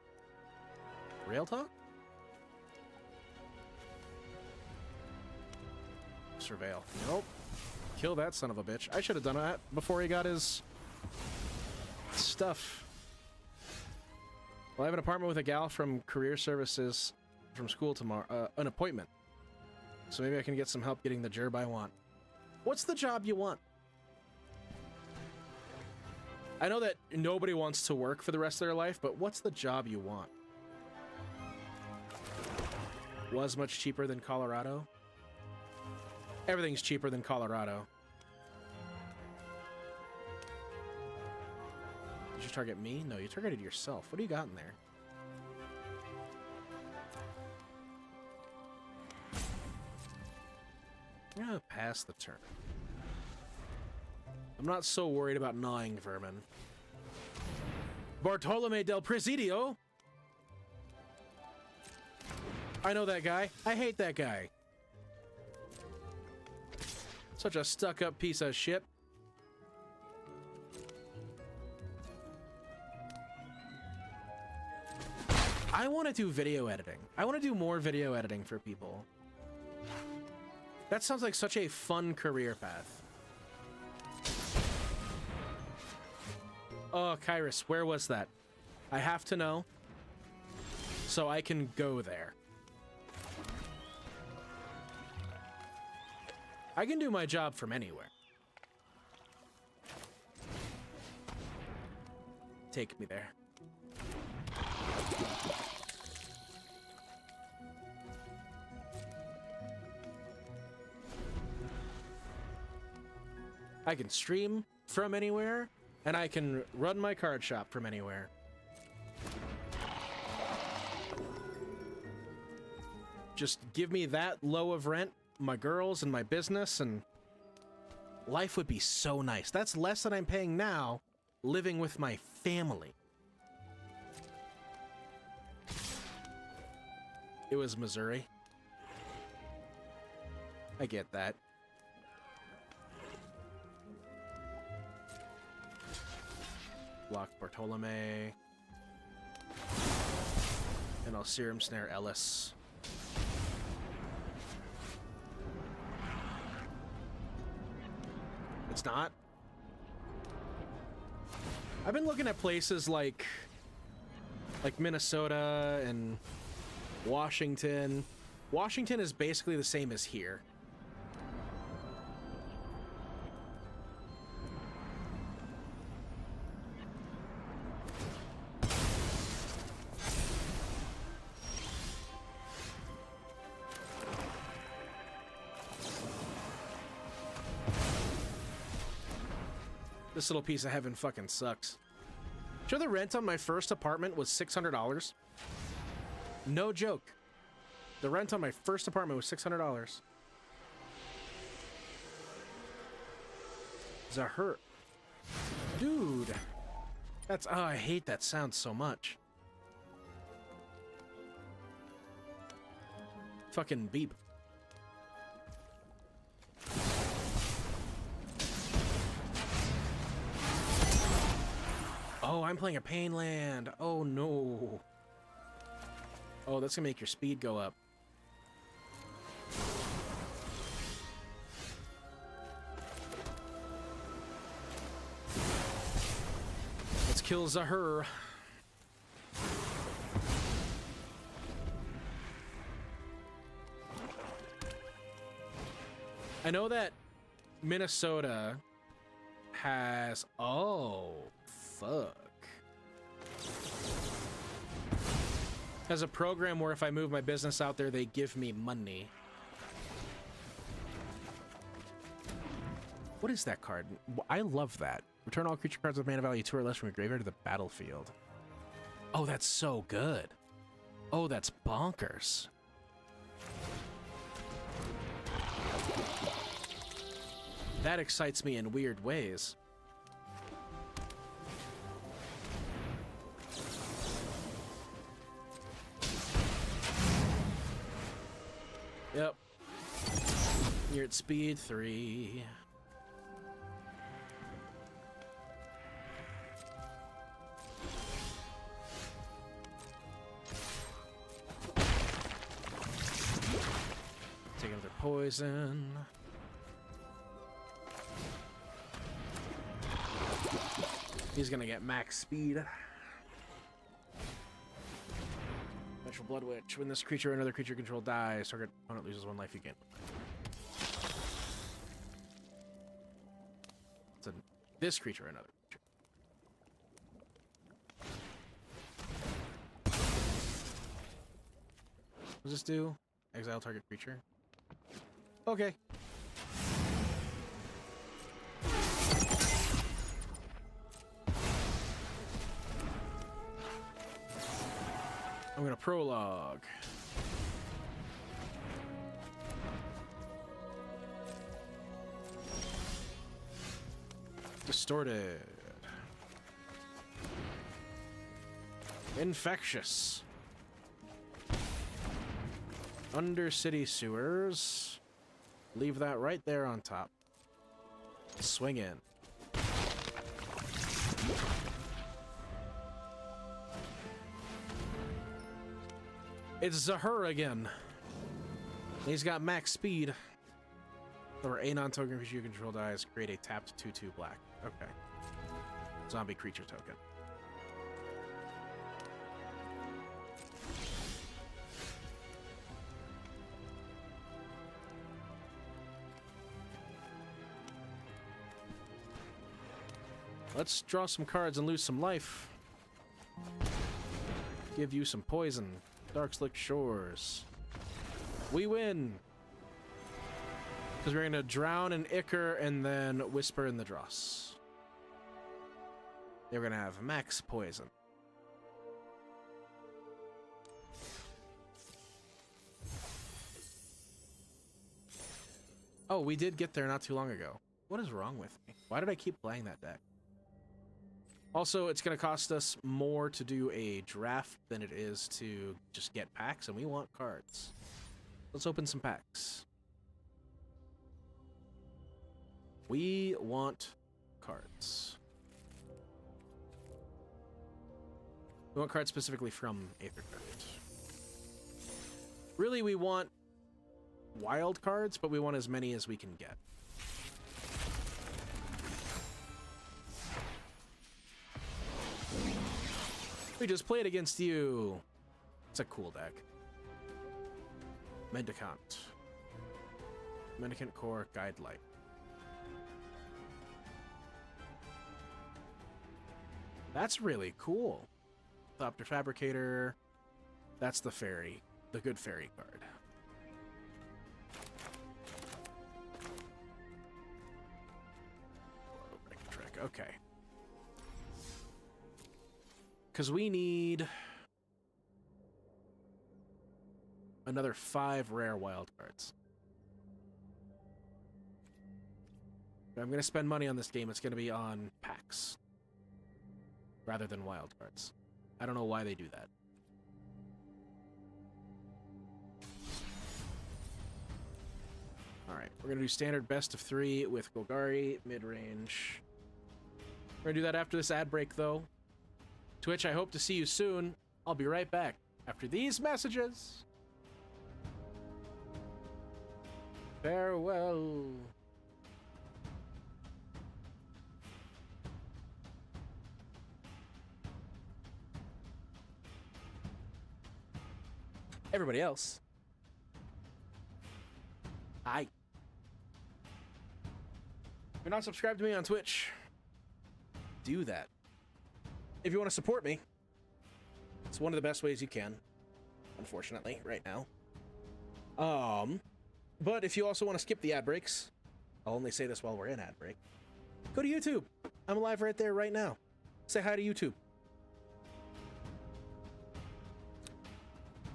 Real talk? Surveil. Nope. Kill that son of a bitch. I should have done that before he got his stuff. Well, I have an apartment with a gal from career services from school tomorrow. An appointment. So maybe I can get some help getting the job I want. What's the job you want? I know that nobody wants to work for the rest of their life, but what's the job you want? Was much cheaper than Colorado? Everything's cheaper than Colorado. Did you target me? No, you targeted yourself. What do you got in there? I'm gonna pass the turn. I'm not so worried about gnawing vermin. Bartolome del Presidio? I know that guy. I hate that guy. Such a stuck-up piece of shit. I want to do video editing. I want to do more video editing for people. That sounds like such a fun career path. Oh, Kyrus, where was that? I have to know so I can go there. I can do my job from anywhere. Take me there. I can stream from anywhere, and I can run my card shop from anywhere. Just give me that low of rent, my girls, and my business, and life would be so nice. That's less than I'm paying now, living with my family. It was Missouri. I get that. Block Bartolome. And I'll Serum Snare Ellis. It's not. I've been looking at places like Minnesota and Washington. Washington is basically the same as here. This little piece of heaven fucking sucks. Do you know the rent on my first apartment was $600? No joke. The rent on my first apartment was $600. Does that hurt? Dude. That's... Oh, I hate that sound so much. Fucking beep. Oh, I'm playing a pain land. Oh, no. Oh, that's gonna make your speed go up. Let's kill Zahur. I know that Minnesota has... Oh... Fuck. Has a program where if I move my business out there, they give me money. What is that card? I love that. Return all creature cards with mana value 2 or less from your graveyard to the battlefield. Oh, that's so good. Oh, that's bonkers. That excites me in weird ways. Yep. You're at speed 3. Take another poison. He's gonna get max speed. Natural Blood Witch. When this creature or another creature control dies, target opponent loses 1 life, you gain 1 life. So this creature or another creature. What does this do? Exile target creature. Okay. I'm gonna prologue. Distorted. Infectious. Undercity sewers. Leave that right there on top. Swing in. It's Zahur again. He's got max speed. Or a non-token creature you control dies. Create a tapped 2/2 black. Okay. Zombie creature token. Let's draw some cards and lose some life. Give you some poison. Darkslick Shores. We win! Because we're going to drown in Ichor and then Whisper in the Dross. They're going to have max poison. Oh, we did get there not too long ago. What is wrong with me? Why did I keep playing that deck? Also, it's going to cost us more to do a draft than it is to just get packs, and we want cards. Let's open some packs. We want cards. We want cards specifically from Aethercraft. Really, we want wild cards, but we want as many as we can get. We just played against you. It's a cool deck. Mendicant. Mendicant Core, Guide Light. That's really cool. Thopter Fabricator. That's the fairy. The good fairy card. Trick. Okay. Because we need another 5 rare wild cards. If I'm going to spend money on this game, it's going to be on packs rather than wild cards. I don't know why they do that. Alright, we're going to do standard best of 3 with Golgari, mid-range. We're going to do that after this ad break, though. Twitch, I hope to see you soon. I'll be right back after these messages. Farewell. Everybody else. Hi. If you're not subscribed to me on Twitch, do that. If you want to support me, it's one of the best ways you can, unfortunately, right now. But if you also want to skip the ad breaks, I'll only say this while we're in ad break, go to YouTube. I'm live right there right now. Say hi to YouTube.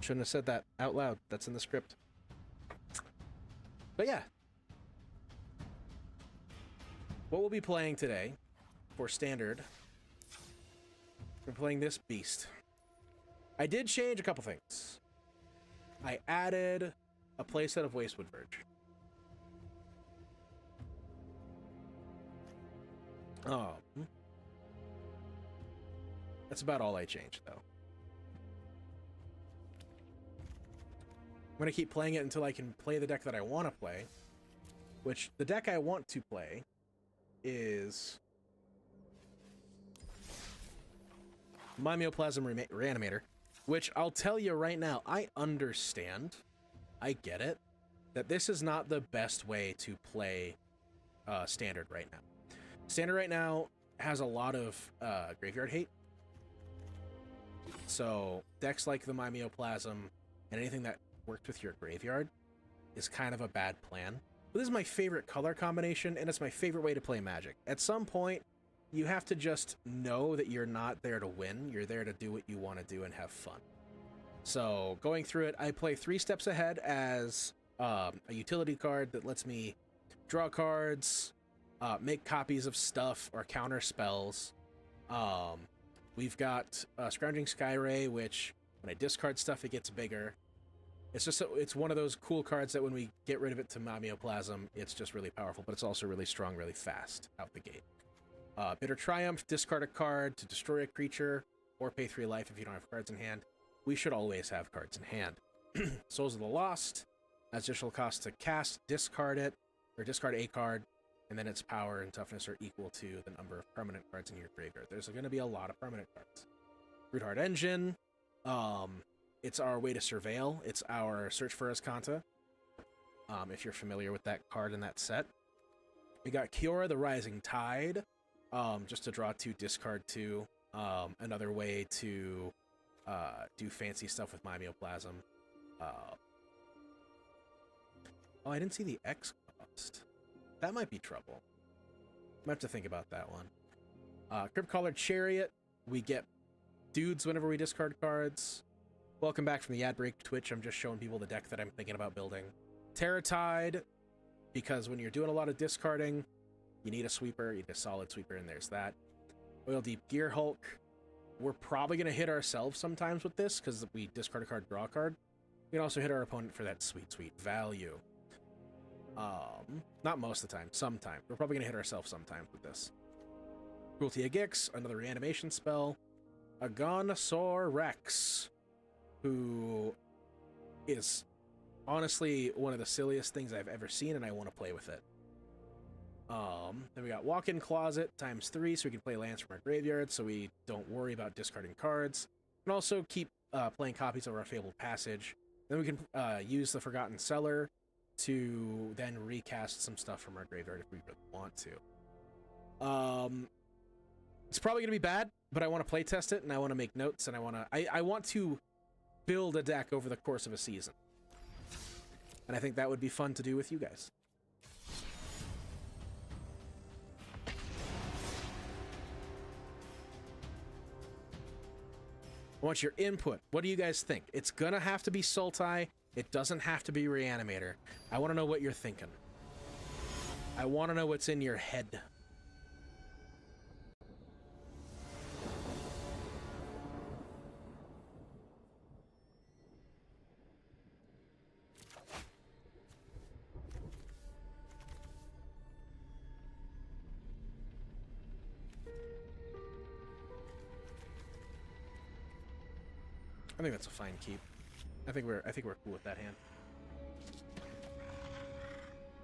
Shouldn't have said that out loud. That's in the script. But yeah. What we'll be playing today for standard, we're playing this beast. I did change a couple things. I added a playset of Wastewood Verge. That's about all I changed, though. I'm going to keep playing it until I can play the deck that I want to play, which the deck I want to play is Mimeoplasm Reanimator, which I'll tell you right now, I understand, I get it, that this is not the best way to play Standard right now. Standard right now has a lot of graveyard hate, so decks like the Mimeoplasm and anything that worked with your graveyard is kind of a bad plan. But this is my favorite color combination, and it's my favorite way to play Magic. At some point, you have to just know that you're not there to win. You're there to do what you want to do and have fun. So going through it, I play 3 steps ahead as a utility card that lets me draw cards, make copies of stuff, or counter spells. We've got Scrounging Skyray, which when I discard stuff, it gets bigger. It's one of those cool cards that when we get rid of it to Mimeoplasm, it's just really powerful, but it's also really strong, really fast out the gate. Bitter Triumph, discard a card to destroy a creature, or pay 3 life if you don't have cards in hand. We should always have cards in hand. Souls of the Lost, additional cost to cast, discard it, or discard a card, and then its power and toughness are equal to the number of permanent cards in your graveyard. There's going to be a lot of permanent cards. Rootheart Engine, it's our way to surveil. It's our search for Azcanta, if you're familiar with that card in that set. We got Kiora, the Rising Tide, just to draw 2, discard 2. Another way to do fancy stuff with Mimeoplasm. Oh, I didn't see the X cost. That might be trouble. I might have to think about that one. Crypt-Collared Chariot. We get dudes whenever we discard cards. Welcome back from the ad break, Twitch. I'm just showing people the deck that I'm thinking about building. Terratide, because when you're doing a lot of discarding, you need a sweeper, you need a solid sweeper, and there's that. Oil Deep Gear Hulk. We're probably going to hit ourselves sometimes with this, because we discard a card, draw a card. We can also hit our opponent for that sweet, sweet value. Not most of the time, sometimes. We're probably going to hit ourselves sometimes with this. Cruelty of Gix, another reanimation spell. Agonisaur Rex, who is honestly one of the silliest things I've ever seen, and I want to play with it. Then we got Walk-in Closet ×3, so we can play lands from our graveyard, so we don't worry about discarding cards. And also keep playing copies of our Fabled Passage. Then we can use the Forgotten Cellar to then recast some stuff from our graveyard if we really want to. It's probably going to be bad, but I want to play test it, and I want to make notes, and I want to build a deck over the course of a season. And I think that would be fun to do with you guys. I want your input. What do you guys think? It's gonna have to be Sultai. It doesn't have to be Reanimator. I want to know what you're thinking. I want to know what's in your head. I think that's a fine keep. I think we're cool with that hand.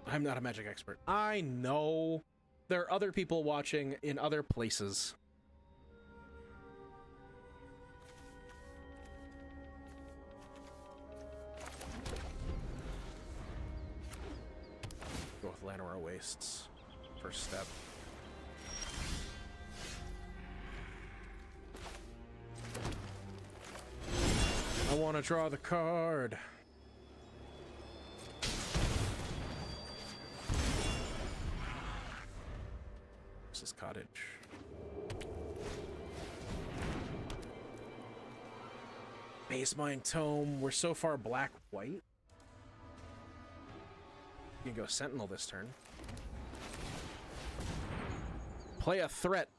I'm not a Magic expert. I know. There are other people watching in other places. Go with Llanowar Wastes. First step. I want to draw the card. This is Cottage. Base Mine Tome. We're so far black-white. You can go Sentinel this turn. Play a threat.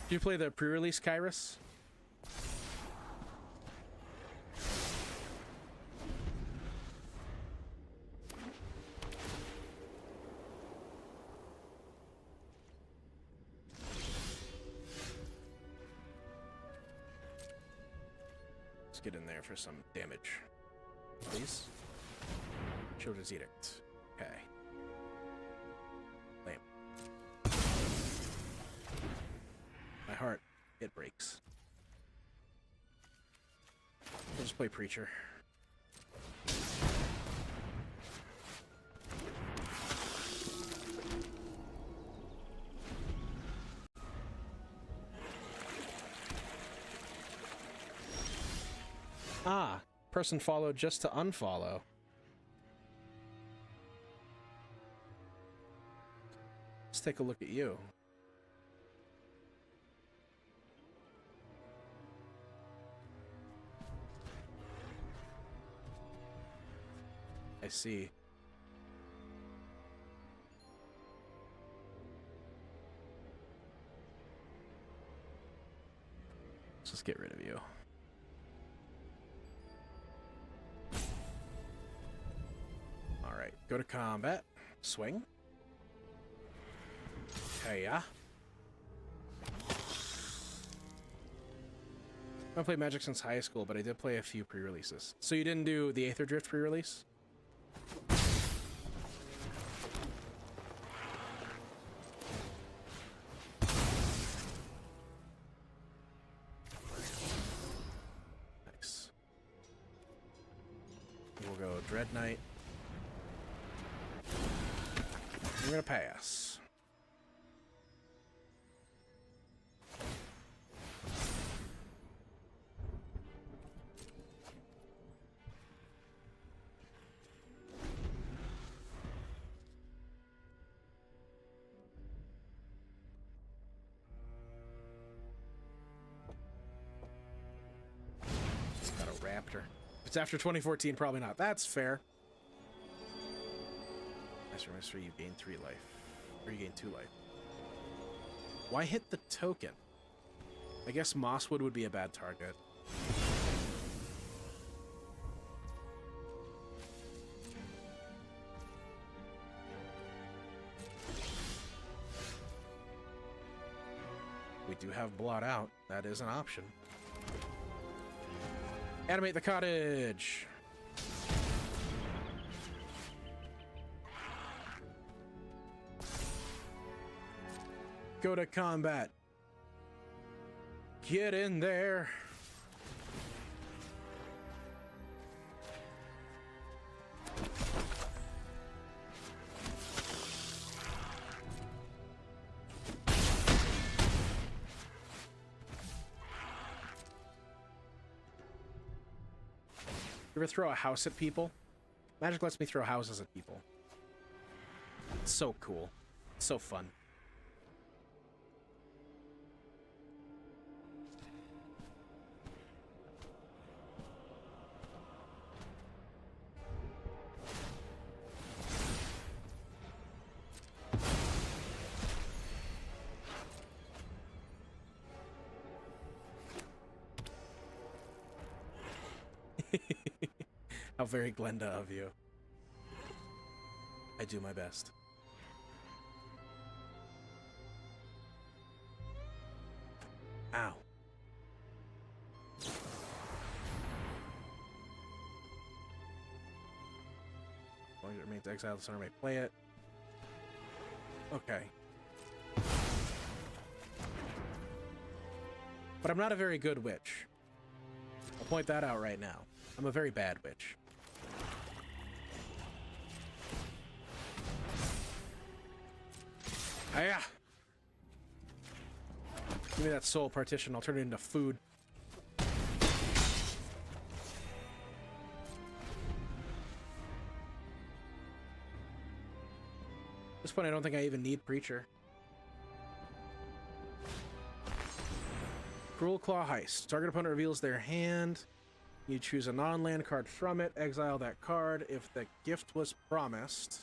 Did you play the pre-release Kyrus? Let's get in there for some damage. Please. Children's Edict. Okay. Lame. My heart, it breaks. I'll just play Preacher. Ah, person followed just to unfollow. Let's take a look at you. I see. Let's just get rid of you. Alright, go to combat. Swing. Hiya. I haven't played Magic since high school, but I did play a few pre-releases. So you didn't do the Aether Drift pre-release? Nice. We'll go Dread Knight. We're gonna pass. Got a raptor. If it's after 2014, probably not. That's fair. Mystery, you gain 3 life. Or you gain 2 life. Why hit the token? I guess Mosswood would be a bad target. We do have Blot Out. That is an option. Animate the cottage! Go to combat. Get in there. You ever throw a house at people? Magic lets me throw houses at people. It's so cool. It's so fun. How very Glenda of you. I do my best. Ow. Long as it remains exiled, the center may play it. Okay. But I'm not a very good witch. I'll point that out right now. I'm a very bad witch. Hiya! Give me that soul partition, I'll turn it into food. At this point, I don't think I even need Preacher. Cruel Claw Heist. Target opponent reveals their hand. You choose a non-land card from it, exile that card. If the gift was promised,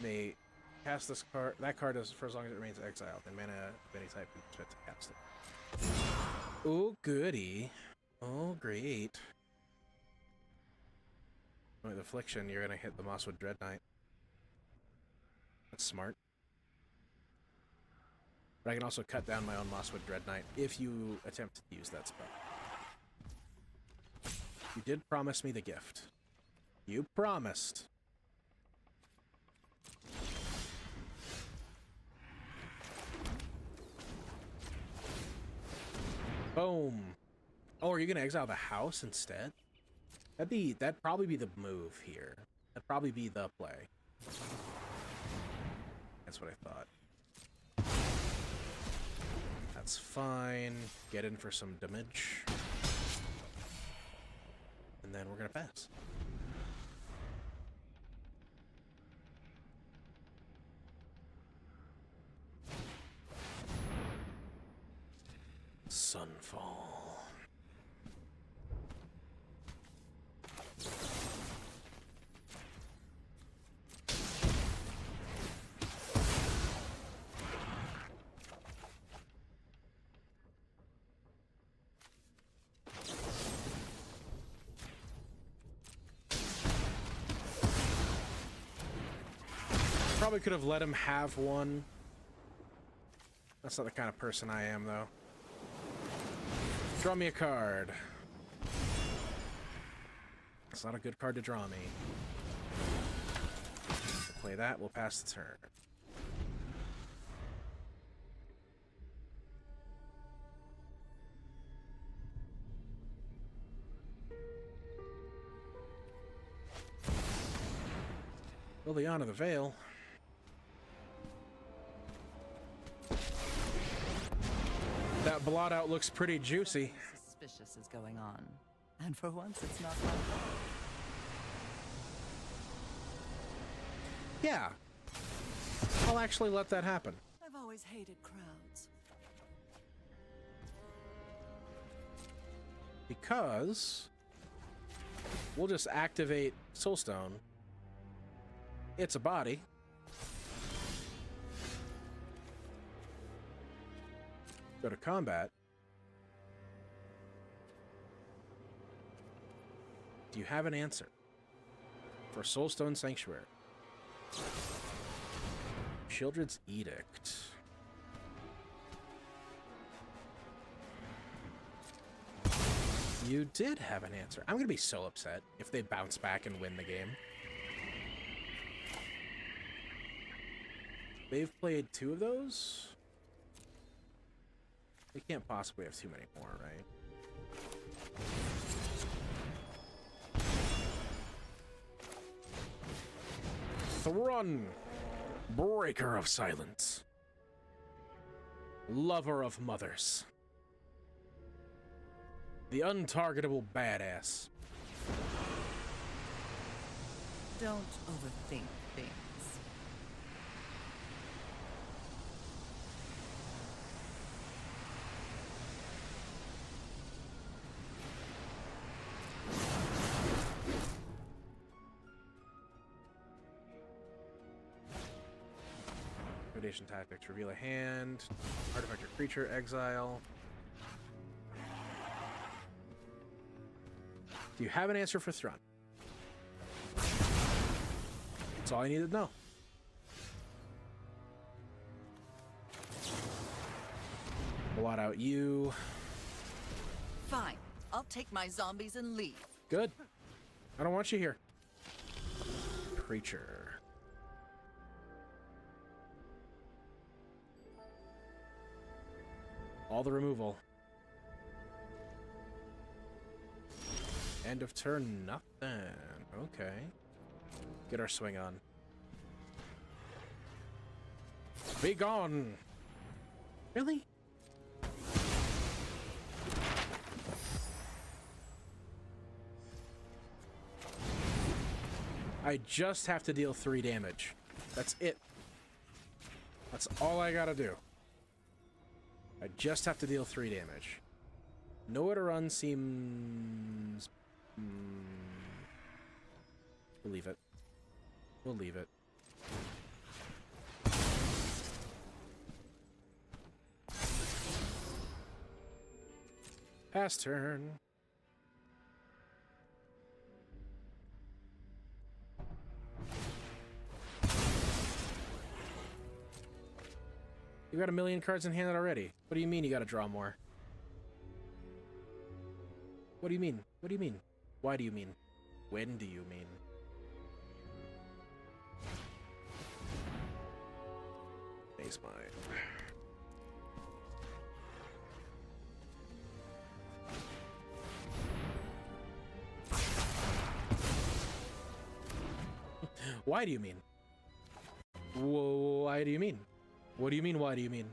may cast this card. That card is for as long as it remains exiled, and mana of any type you expect to cast it. Oh, goody. Oh, great. With Affliction, you're gonna hit the Mosswood Dread Knight. That's smart. But I can also cut down my own Mosswood Dread Knight if you attempt to use that spell. You did promise me the gift. You promised. Boom. Oh, are you gonna exile the house instead? That'd probably be the move here. That'd probably be the play. That's what I thought. That's fine. Get in for some damage. and then we're gonna pass. Sunfall. Probably could have let him have one. That's not the kind of person I am, though. Draw me a card. It's not a good card to draw me. We'll play that, we'll pass the turn. Well, the Honor the Veil. That blot out looks pretty juicy. Suspicious is going on. And for once, it's not my fault. Yeah. I'll actually let that happen. I've always hated crowds. Because we'll just activate Soulstone. It's a body. Go to combat. Do you have an answer for Soulstone Sanctuary? Children's Edict. You did have an answer. I'm gonna be so upset if they bounce back and win the game. They've played 2 of those? They can't possibly have too many more, right? Thrun, Breaker of Silence, Lover of Mothers, the untargetable badass. Don't overthink things. Liquidation tactics. Reveal a hand. Artifact or creature. Exile. Do you have an answer for Thrun? That's all I needed to know. Blot out you. Fine. I'll take my zombies and leave. Good. I don't want you here. Creature. All the removal. End of turn, nothing. Okay. Get our swing on. Be gone! Really? I just have to deal 3 damage. That's it. That's all I gotta do. I just have to deal 3 damage. Nowhere to run seems... We'll leave it. We'll leave it. Pass turn. You got 1,000,000 cards in hand already. What do you mean you gotta draw more? What do you mean? What do you mean? Why do you mean? When do you mean? Base mine. Why do you mean? Why do you mean? What do you mean, why do you mean?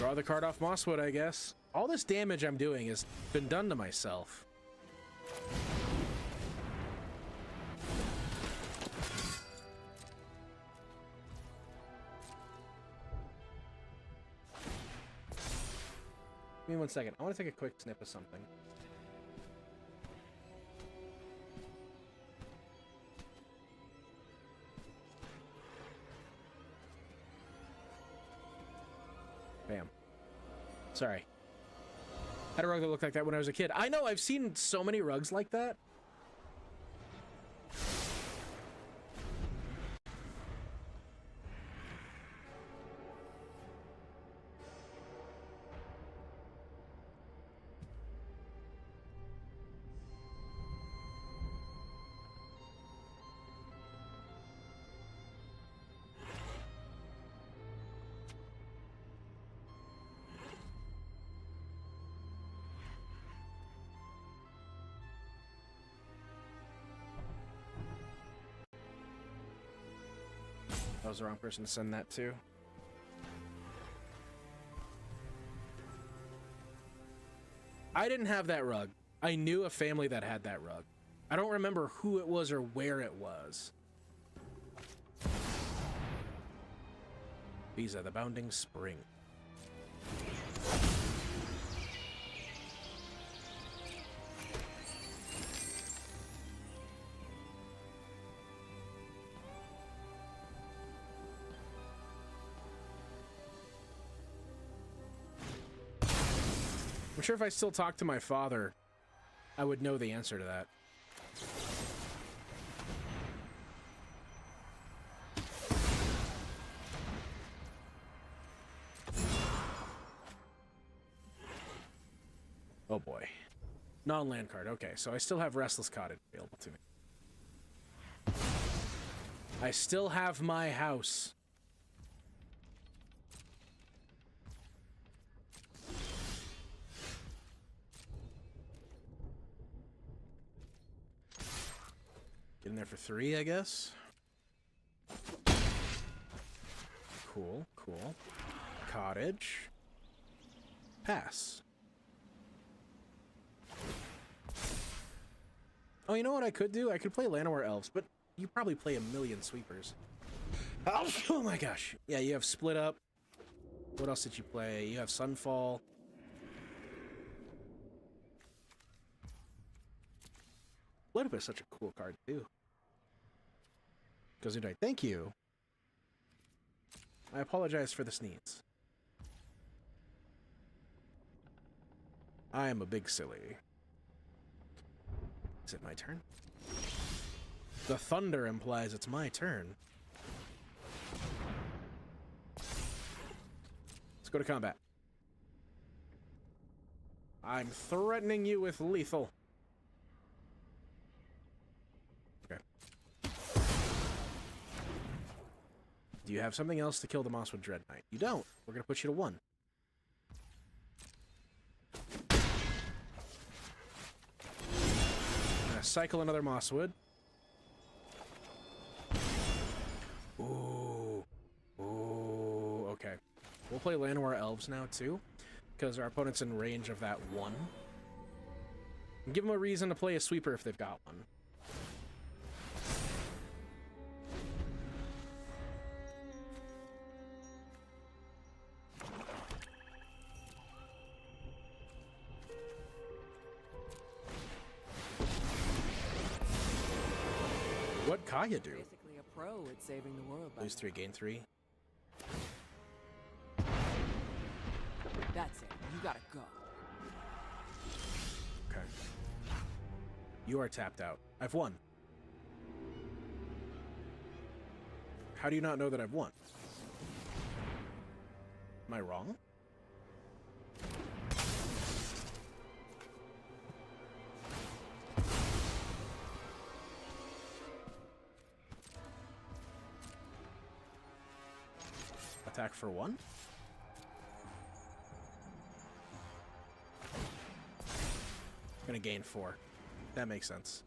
Draw the card off Mosswood, I guess. All this damage I'm doing has been done to myself. Give me 1 second. I want to take a quick snip of something. Bam. Sorry. Had a rug that looked like that when I was a kid. I know, I've seen so many rugs like that. I was the wrong person to send that to. I didn't have that rug. I knew a family that had that rug. I don't remember who it was or where it was. Visa, the Bounding Spring. I'm sure if I still talked to my father, I would know the answer to that. Oh boy. Non-land card. Okay, so I still have Restless Cottage available to me. I still have my house. Get in there for 3, I guess. Cool, cool. Cottage. Pass. Oh, you know what I could do? I could play Llanowar Elves, but you probably play a million sweepers. Oh my gosh. Yeah, you have Split Up. What else did you play? You have Sunfall. Split Up is such a cool card, too. Goes into thank you. I apologize for the sneeze. I am a big silly. Is it my turn? The thunder implies it's my turn. Let's go to combat. I'm threatening you with lethal. Okay. Do you have something else to kill the Mosswood Dread Knight? You don't. We're going to put you to 1. Cycle another Mosswood. Ooh. Ooh. Okay. We'll play Llanowar Elves now, too, because our opponent's in range of that 1. And give them a reason to play a sweeper if they've got one. What'd Kaya do? Basically a pro at saving the world. Lose 3, gain 3. That's it. You gotta go. Okay. You are tapped out. I've won. How do you not know that I've won? Am I wrong? Attack for 1? Gonna gain 4. That makes sense.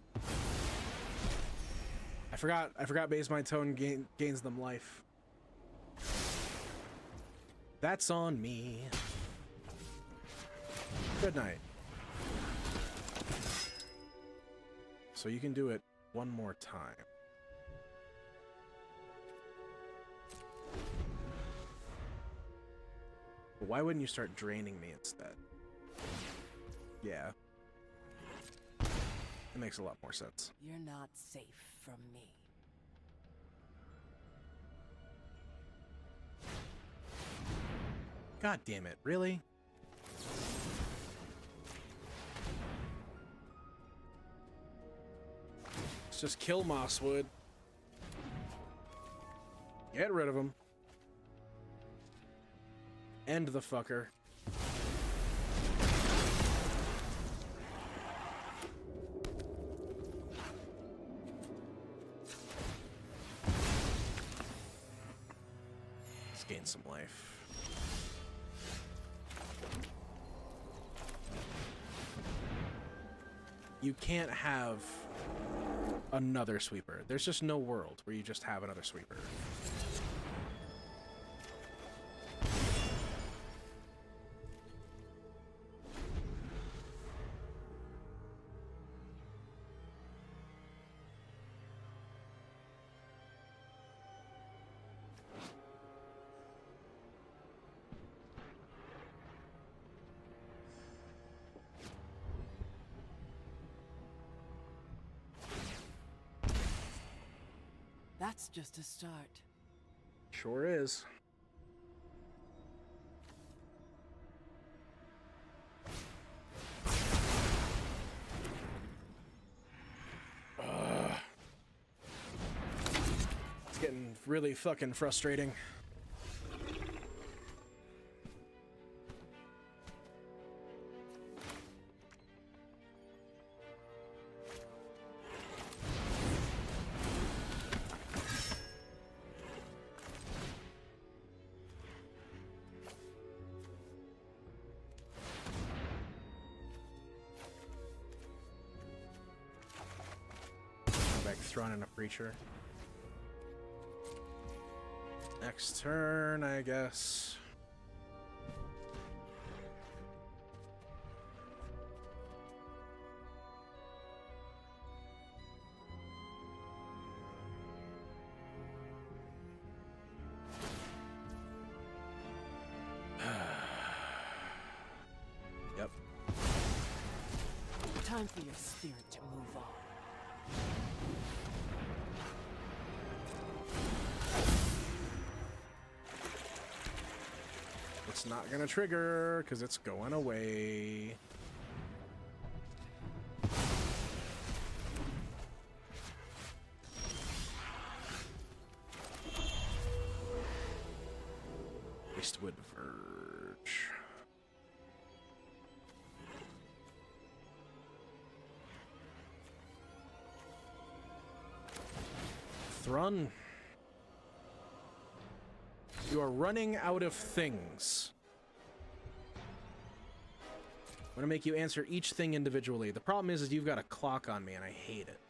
I forgot base my tone gains them life. That's on me. Good night. So you can do it one more time. But why wouldn't you start draining me instead? Yeah. It makes a lot more sense. You're not safe from me. God damn it, really? Let's just kill Mosswood. Get rid of him. End the fucker. Let's gain some life. You can't have another sweeper. There's just no world where you just have another sweeper. That's just a start. Sure is. It's getting really fucking frustrating. Thrown in a preacher. Next turn, I guess. Yep. Time for your spirit to move on. It's not gonna trigger because it's going away. Eastwood Verge. Thrun. You are running out of things. I'm gonna make you answer each thing individually. The problem is you've got a clock on me and I hate it.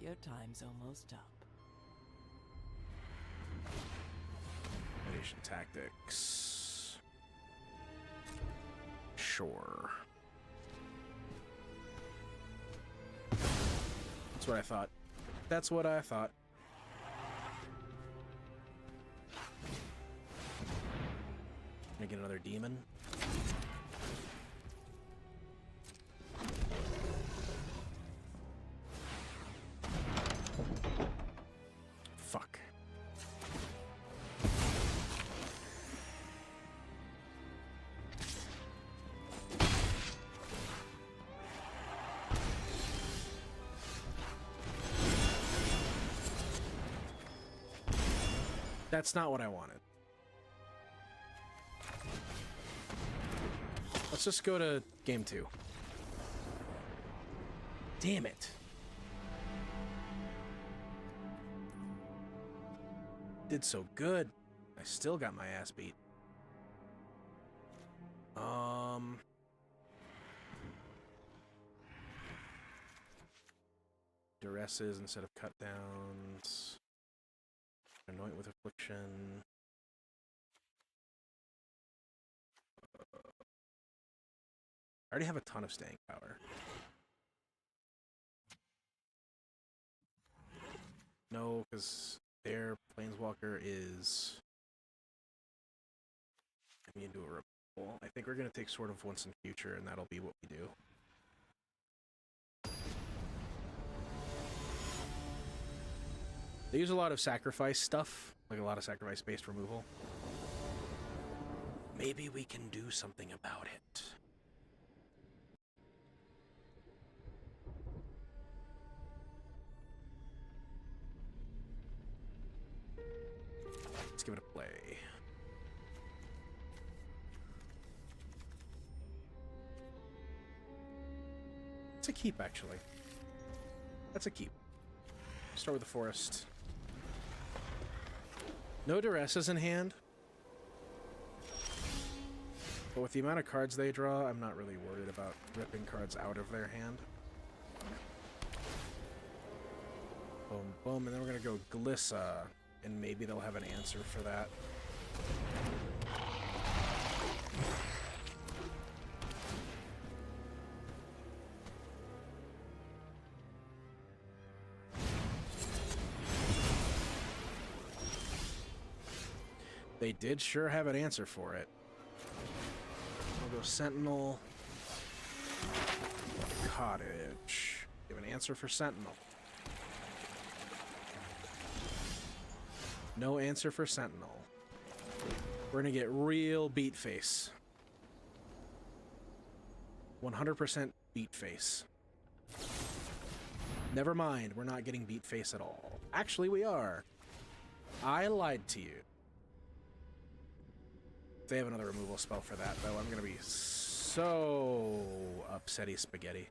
Your time's almost up. Invasion tactics. Sure. That's what I thought. That's what I thought. Gonna get another demon. Fuck. That's not what I wanted. Let's just go to game 2. Damn it. Did so good. I still got my ass beat. duresses instead of cut downs. Anoint with affliction. I already have a ton of staying power. No, because their planeswalker is immune to a removal. I think we're going to take Sword of Once in Future, and that'll be what we do. They use a lot of sacrifice stuff, like a lot of sacrifice-based removal. Maybe we can do something about it. Let's give it a play. It's a keep, actually. That's a keep. Start with the forest. No duresses in hand. But with the amount of cards they draw, I'm not really worried about ripping cards out of their hand. Boom, boom, and then we're gonna go Glissa, and maybe they'll have an answer for that. They did sure have an answer for it. We'll go Sentinel. Cottage. Give an answer for Sentinel. No answer for Sentinel. We're gonna get real beat face. 100% beat face. Never mind, we're not getting beat face at all. Actually, we are. I lied to you. If they have another removal spell for that, though, I'm gonna be so upsetty spaghetti.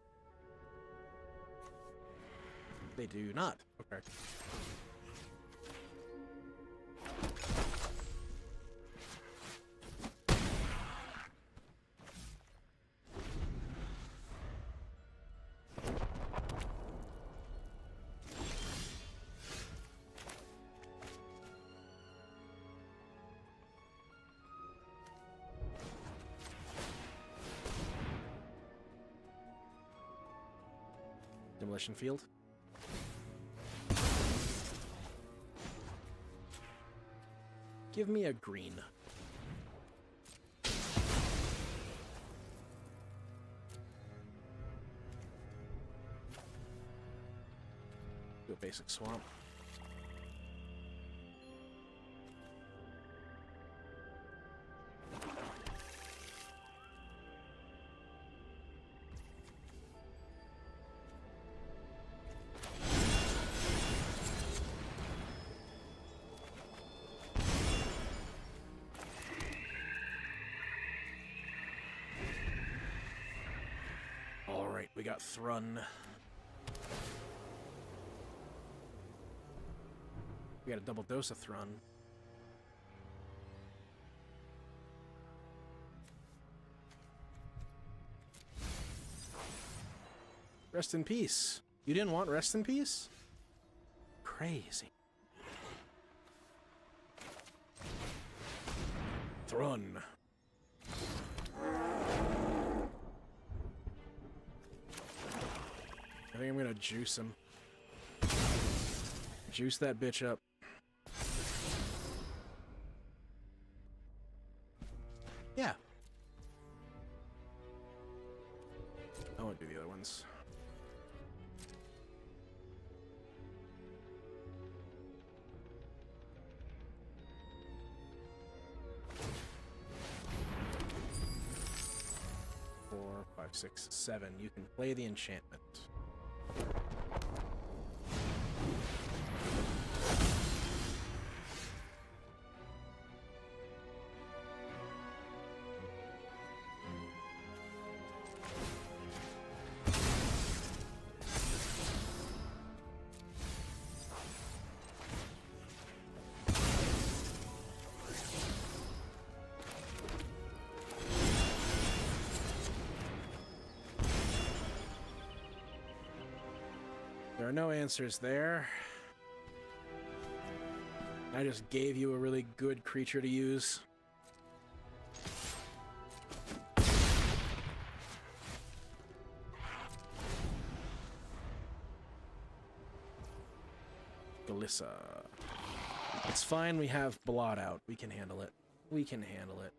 They do not. Okay. Demolition field. Give me a green. Do a basic swamp. We got Thrun. We got a double dose of Thrun. Rest in peace. You didn't want rest in peace? Crazy. Thrun. I think I'm gonna juice him. Juice that bitch up. Yeah. I won't do the other ones. Four, 5, 6, 7. You can play the enchantment. no answers there. I just gave you a really good creature to use. Glissa. It's fine, we have Blot out. We can handle it. We can handle it.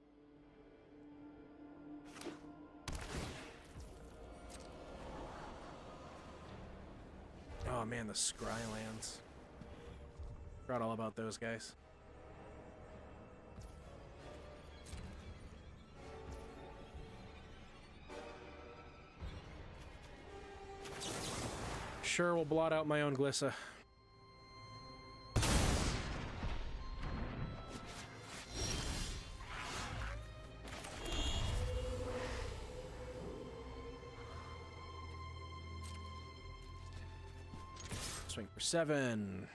Oh man, the Scrylands. Forgot all about those guys. Sure, we'll blot out my own Glissa. Swing for 7.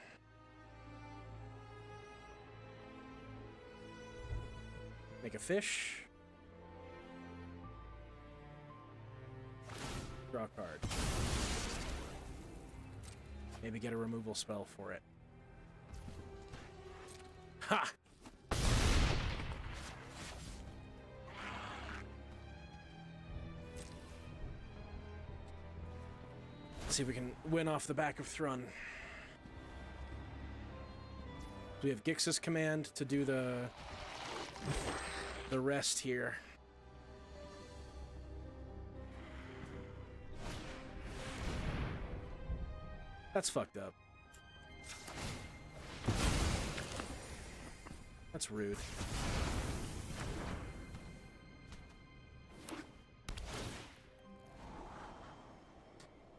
Make a fish. Draw a card. Maybe get a removal spell for it. Ha! Let's see if we can win off the back of Thrun. We have Gix's command to do the rest here. That's fucked up. That's rude.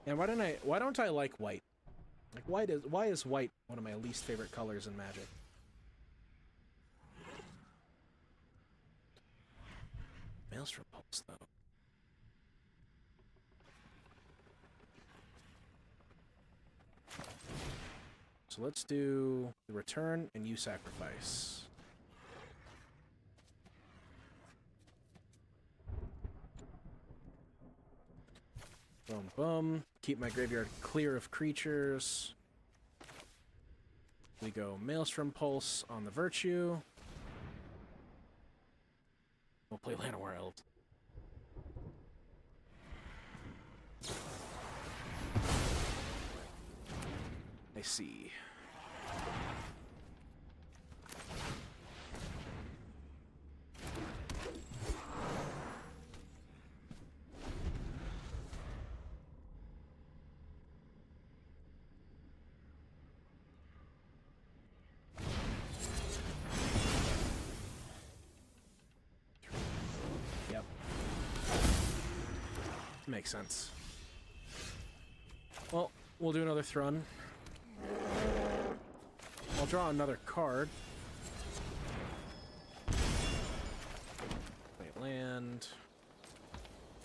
And why don't I like white? Like why is white one of my least favorite colors in Magic? Maelstrom Pulse though. So let's do the return and you sacrifice. Boom, boom. Keep my graveyard clear of creatures. We go Maelstrom Pulse on the Virtue. We'll play Llanowar Elves. I see. Yep. Makes sense. Well, we'll do another Thrun. I'll draw another card. Play land.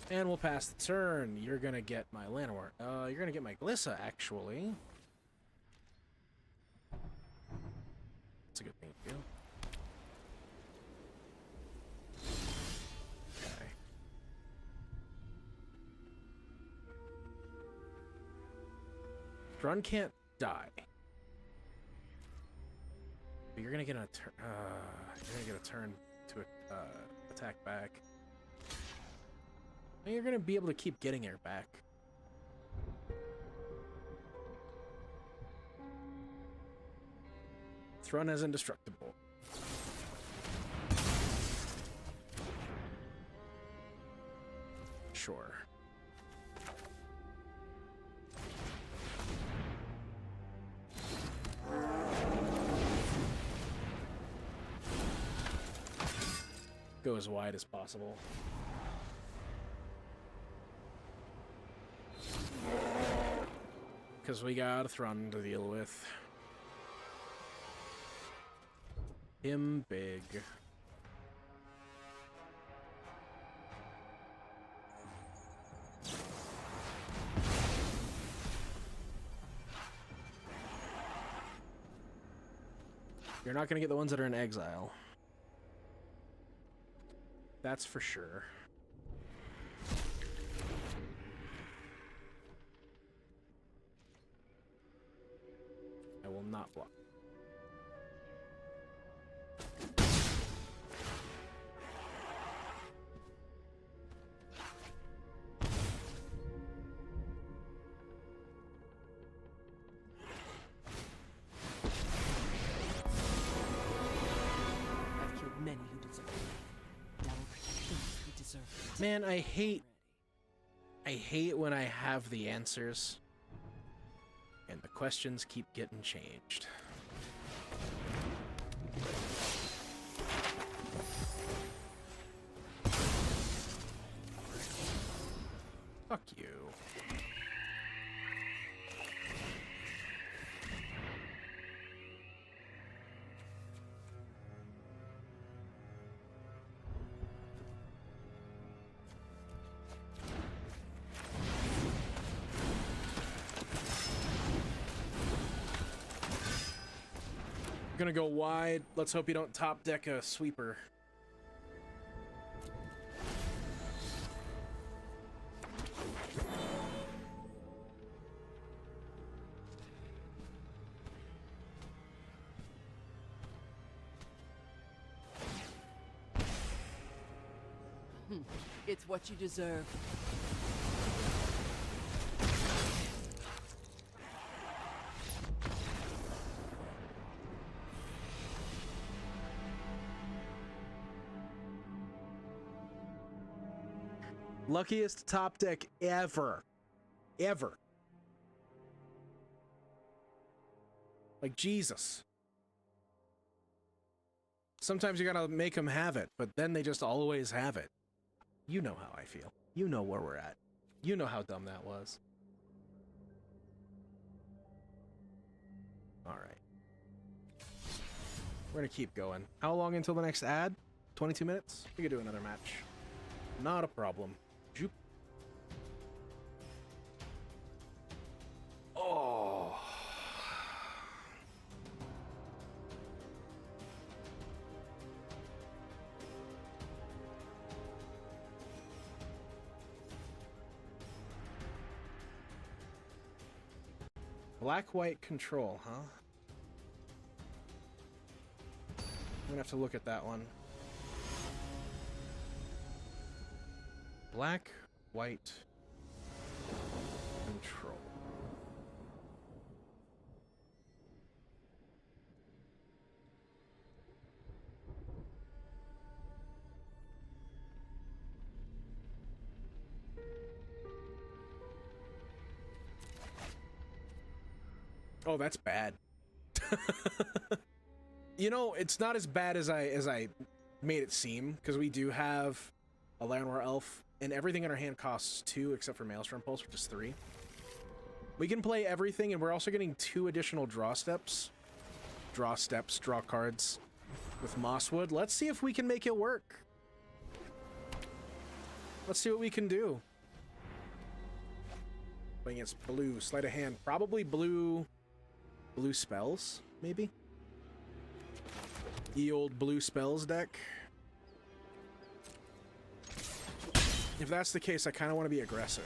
And we'll pass the turn. You're gonna get my Llanowar. You're gonna get my Glissa, actually. That's a good thing to do. Okay. Thrun can't die. But you're gonna get a turn. You're gonna get a turn to attack back. And you're gonna be able to keep getting air back. Thrun is indestructible. Sure. Go as wide as possible. Because we got a Thrun to deal with. Him big. You're not going to get the ones that are in exile. That's for sure. not block. I've killed many who deserve it. Now I'll protect those who deserve it. Man, I hate when I have the answers and the questions keep getting changed. Fuck you. Gonna go wide. Let's hope you don't top deck a sweeper. It's what you deserve. Luckiest top deck ever. Ever. Like, Jesus. Sometimes you gotta make them have it, but then they just always have it. You know how I feel. You know where we're at. You know how dumb that was. Alright. We're gonna keep going. How long until the next ad? 22 minutes? We could do another match. Not a problem. Joop. Oh. Black-white control, huh? I'm gonna have to look at that one. Black, white, control. Oh, that's bad. You know, it's not as bad as I made it seem, because we do have a Llanowar Elf, and everything in our hand costs 2, except for Maelstrom Pulse, which is 3. We can play everything, and we're also getting 2 additional draw steps. Draw cards with Mosswood. Let's see if we can make it work. Let's see what we can do. Playing against blue, sleight of hand. Probably blue spells, maybe? The old blue spells deck. If that's the case, I kind of want to be aggressive.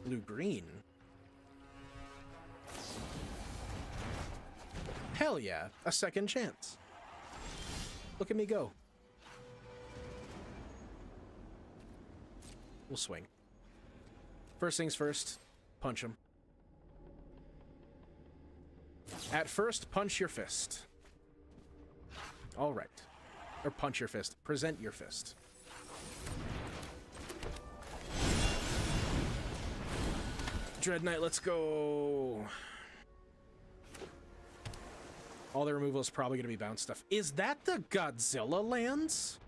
Blue-green. Hell yeah, a second chance. Look at me go. We'll swing. First things first, punch him. At first, punch your fist. All right. Or punch your fist. Present your fist. Dread Knight, let's go. All the removal is probably going to be bounce stuff. Is that the Godzilla lands?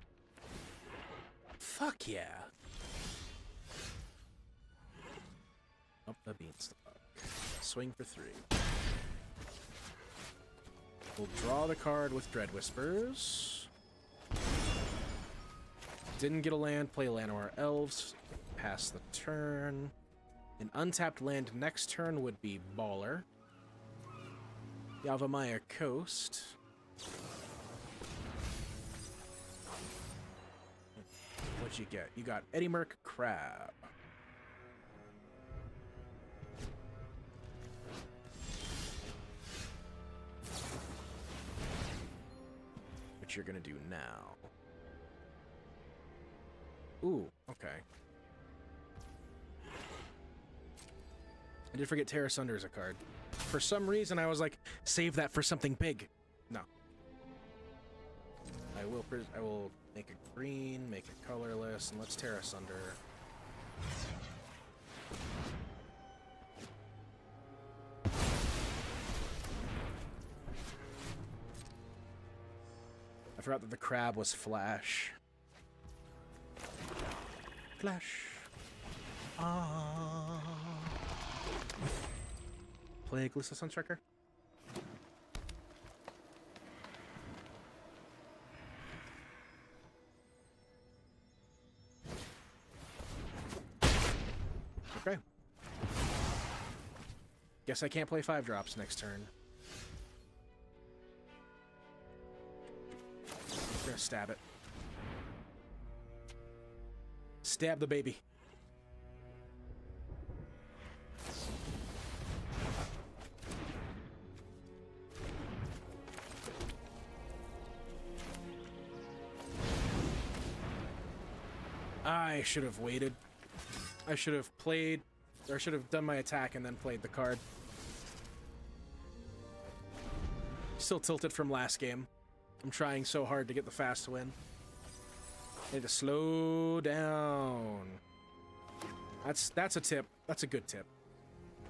Fuck yeah. Up the beanstalk. Swing for 3. We'll draw the card with Dread Whispers. Didn't get a land, play Llanowar Elves. Pass the turn. An untapped land next turn would be Baller. Yavimaya Coast. Would What'd you get? You got Eddie Merc Crab. Which you're gonna do now. Ooh, okay. I did forget Terra Sunder as a card. For some reason, I was like, save that for something big. No. I will make a green, make it colorless, and let's Terra Sunder. I forgot that the crab was Flash. Flash. Ah. Play Glissa Sunstriker. Okay. Guess I can't play 5-drops next turn. I'm gonna stab it. Stab the baby. I should have waited. I should have played, or should have done my attack and then played the card. Still tilted from last game. I'm trying so hard to get the fast win. I need to slow down. That's a tip. That's a good tip.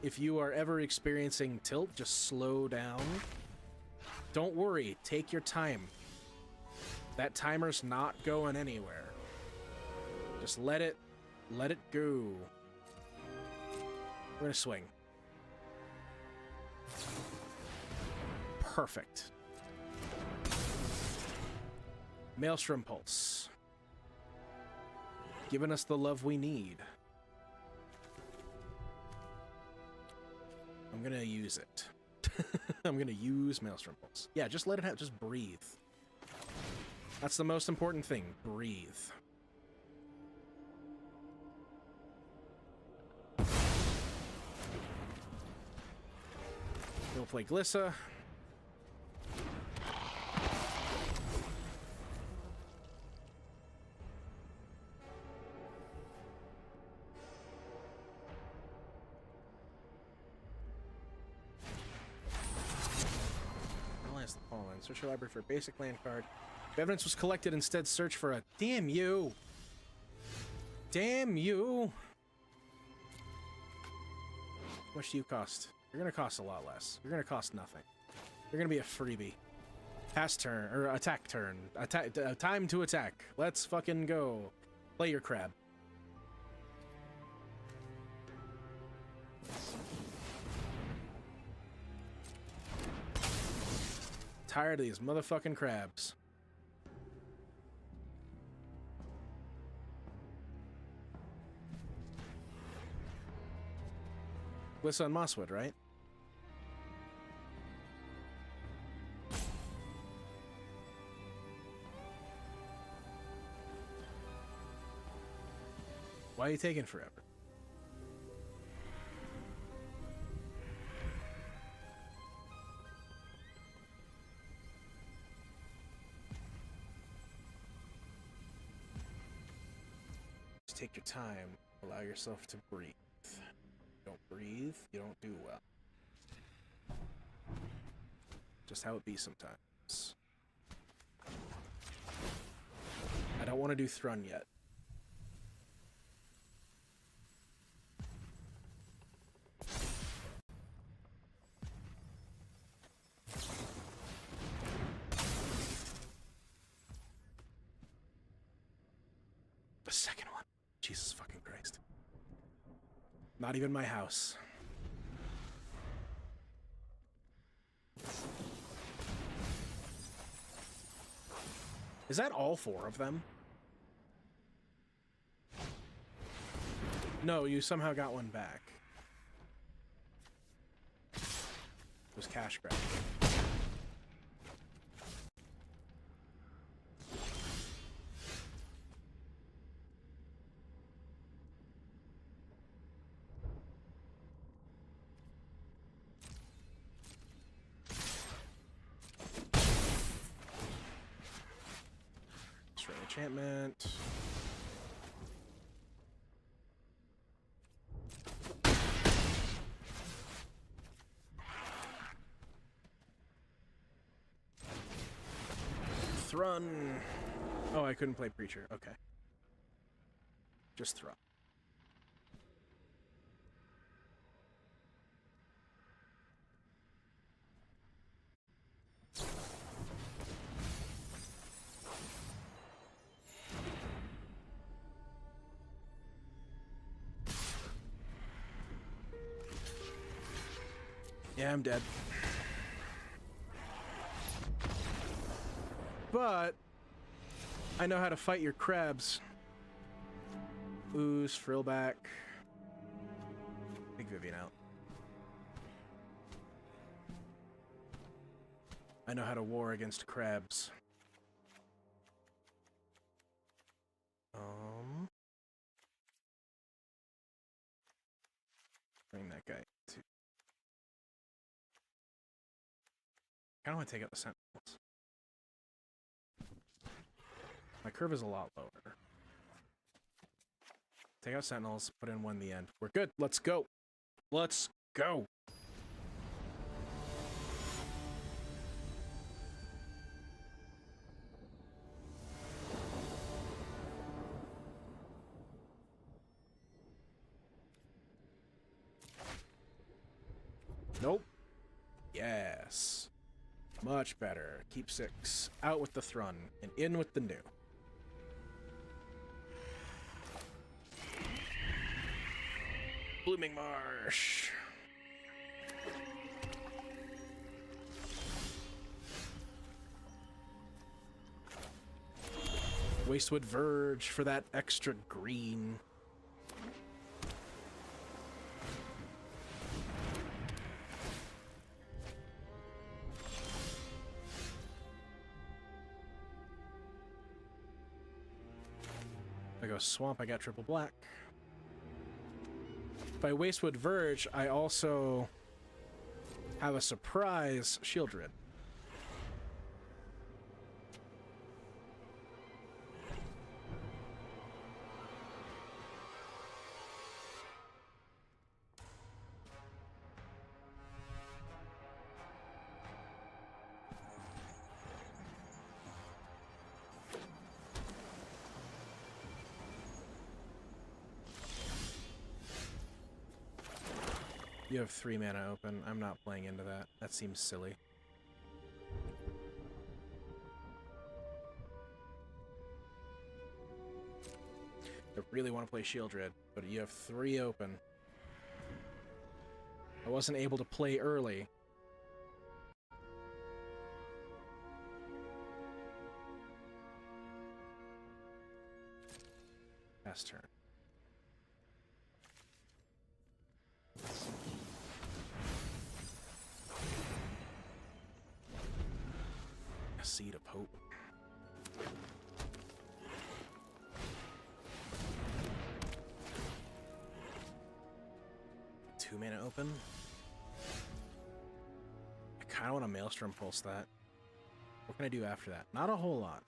If you are ever experiencing tilt, just slow down. Don't worry. Take your time. That timer's not going anywhere. Just let it go. We're gonna swing. Perfect. Maelstrom Pulse. Giving us the love we need. I'm gonna use it. I'm gonna use Maelstrom Pulse. Yeah, just let it have, just breathe. That's the most important thing. Breathe. We'll play Glissa. Analyze the following. Search your library for a basic land card. If evidence was collected, instead search for a... Damn you! Damn you! How much do you cost? You're gonna cost a lot less. You're gonna cost nothing. You're gonna be a freebie. Pass turn, or attack turn. Time to attack. Let's fucking go. Play your crab. Tired of these motherfucking crabs. Glissa and Mosswood, right? Why are you taking forever? Just take your time. Allow yourself to breathe. Don't breathe, you don't do well. Just how it be sometimes. I don't want to do Thrun yet. The second one. Jesus fucking Christ. Not even my house. Is that all 4 of them? No, you somehow got one back. It was cash grab. enchantment. Thrun. Oh, I couldn't play Preacher. Okay. Just Thrun. Yeah, I'm dead. But I know how to fight your crabs. Ooze, Frillback. Big Vivian out. I know how to war against crabs. Bring that guy to. I kind of want to take out the Sentinels. My curve is a lot lower. Take out Sentinels, put in one in the end. We're good. Let's go. Let's go. Nope. Yes. Much better. Keep 6. Out with the Thrun, and in with the new. Blooming Marsh. Wastewood Verge for that extra green. I go Swamp, I got triple black. By Wastewood Verge, I also have a surprise Shieldred. You have 3 mana open. I'm not playing into that. That seems silly. I really want to play Shieldred, but you have 3 open. I wasn't able to play early. Last turn. Seed of Hope. Two mana open. I kind of want to Maelstrom Pulse that. What can I do after that? Not a whole lot.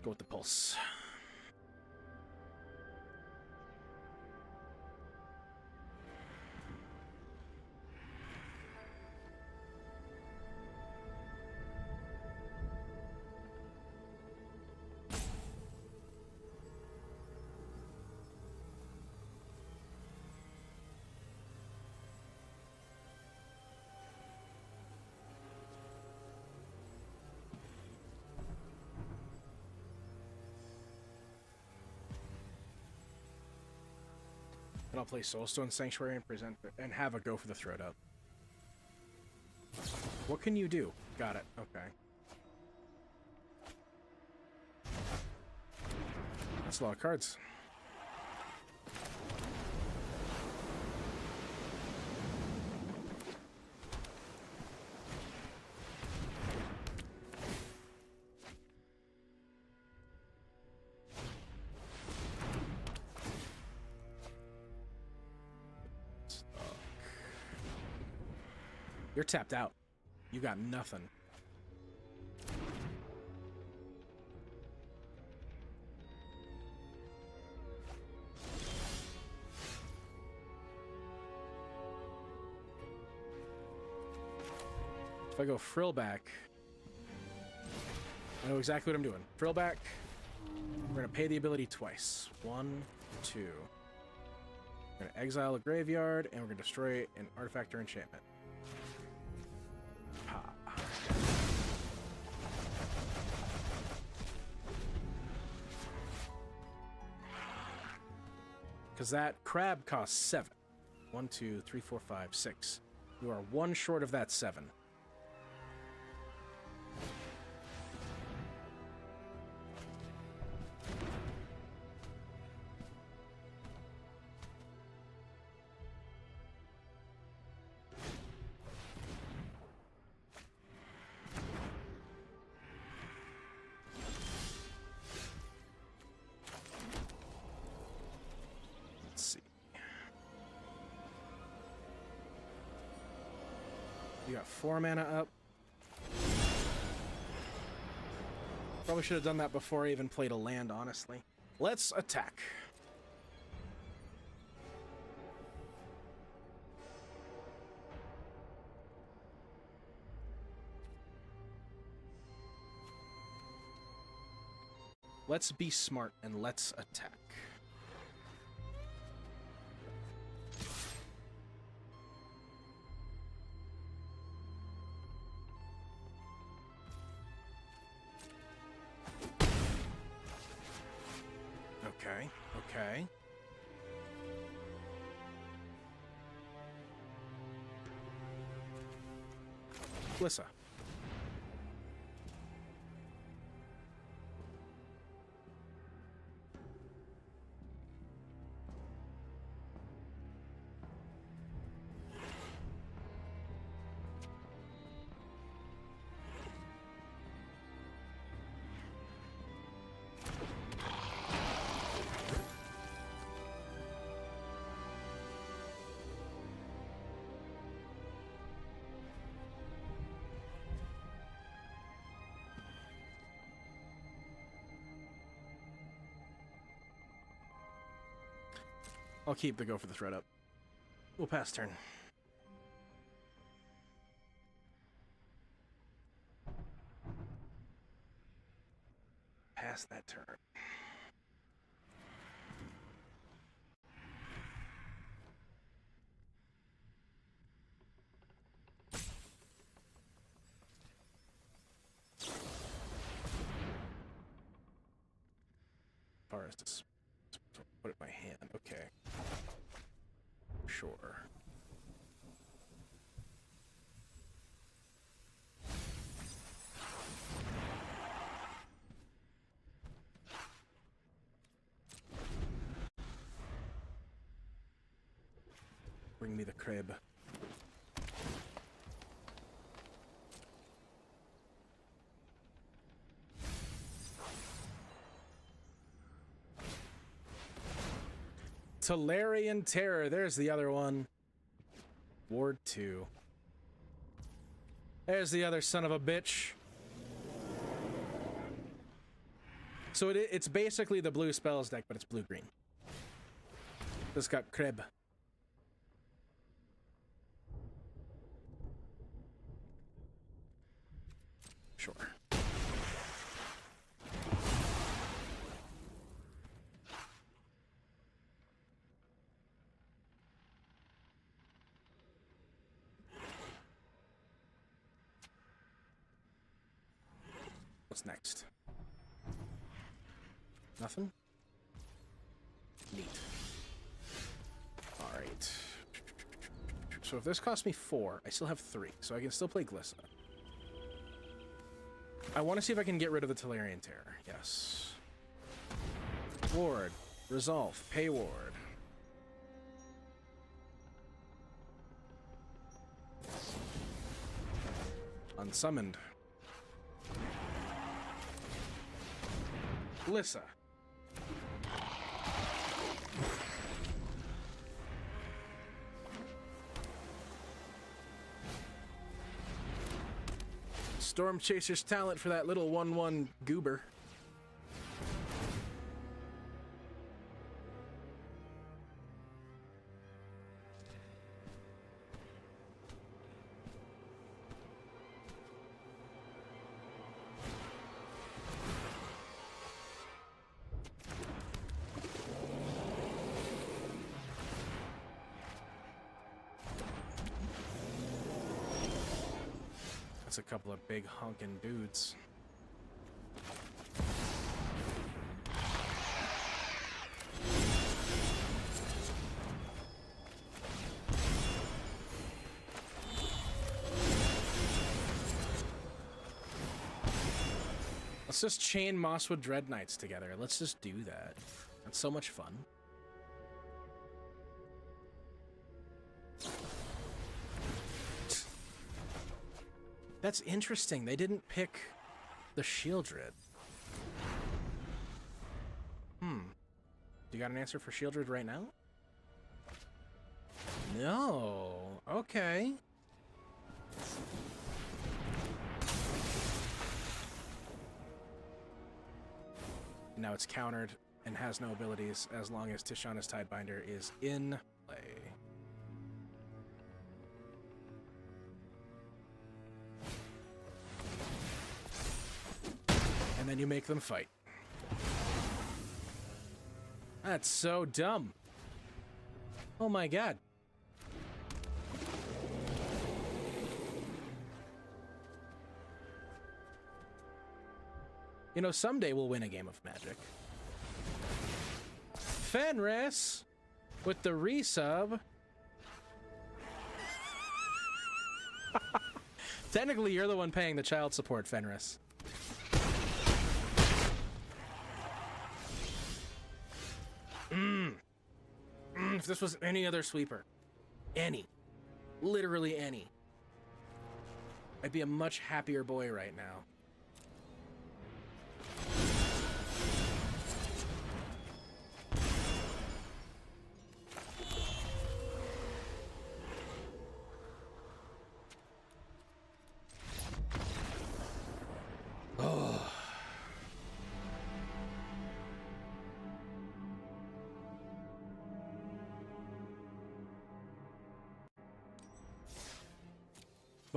Go with the Pulse. And I'll play Soulstone Sanctuary and present and have a go for the Throat Up. What can you do? Got it. Okay. That's a lot of cards. You're tapped out. You got nothing. If I go frill back, I know exactly what I'm doing. Frill back. We're going to pay the ability twice. 1, 2. We're going to exile a graveyard, and we're going to destroy an artifact or enchantment. Because that crab costs 7. 1, 2, 3, 4, 5, 6. You are 1 short of that 7. You got 4 mana up. Probably should have done that before I even played a land, honestly. Let's attack. Let's be smart and let's attack. Okay, okay. Glissa. I'll keep the go for the thread up. We'll pass turn. Pass that turn. Forest. Put it in my hand. Okay. Sure. Bring me the crib. Tolarian Terror. There's the other one. Ward 2. There's the other son of a bitch. So it's basically the blue spells deck, but it's blue-green. It's got Kreb. Sure. What's next? Nothing? Neat. Alright. So if this costs me 4, I still have 3, so I can still play Glissa. I want to see if I can get rid of the Tolarian Terror. Yes. Ward. Resolve. Pay ward. Unsummoned. Glissa. Storm Chaser's talent for that little 1/1 goober. A couple of big honking dudes. Let's just chain Mosswood Dread Knights together. Let's just do that. That's so much fun. That's interesting. They didn't pick the Shieldred. Do you got an answer for Shieldred right now? No. Okay. Now it's countered and has no abilities as long as Tishana's Tidebinder is in play. And then you make them fight. That's so dumb. Oh my god. You know, someday we'll win a game of Magic. Fenris with the resub. Technically, you're the one paying the child support, Fenris. If this was any other sweeper, literally any, I'd be a much happier boy right now.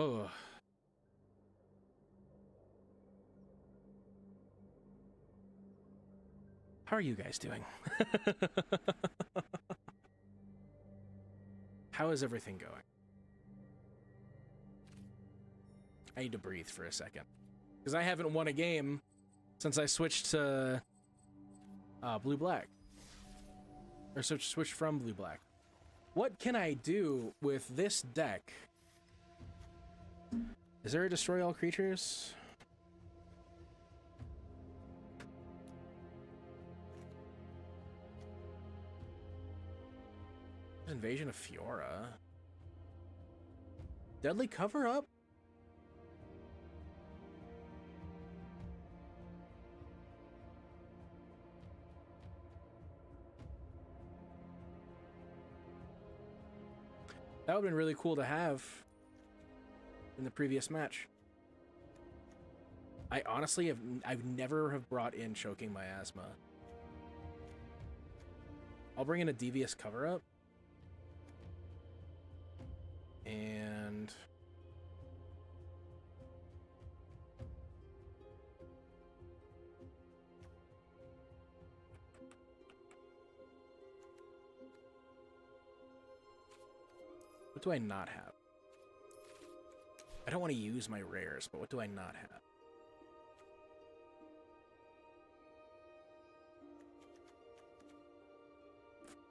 Oh. How are you guys doing? How is everything going? I need to breathe for a second. Because I haven't won a game since I switched to blue-black. Or switched from blue-black. What can I do with this deck? Is there a destroy all creatures? Invasion of Fiora. Deadly cover up? That would have been really cool to have in the previous match. I honestly I've never have brought in Choking Miasma. I'll bring in a Devious Cover-Up. And what do I not have? I don't want to use my rares, but what do I not have?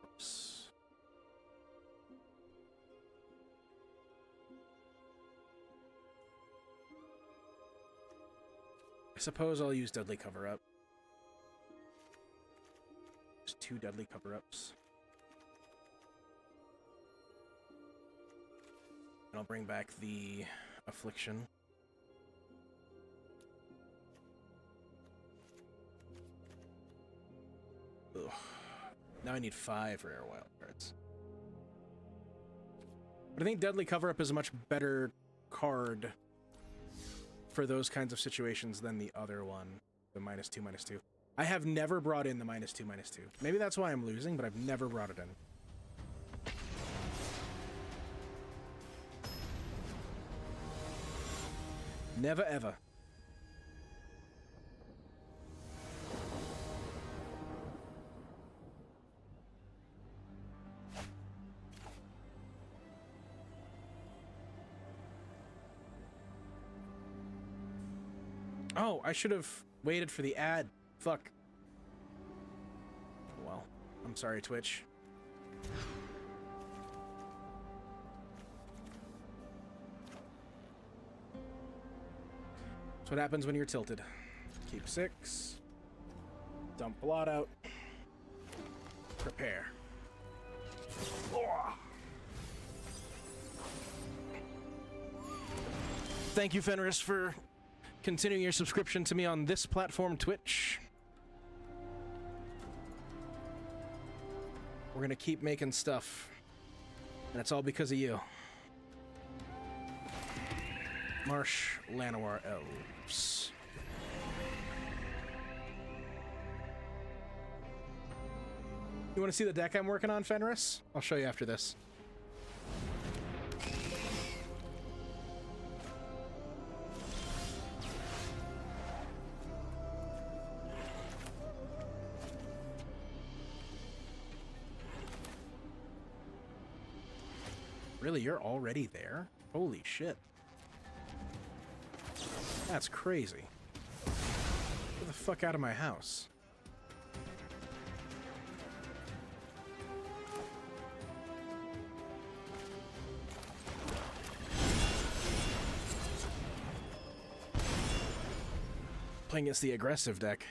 Oops. I suppose I'll use Deadly Cover-Up. There's 2 Deadly Cover-Ups. And I'll bring back the Affliction. Ugh. Now I need 5 rare wild cards. But I think Deadly Cover-Up is a much better card for those kinds of situations than the other one, the -2/-2. I have never brought in the -2/-2. Maybe that's why I'm losing, but I've never brought it in. Never ever. Oh, I should have waited for the ad. Fuck. Well, I'm sorry, Twitch. That's what happens when you're tilted. Keep 6. Dump blot out. Prepare. Thank you, Fenris, for continuing your subscription to me on this platform, Twitch. We're gonna keep making stuff, and it's all because of you. Marsh Llanowar Elves. You want to see the deck I'm working on, Fenris? I'll show you after this. Really, you're already there? Holy shit. That's crazy. Get the fuck out of my house. Playing against the aggressive deck.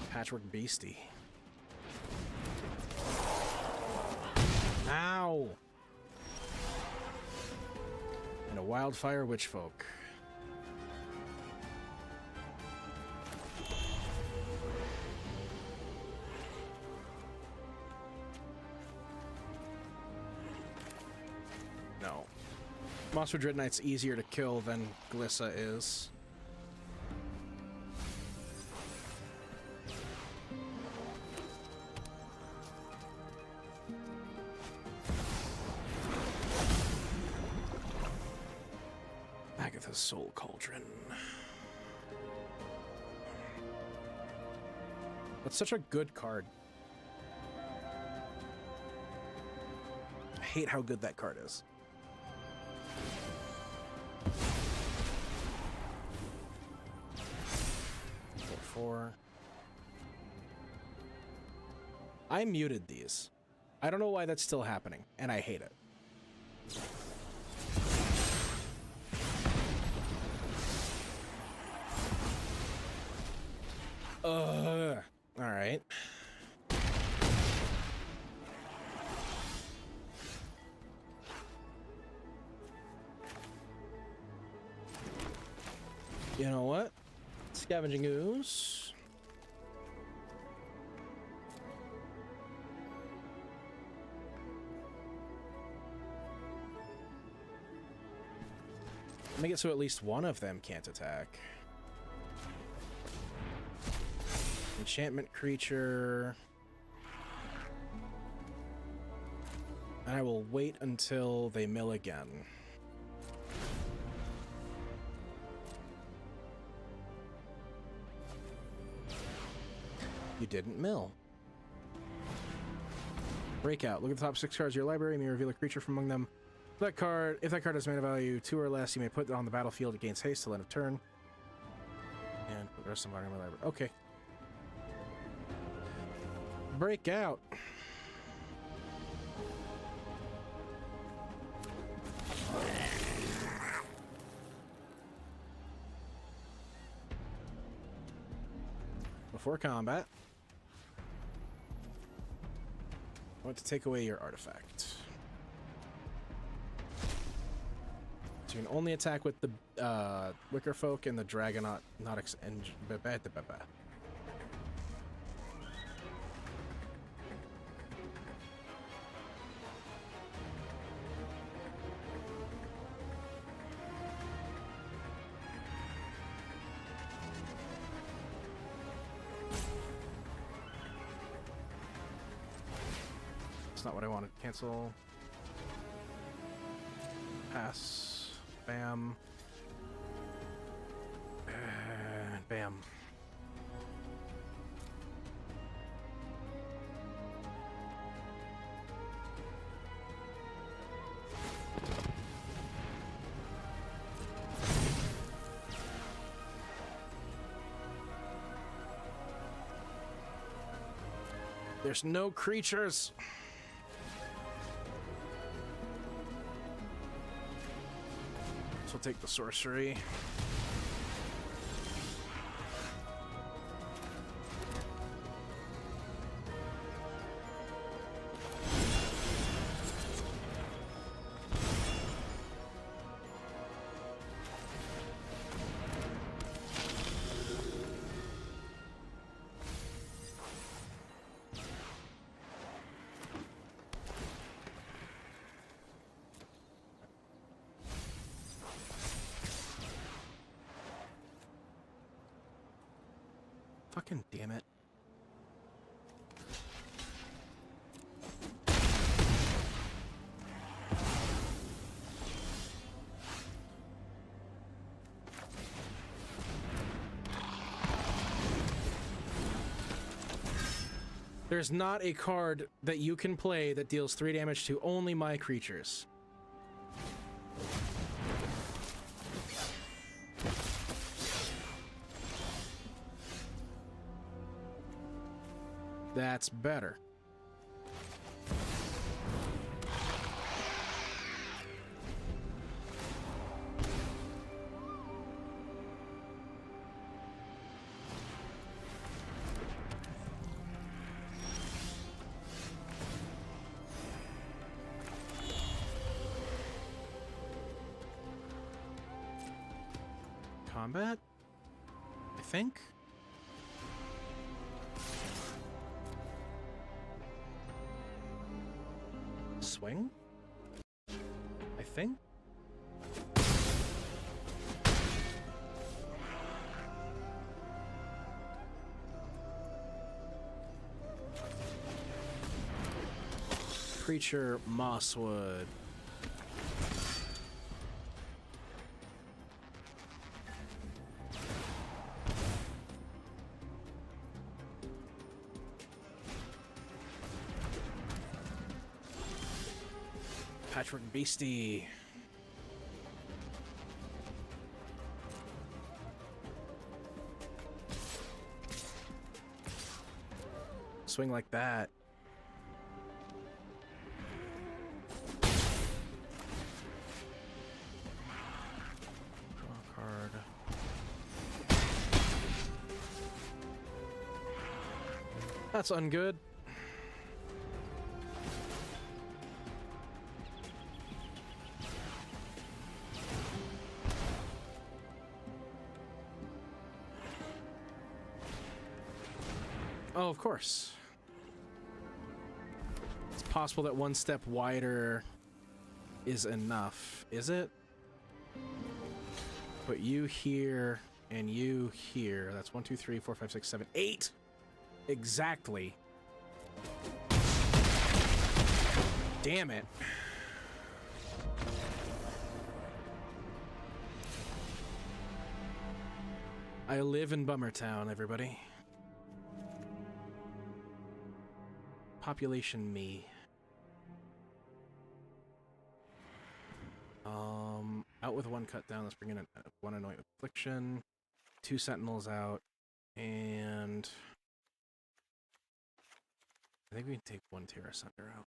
Patchwork Beastie. Ow! And a Wildfire Witchfolk. No. Monster Dread Knight's easier to kill than Glissa is. Soul Cauldron. That's such a good card. I hate how good that card is. Four. I muted these. I don't know why that's still happening, and I hate it. All right. You know what? Scavenging Ooze. Make it so at least one of them can't attack. Enchantment creature. And I will wait until they mill again. You didn't mill. Breakout. Look at the top 6 cards of your library. You may reveal a creature from among them. If that card has mana value 2 or less, you may put it on the battlefield. It gains haste till end of turn. And put the rest of them in my library. Okay. Breakout. Before combat, I want to take away your artifact. So you can only attack with the Wicker Folk and the Dragonaut Nautix engine. not what I wanted. Cancel. Pass. Bam. Bam. There's no creatures. So we'll take the sorcery. Fucking damn it. There's not a card that you can play that deals 3 damage to only my creatures. That's better. Combat, I think. Swing, I think. Creature Mosswood. Patchwork Beastie. Swing like that. Draw a card. That's ungood. Oh, of course. It's possible that one step wider is enough. Is it? Put you here and you here. That's 1, 2, 3, 4, 5, 6, 7, 8. Exactly. Damn it. I live in Bummertown, everybody. Population me. Out with 1 cut down. Let's bring in 1 Anoint with Affliction. 2 Sentinels out. And I think we can take 1 Terra Sunder out.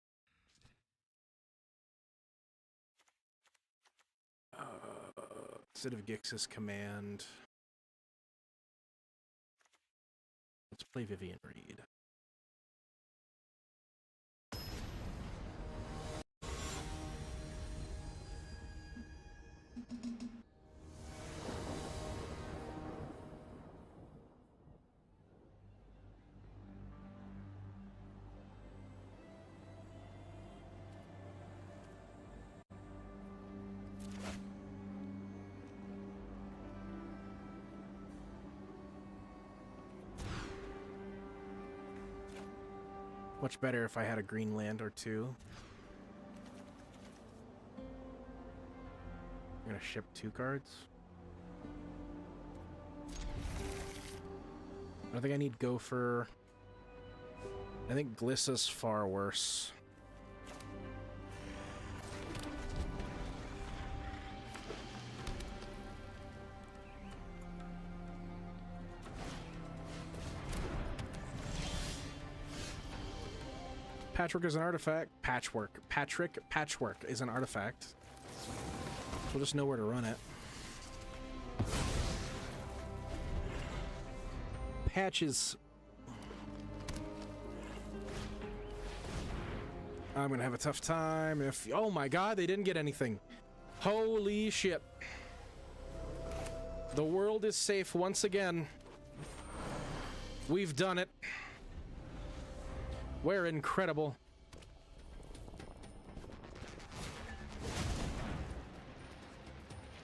Instead of Gix's command, let's play Vivian Reed. Much better if I had a green land or two. I'm gonna ship 2 cards. I don't think I need Gopher. I think Glissa's far worse. Patchwork is an artifact. Patchwork is an artifact. So we'll just know where to run it. Patches. I'm gonna have a tough time if... Oh my god, they didn't get anything. Holy shit. The world is safe once again. We've done it. We're incredible.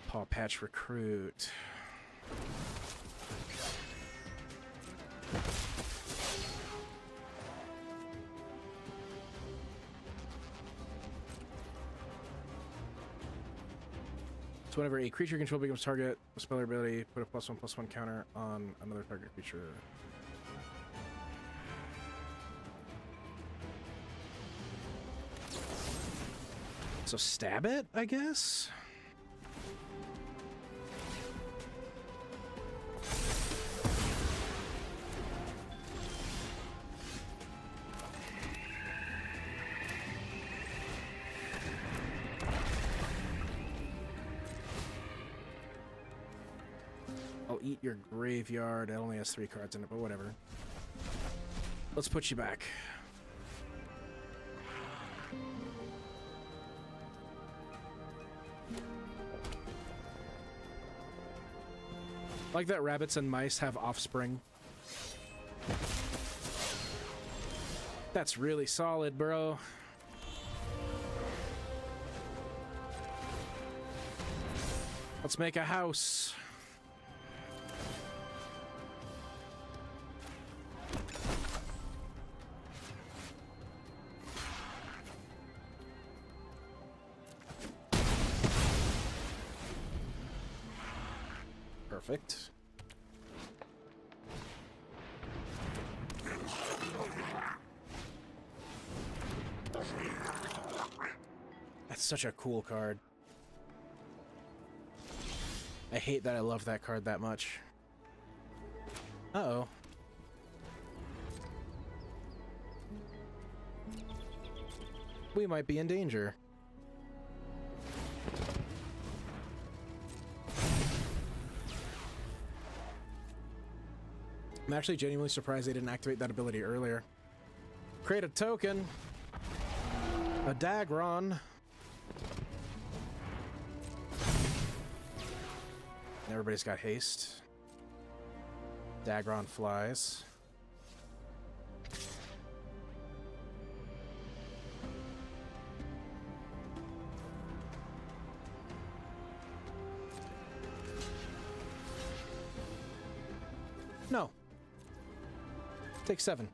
Paw Patch Recruit. So whenever a creature control becomes target, spell or ability, put a +1/+1 counter on another target creature. So stab it, I guess? I'll eat your graveyard. It only has 3 cards in it, but whatever. Let's put you back. Like that rabbits and mice have offspring. That's really solid, bro. Let's make a house. Perfect. That's such a cool card. I hate that I love that card that much. Uh-oh. We might be in danger. I'm actually genuinely surprised they didn't activate that ability earlier. Create a token. A Dagron. Everybody's got haste. Dagron flies. No. Take 7.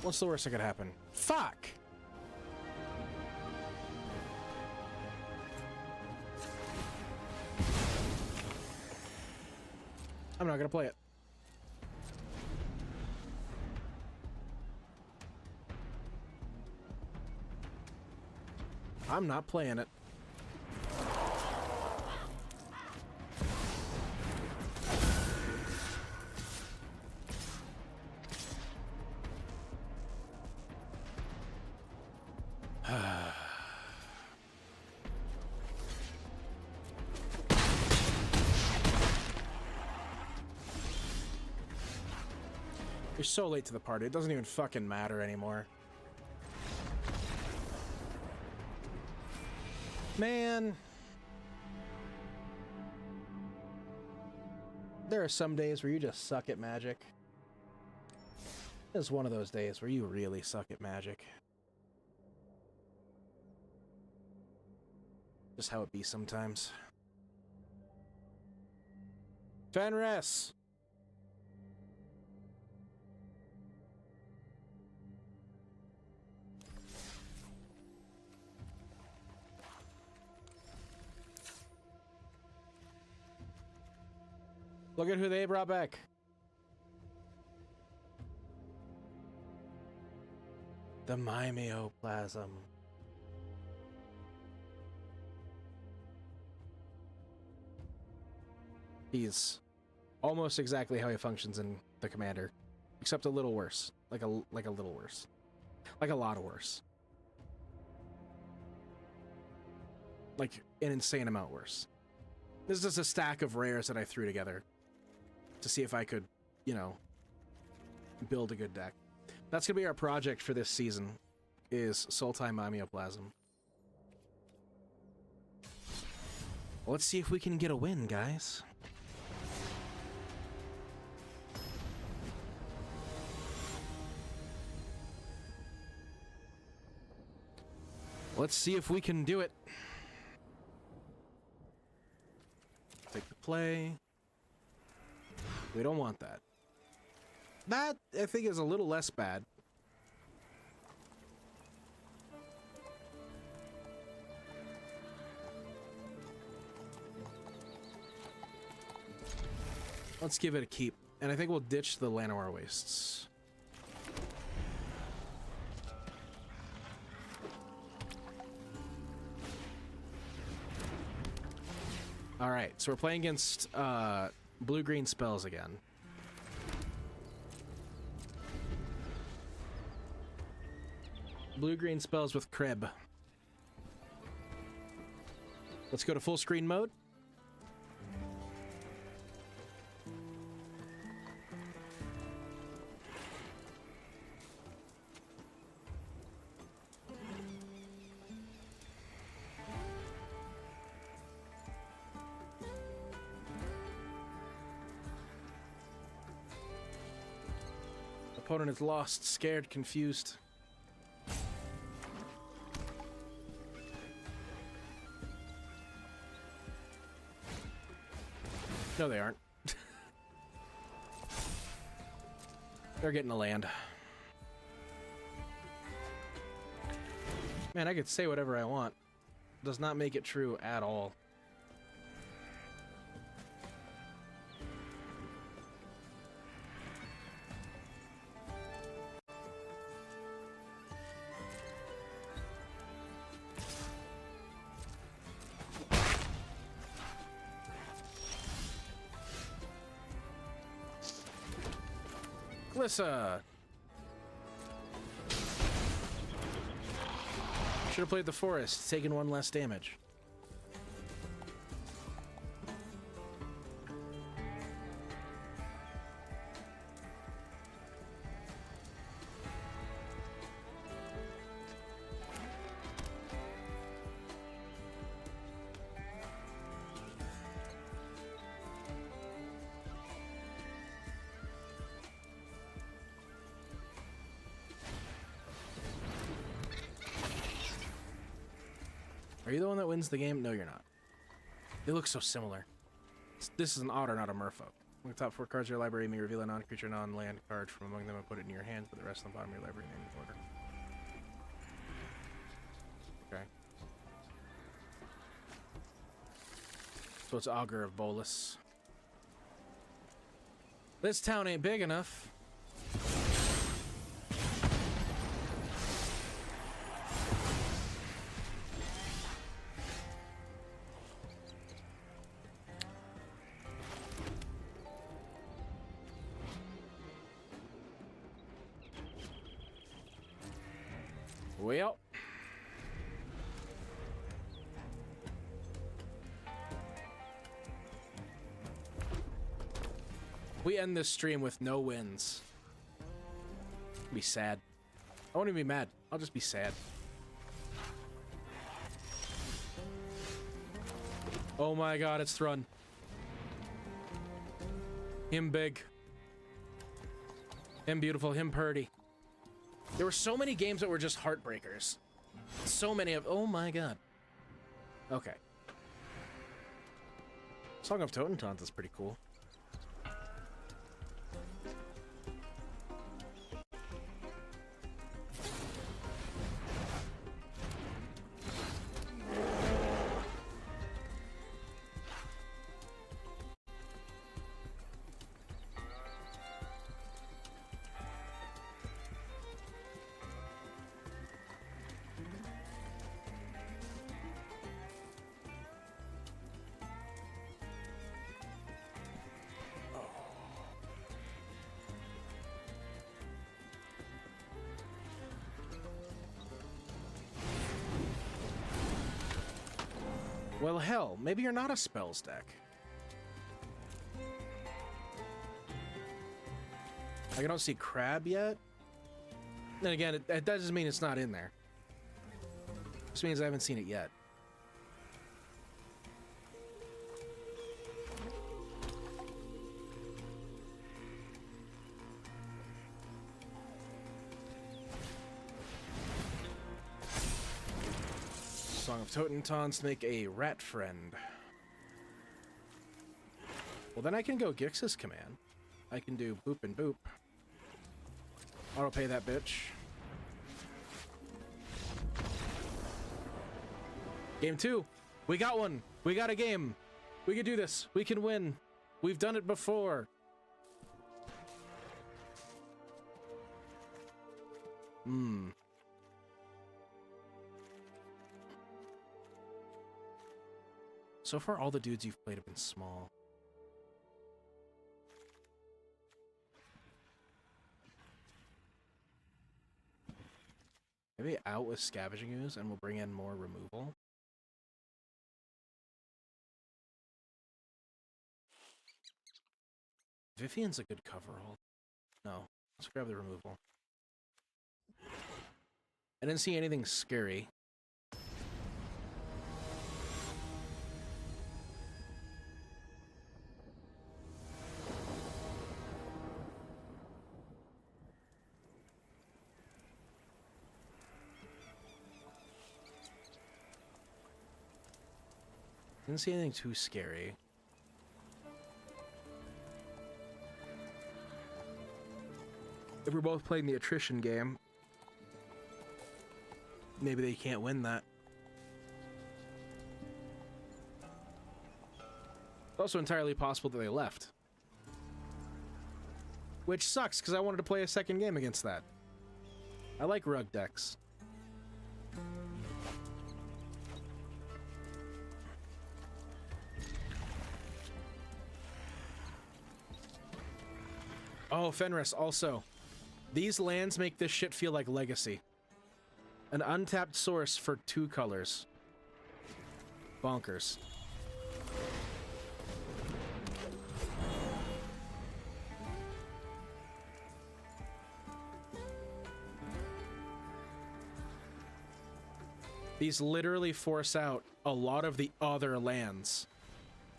What's the worst that could happen? Fuck! I'm not gonna play it. I'm not playing it. You're so late to the party, it doesn't even fucking matter anymore. Man. There are some days where you just suck at Magic. This is one of those days where you really suck at Magic. Just how it be sometimes. Fenris! Look at who they brought back. The Mimeoplasm. He's almost exactly how he functions in the Commander, except a little worse. Like a little worse. Like a lot of worse. Like an insane amount worse. This is just a stack of rares that I threw together to see if I could, you know, build a good deck. That's gonna be our project for this season, is Sultai Mimeoplasm. Let's see if we can get a win, guys. Let's see if we can do it. Take the play. We don't want that. That, I think, is a little less bad. Let's give it a keep. And I think we'll ditch the Llanowar Wastes. Alright, so we're playing against blue-green spells again. Blue-green spells with Kreb. Let's go to full screen mode. Opponent is lost, scared, confused. No, they aren't. They're getting a land. Man, I could say whatever I want. Does not make it true at all. Glissa! Should have played the forest, taken one less damage. Are you the one that wins the game? No, you're not. They look so similar. This is an otter, not a merfolk. When the top 4 cards of your library, you may reveal a non-creature, non-land card from among them and put it in your hands, but the rest on the bottom of your library in order. Okay. So it's Augur of Bolus. This town ain't big enough. Well, we end this stream with no wins. I'll be sad. I won't even be mad. I'll just be sad. Oh my god, it's Thrun. Him big. Him beautiful. Him purty. There were so many games that were just heartbreakers. So many of... Oh my god. Okay. Song of Totentons is pretty cool. Well, hell, maybe you're not a spells deck. Like, I don't see crab yet. And again, it doesn't mean it's not in there. It just means I haven't seen it yet. Song of Totentons to make a rat friend. Well, then I can go Gix's command. I can do boop and boop. Auto pay that bitch. Game 2. We got one. We got a game. We can do this. We can win. We've done it before. So far, all the dudes you've played have been small. Maybe out with Scavenging Ooze and we'll bring in more removal. Vivian's a good cover hold. No, let's grab the removal. I didn't see anything scary. Didn't see anything too scary. If we're both playing the attrition game, maybe they can't win that. It's also entirely possible that they left. Which sucks, because I wanted to play a second game against that. I like rug decks. Oh, Fenris, also. These lands make this shit feel like Legacy. An untapped source for 2 colors. Bonkers. These literally force out a lot of the other lands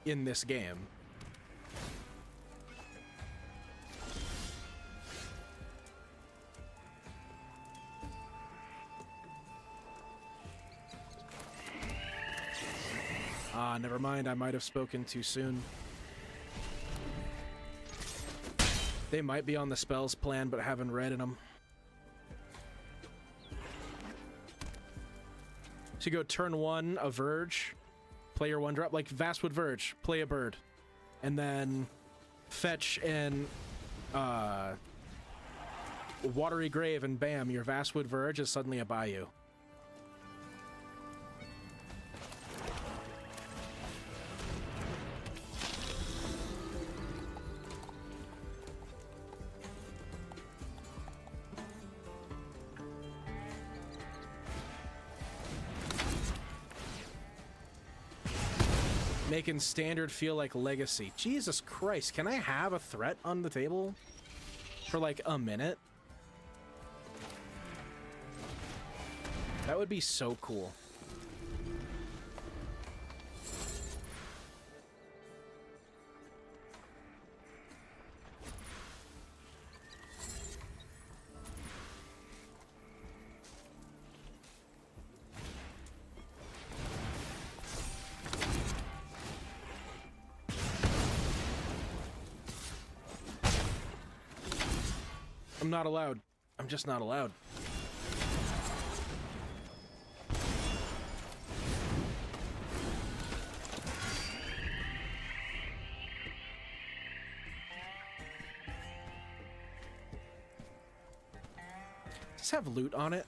in this game. Ah, never mind. I might have spoken too soon. They might be on the spells plan, but haven't read in them. So you go turn 1, a Verge, play your 1-drop, like Vastwood Verge, play a bird, and then fetch and Watery Grave, and bam, your Vastwood Verge is suddenly a Bayou. Making standard feel like Legacy. Jesus Christ, can I have a threat on the table for like a minute? That would be so cool. I'm not allowed. I'm just not allowed. Does this have loot on it?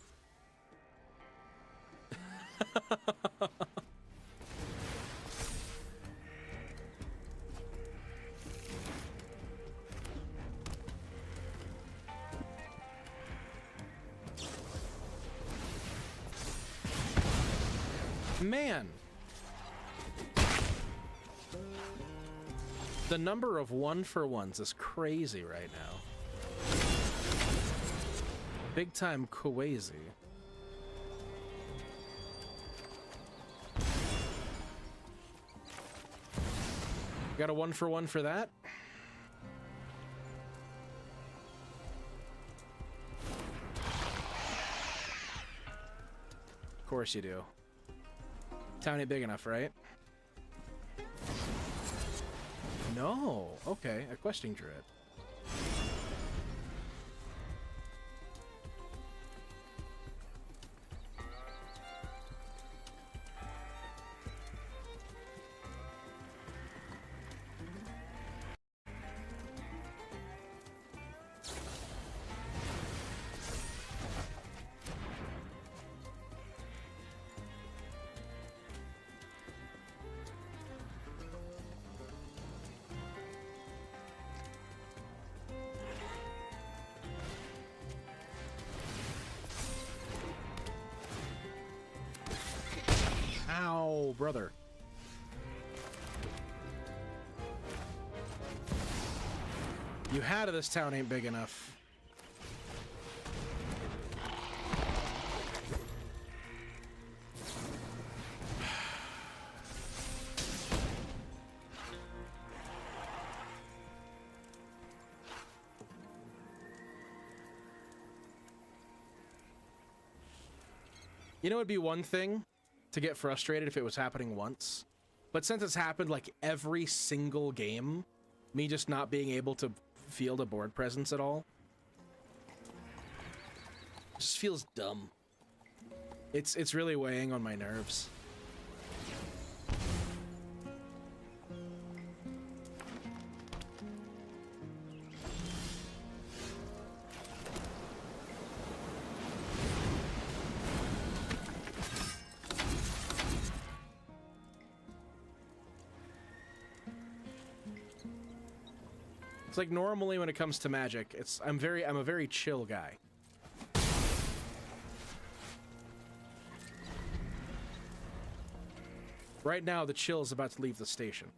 Man, The number of 1-for-1s is crazy right now. Big time crazy. Got a 1-for-1 for that? Of course you do. Town ain't big enough, right? No. Okay, a questing druid. Ow, brother. You had it, this town ain't big enough. You know, it'd be one thing to get frustrated if it was happening once, but since it's happened like every single game, me just not being able to field a board presence at all just feels dumb. It's really weighing on my nerves. It's like normally when it comes to Magic, I'm a very chill guy. Right now, the chill is about to leave the station.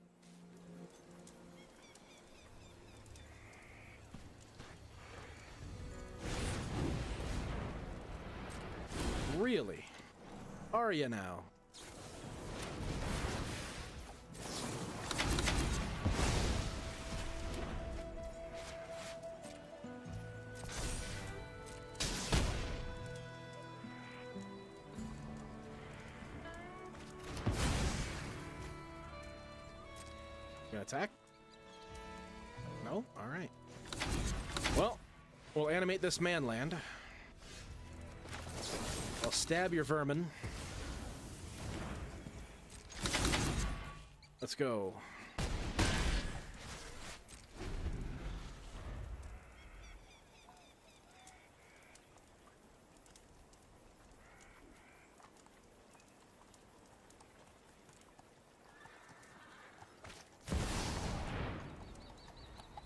Really? Are you now? Attack? No? Alright. Well, we'll animate this man land. I'll stab your vermin. Let's go.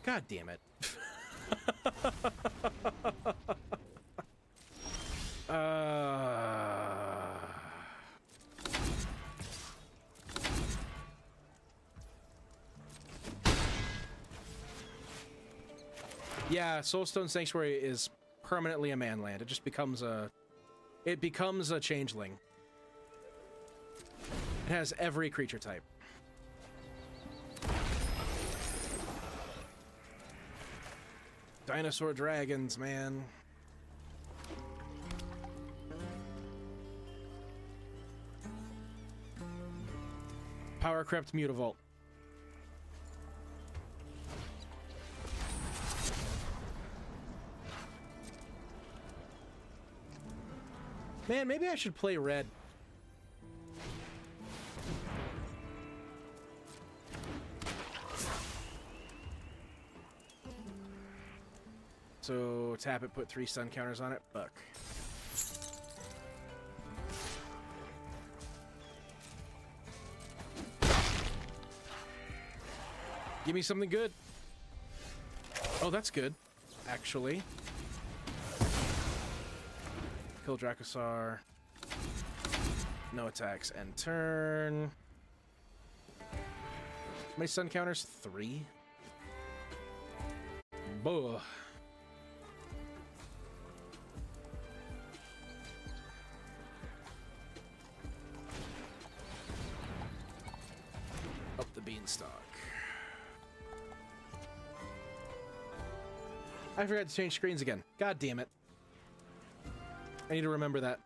God damn it. Yeah, Soulstone Sanctuary is permanently a manland. It just becomes a... It becomes a changeling. It has every creature type. Dinosaur dragons, man. Power Crept Mutavault. Man, maybe I should play red. So tap it, put 3 stun counters on it. Fuck. Give me something good. Oh, that's good, actually. Kill Dracosaur. No attacks end turn. many sun counters? 3. Buh. Up the beanstalk. I forgot to change screens again. God damn it. I need to remember that.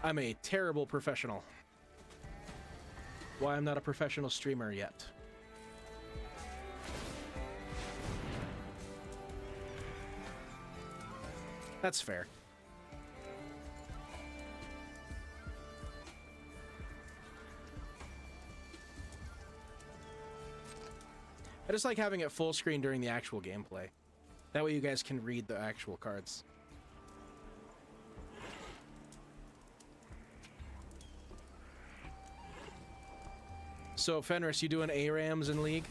I'm a terrible professional. Why I'm not a professional streamer yet. That's fair. I just like having it full screen during the actual gameplay. That way you guys can read the actual cards. So, Fenris, you doing ARAMs in League?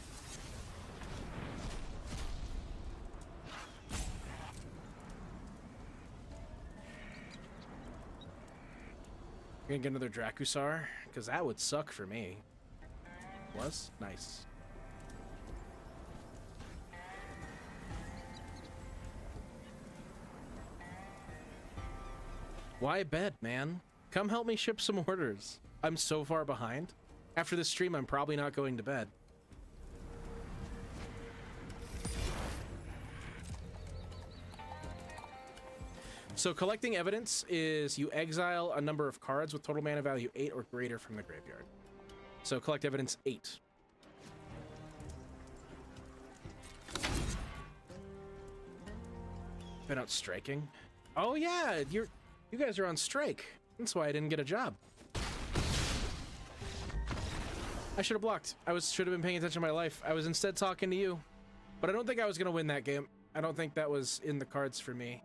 You're gonna get another Dracusar? Because that would suck for me. Was? Nice. Why bed, man? Come help me ship some orders. I'm so far behind. After this stream, I'm probably not going to bed. So collecting evidence is you exile a number of cards with total mana value 8 or greater from the graveyard. So collect evidence 8. Been out striking. Oh yeah, you guys are on strike. That's why I didn't get a job. I should have blocked. Should have been paying attention to my life. I was instead talking to you. But I don't think I was gonna win that game. I don't think that was in the cards for me.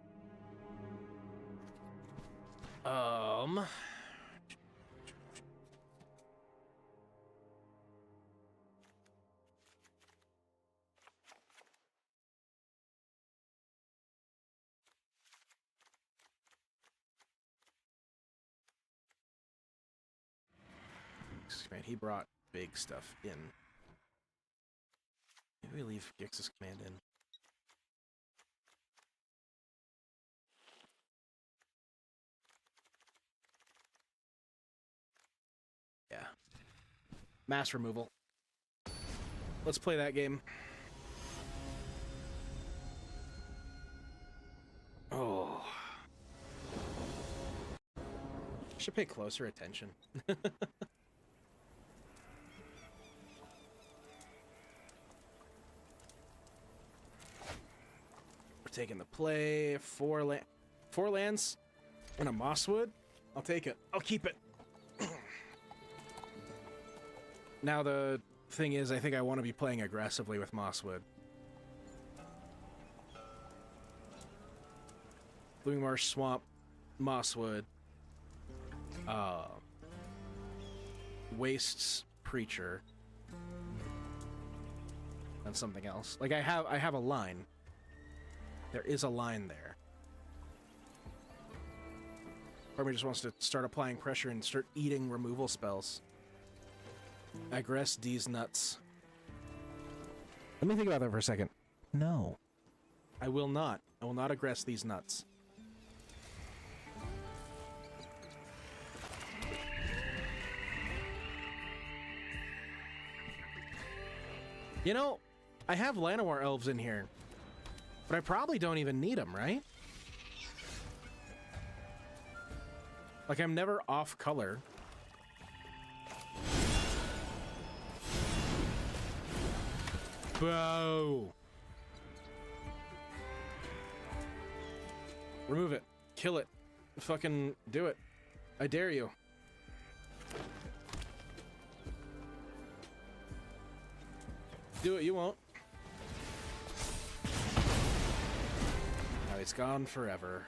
Man, he brought big stuff in. Maybe we leave Gix's command in. Yeah. Mass removal. Let's play that game. Oh. Should pay closer attention. Taking the play. 4 lands and a Mosswood. I'll take it. I'll keep it. Now the thing is, I think I want to be playing aggressively with Mosswood. Blooming Marsh, Swamp, Mosswood. Wastes, Preacher. And something else. Like I have a line. There is a line there. Part of me just wants to start applying pressure and start eating removal spells. Aggress these nuts. Let me think about that for a second. No. I will not. I will not aggress these nuts. You know, I have Llanowar elves in here. But I probably don't even need them, right? Like, I'm never off color. Whoa! Remove it. Kill it. Fucking do it. I dare you. Do it, you won't. It's gone forever.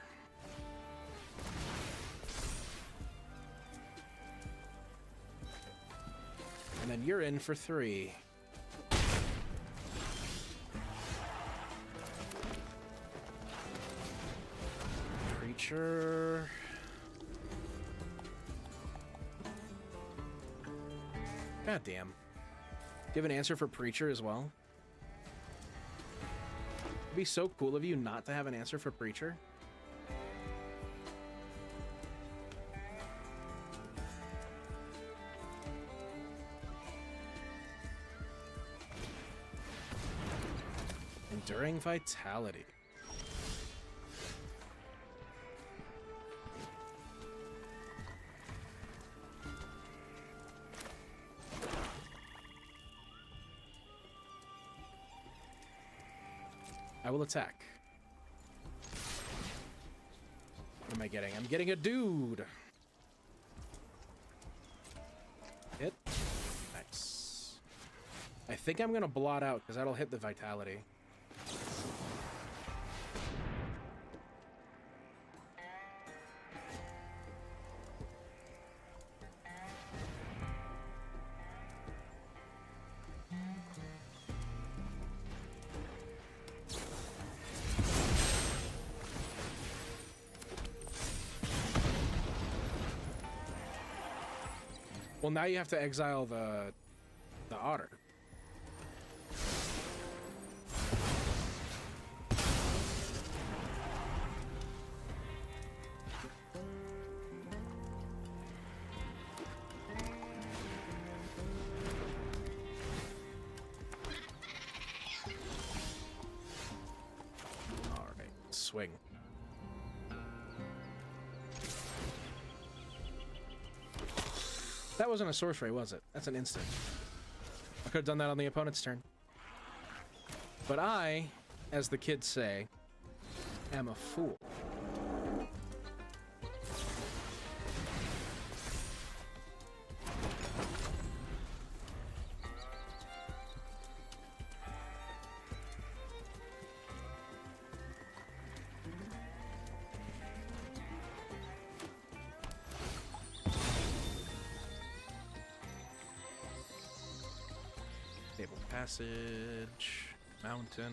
And then you're in for 3. Preacher. God damn. Do you have an answer for Preacher as well? It'd be so cool of you not to have an answer for Preacher. Enduring Vitality. I will attack. What am I getting? I'm getting a dude. Hit. Nice. I think I'm gonna blot out because that'll hit the vitality. Well, now you have to exile the otter. All right, swing. That wasn't a sorcery, was it? That's an instant. I could have done that on the opponent's turn. But I, as the kids say, am a fool. Passage, mountain,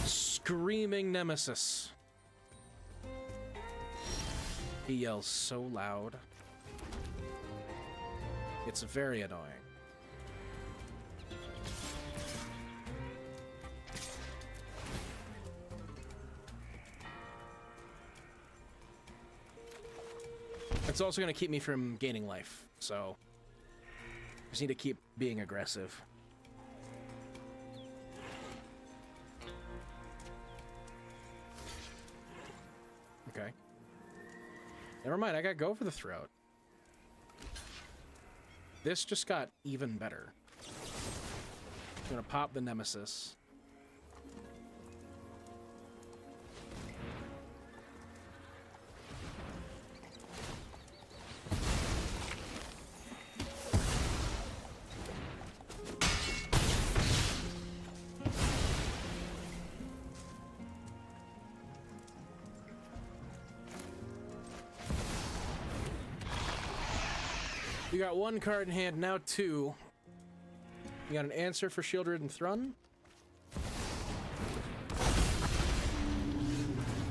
screaming nemesis. He yells so loud. It's very annoying. It's also going to keep me from gaining life, so just need to keep being aggressive. Okay. Never mind, I got go for the throat. This just got even better. I'm gonna pop the nemesis. You got 1 card in hand, now 2. You got an answer for Shieldred and Thrun?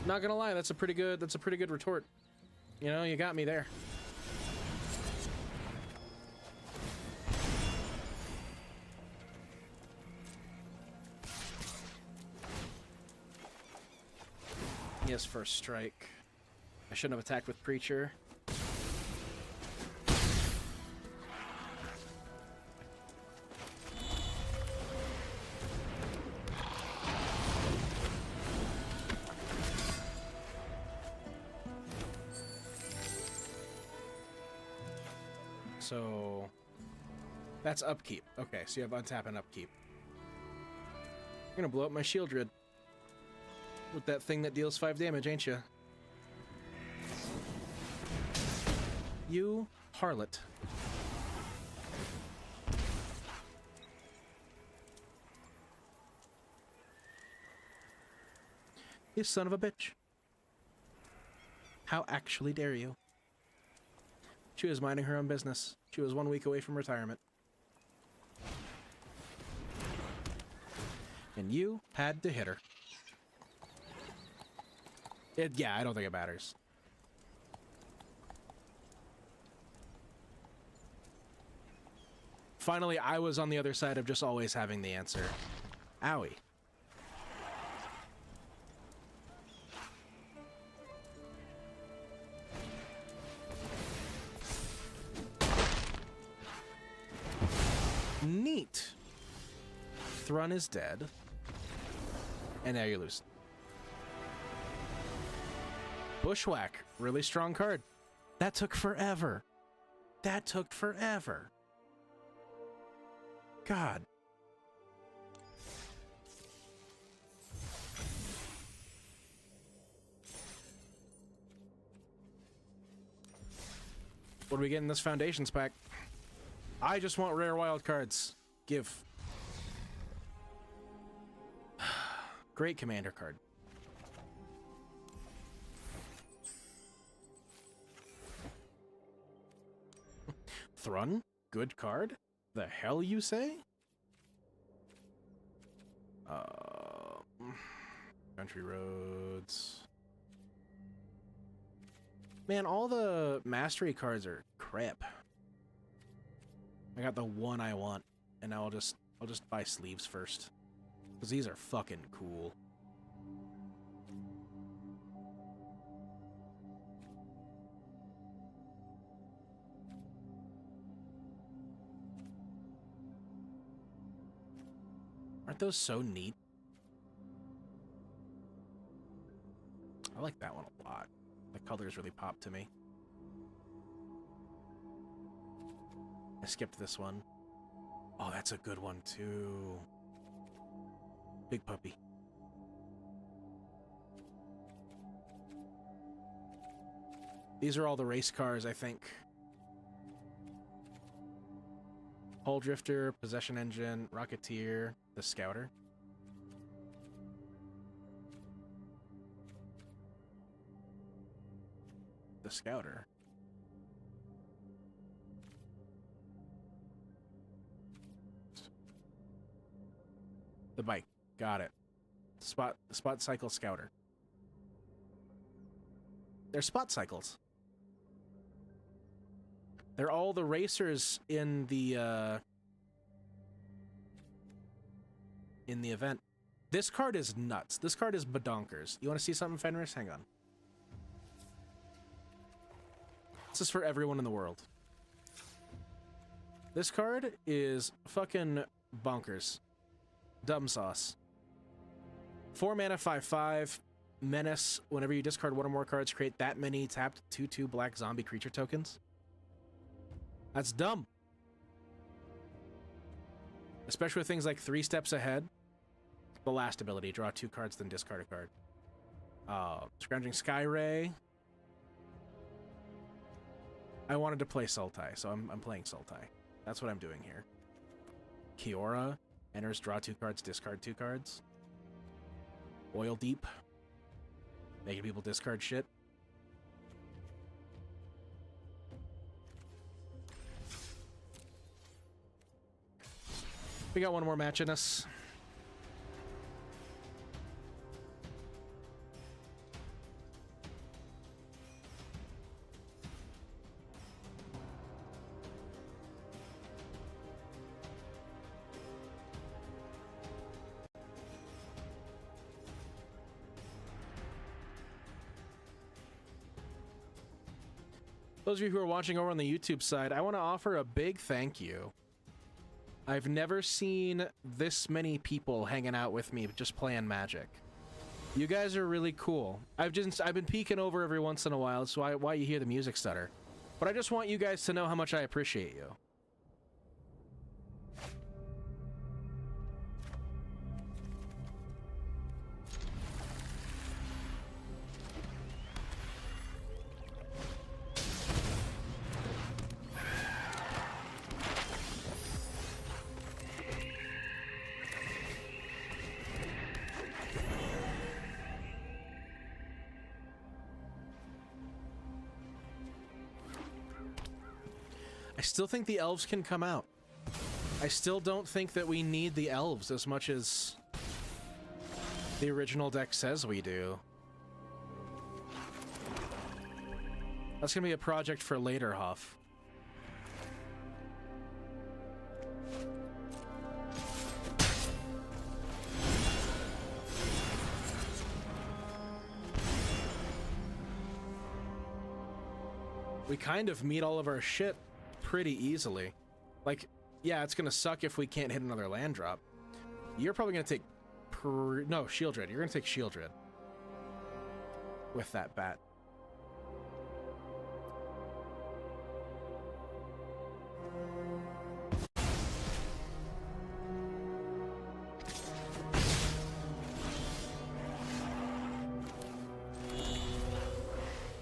Not gonna lie, that's a pretty good retort. You know, you got me there. Yes, first strike. I shouldn't have attacked with Preacher. So that's upkeep. Okay, so you have untap and upkeep. You're gonna blow up my Shieldred with that thing that deals 5 damage, ain't you? You harlot. You son of a bitch. How actually dare you? She was minding her own business. She was 1 week away from retirement. And you had to hit her. Yeah, I don't think it matters. Finally, I was on the other side of just always having the answer. Owie. Neat. Thrun is dead. And now you lose. Bushwhack. Really strong card. That took forever. That took forever. God. What do we get in this Foundations pack? I just want rare wild cards. Give. Great commander card. Thrun? Good card? The hell you say? Country Roads. Man, all the mastery cards are crap. I got the one I want, and now I'll just buy sleeves first. Because these are fucking cool. Aren't those so neat? I like that one a lot. The colors really pop to me. I skipped this one. Oh, that's a good one too. Big puppy. These are all the race cars, I think. Hull Drifter, Possession Engine, Rocketeer, the Scouter. The Scouter. The bike. Got it. Spot Cycle Scouter. They're spot cycles. They're all the racers in the event. This card is nuts. This card is badonkers. You want to see something, Fenris? Hang on. This is for everyone in the world. This card is fucking bonkers. Dumb sauce. 4 mana, 5/5. Menace. Whenever you discard one or more cards, create that many tapped 2/2 black zombie creature tokens. That's dumb. Especially with things like 3 steps ahead. The last ability, draw 2 cards, then discard a card. Scrounging Skyray. I wanted to play Sultai, so I'm playing Sultai. That's what I'm doing here. Kiora. Enters, draw 2 cards, discard 2 cards. Oil Deep. Making people discard shit. We got one more match in us. Those of you who are watching over on the YouTube side, I want to offer a big thank you. I've never seen this many people hanging out with me just playing Magic. You guys are really cool. I've been peeking over every once in a while, so why you hear the music stutter. But I just want you guys to know how much I appreciate you. I still think the elves can come out. I still don't think that we need the elves as much as the original deck says we do. That's gonna be a project for later, Haaf. We kind of meet all of our shit pretty easily. Like, yeah, it's gonna suck if we can't hit another land drop. You're probably gonna take no, Shieldred. You're gonna take Shieldred with that bat.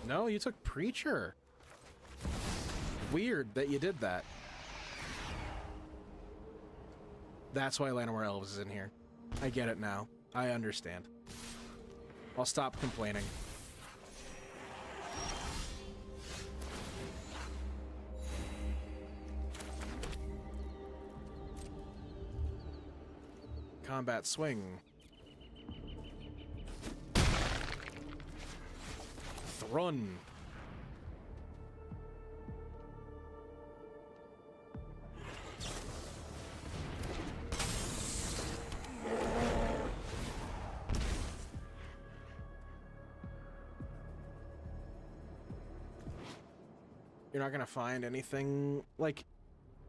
No, you took Preacher. Weird that you did that. That's why Llanowar Elves is in here. I get it now. I understand. I'll stop complaining. Combat swing. Thrun. You're not gonna find anything, like,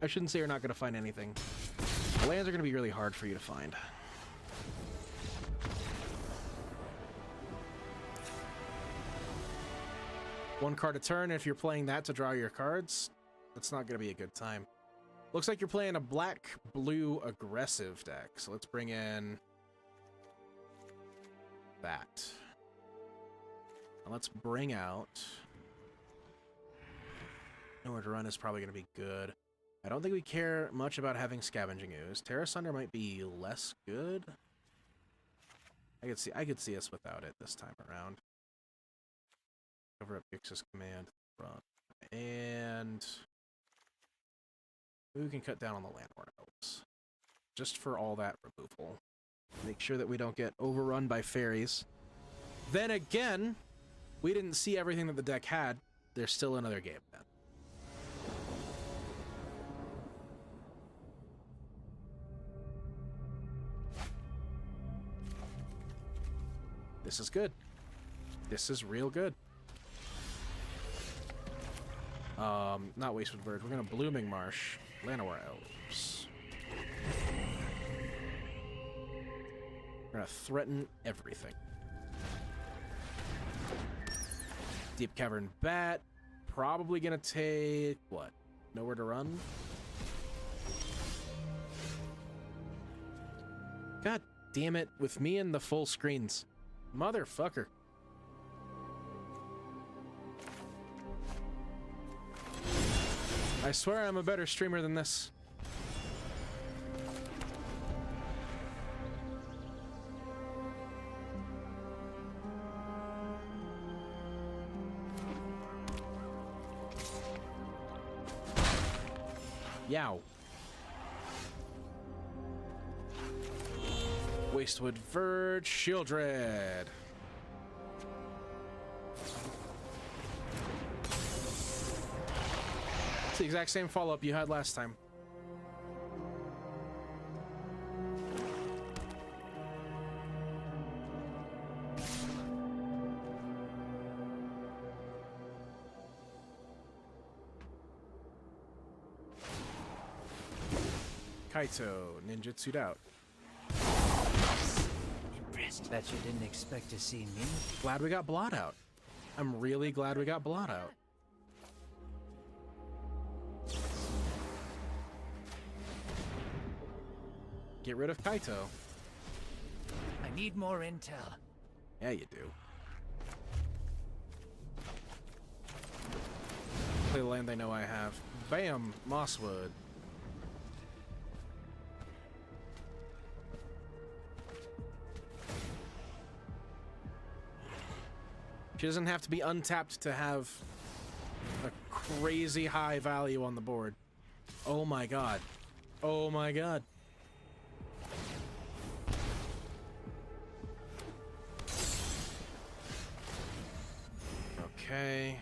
I shouldn't say you're not gonna find anything. The lands are gonna be really hard for you to find. One card a turn, if you're playing that to draw your cards, that's not gonna be a good time. Looks like you're playing a black-blue aggressive deck, so let's bring in that. And let's bring out... Nowhere to Run is probably going to be good. I don't think we care much about having Scavenging Ooze. Terra Sunder might be less good. I could see us without it this time around. Cover up Gix's command. Run. And we can cut down on the Llanowar Elves. Just for all that removal. Make sure that we don't get overrun by fairies. Then again, we didn't see everything that the deck had. There's still another game then. This is good. This is real good. Not Wastewood Verge. We're gonna Blooming Marsh. Llanowar Elves. We're gonna threaten everything. Deep Cavern Bat. Probably gonna take... what? Nowhere to Run? God damn it, with me and the full screens. Motherfucker. I swear I'm a better streamer than this. Yow. Wastewood Verge, Shieldred. It's the exact same follow-up you had last time. Kaito, ninjutsu'd out. Bet you didn't expect to see me. Glad we got Blot out. I'm really glad we got Blot out. Get rid of Kaito. I need more intel. Yeah, you do. Play the land they know I have. Bam! Mosswood. She doesn't have to be untapped to have a crazy high value on the board. Oh my god. Oh my god. Okay.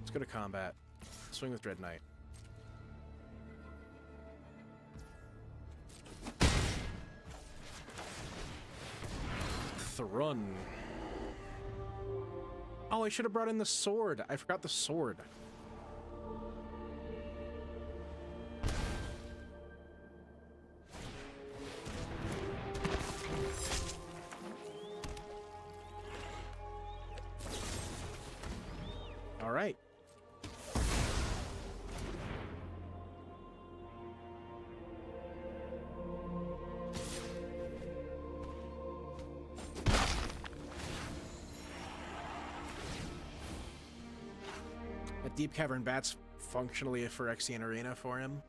Let's go to combat. Swing with Dread Knight. Thrun. Oh, I should have brought in the sword. I forgot the sword. All right. A Deep Cavern Bat's functionally a Phyrexian arena for him.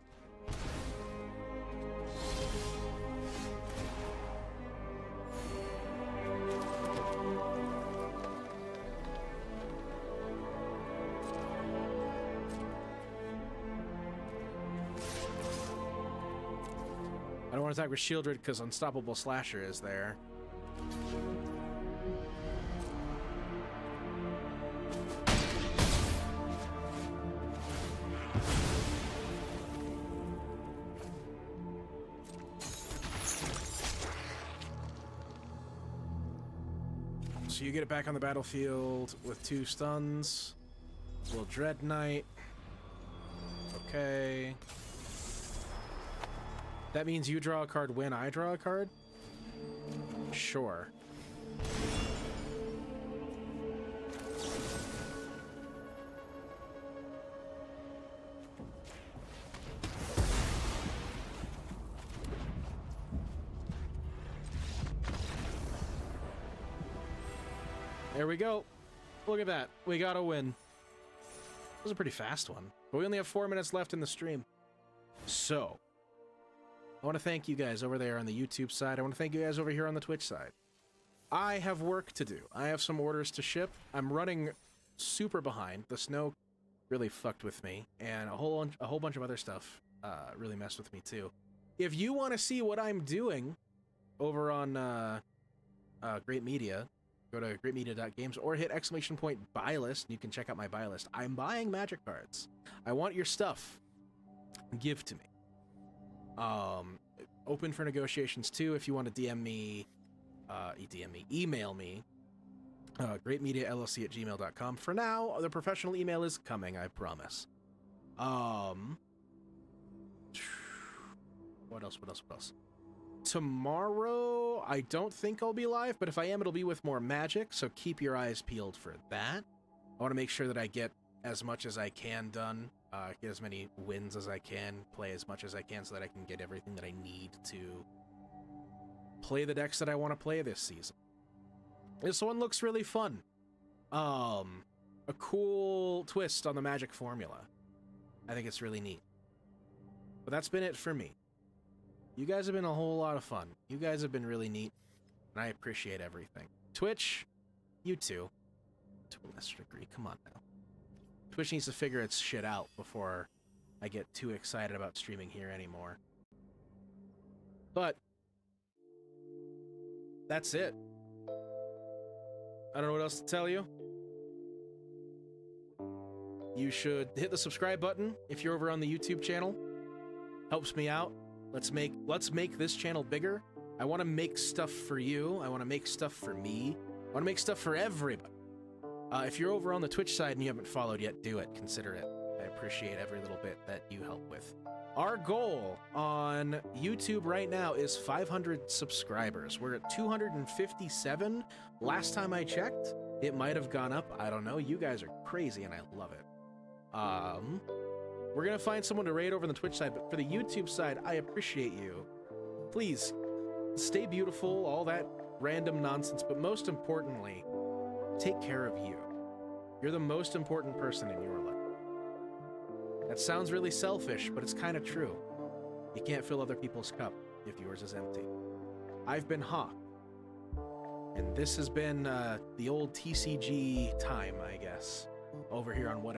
I don't want to attack with Shieldred because Unstoppable Slasher is there. So you get it back on the battlefield with 2 stuns. Little Dread Knight. Okay. That means you draw a card when I draw a card? Sure. There we go. Look at that. We got a win. It was a pretty fast one. But we only have 4 minutes left in the stream. So, I want to thank you guys over there on the YouTube side. I want to thank you guys over here on the Twitch side. I have work to do. I have some orders to ship. I'm running super behind. The snow really fucked with me, and a whole bunch of other stuff really messed with me too. If you want to see what I'm doing over on Great Media, go to greatmedia.games or hit ! Buy list, and you can check out my buy list. I'm buying Magic cards. I want your stuff. Give to me. Open for negotiations too if you want to email me greatmediallc@gmail.com. For now, the professional email is coming, I promise. What else? Tomorrow, I don't think I'll be live, but if I am, it'll be with more Magic, so keep your eyes peeled for that. I want to make sure that I get as much as I can done, get as many wins as I can, play as much as I can so that I can get everything that I need to play the decks that I want to play this season. This one looks really fun. A cool twist on the Magic formula. I think it's really neat. But that's been it for me. You guys have been a whole lot of fun. You guys have been really neat, and I appreciate everything. Twitch, you too. To a lesser degree, come on now. Twitch needs to figure its shit out before I get too excited about streaming here anymore. But that's it. I don't know what else to tell you. You should hit the subscribe button if you're over on the YouTube channel. Helps me out. Let's make this channel bigger. I want to make stuff for you. I want to make stuff for me. I want to make stuff for everybody. If you're over on the Twitch side and you haven't followed yet, do it. Consider it. I appreciate every little bit that you help with. Our goal on YouTube right now is 500 subscribers. We're at 257. Last time I checked, it might have gone up. I don't know. You guys are crazy, and I love it. We're going to find someone to raid over on the Twitch side, but for the YouTube side, I appreciate you. Please, stay beautiful, all that random nonsense, but most importantly, take care of you. You're the most important person in your life. That sounds really selfish, but it's kind of true. You can't fill other people's cup if yours is empty. I've been Haaf. And this has been the old TCG time, I guess, over here on What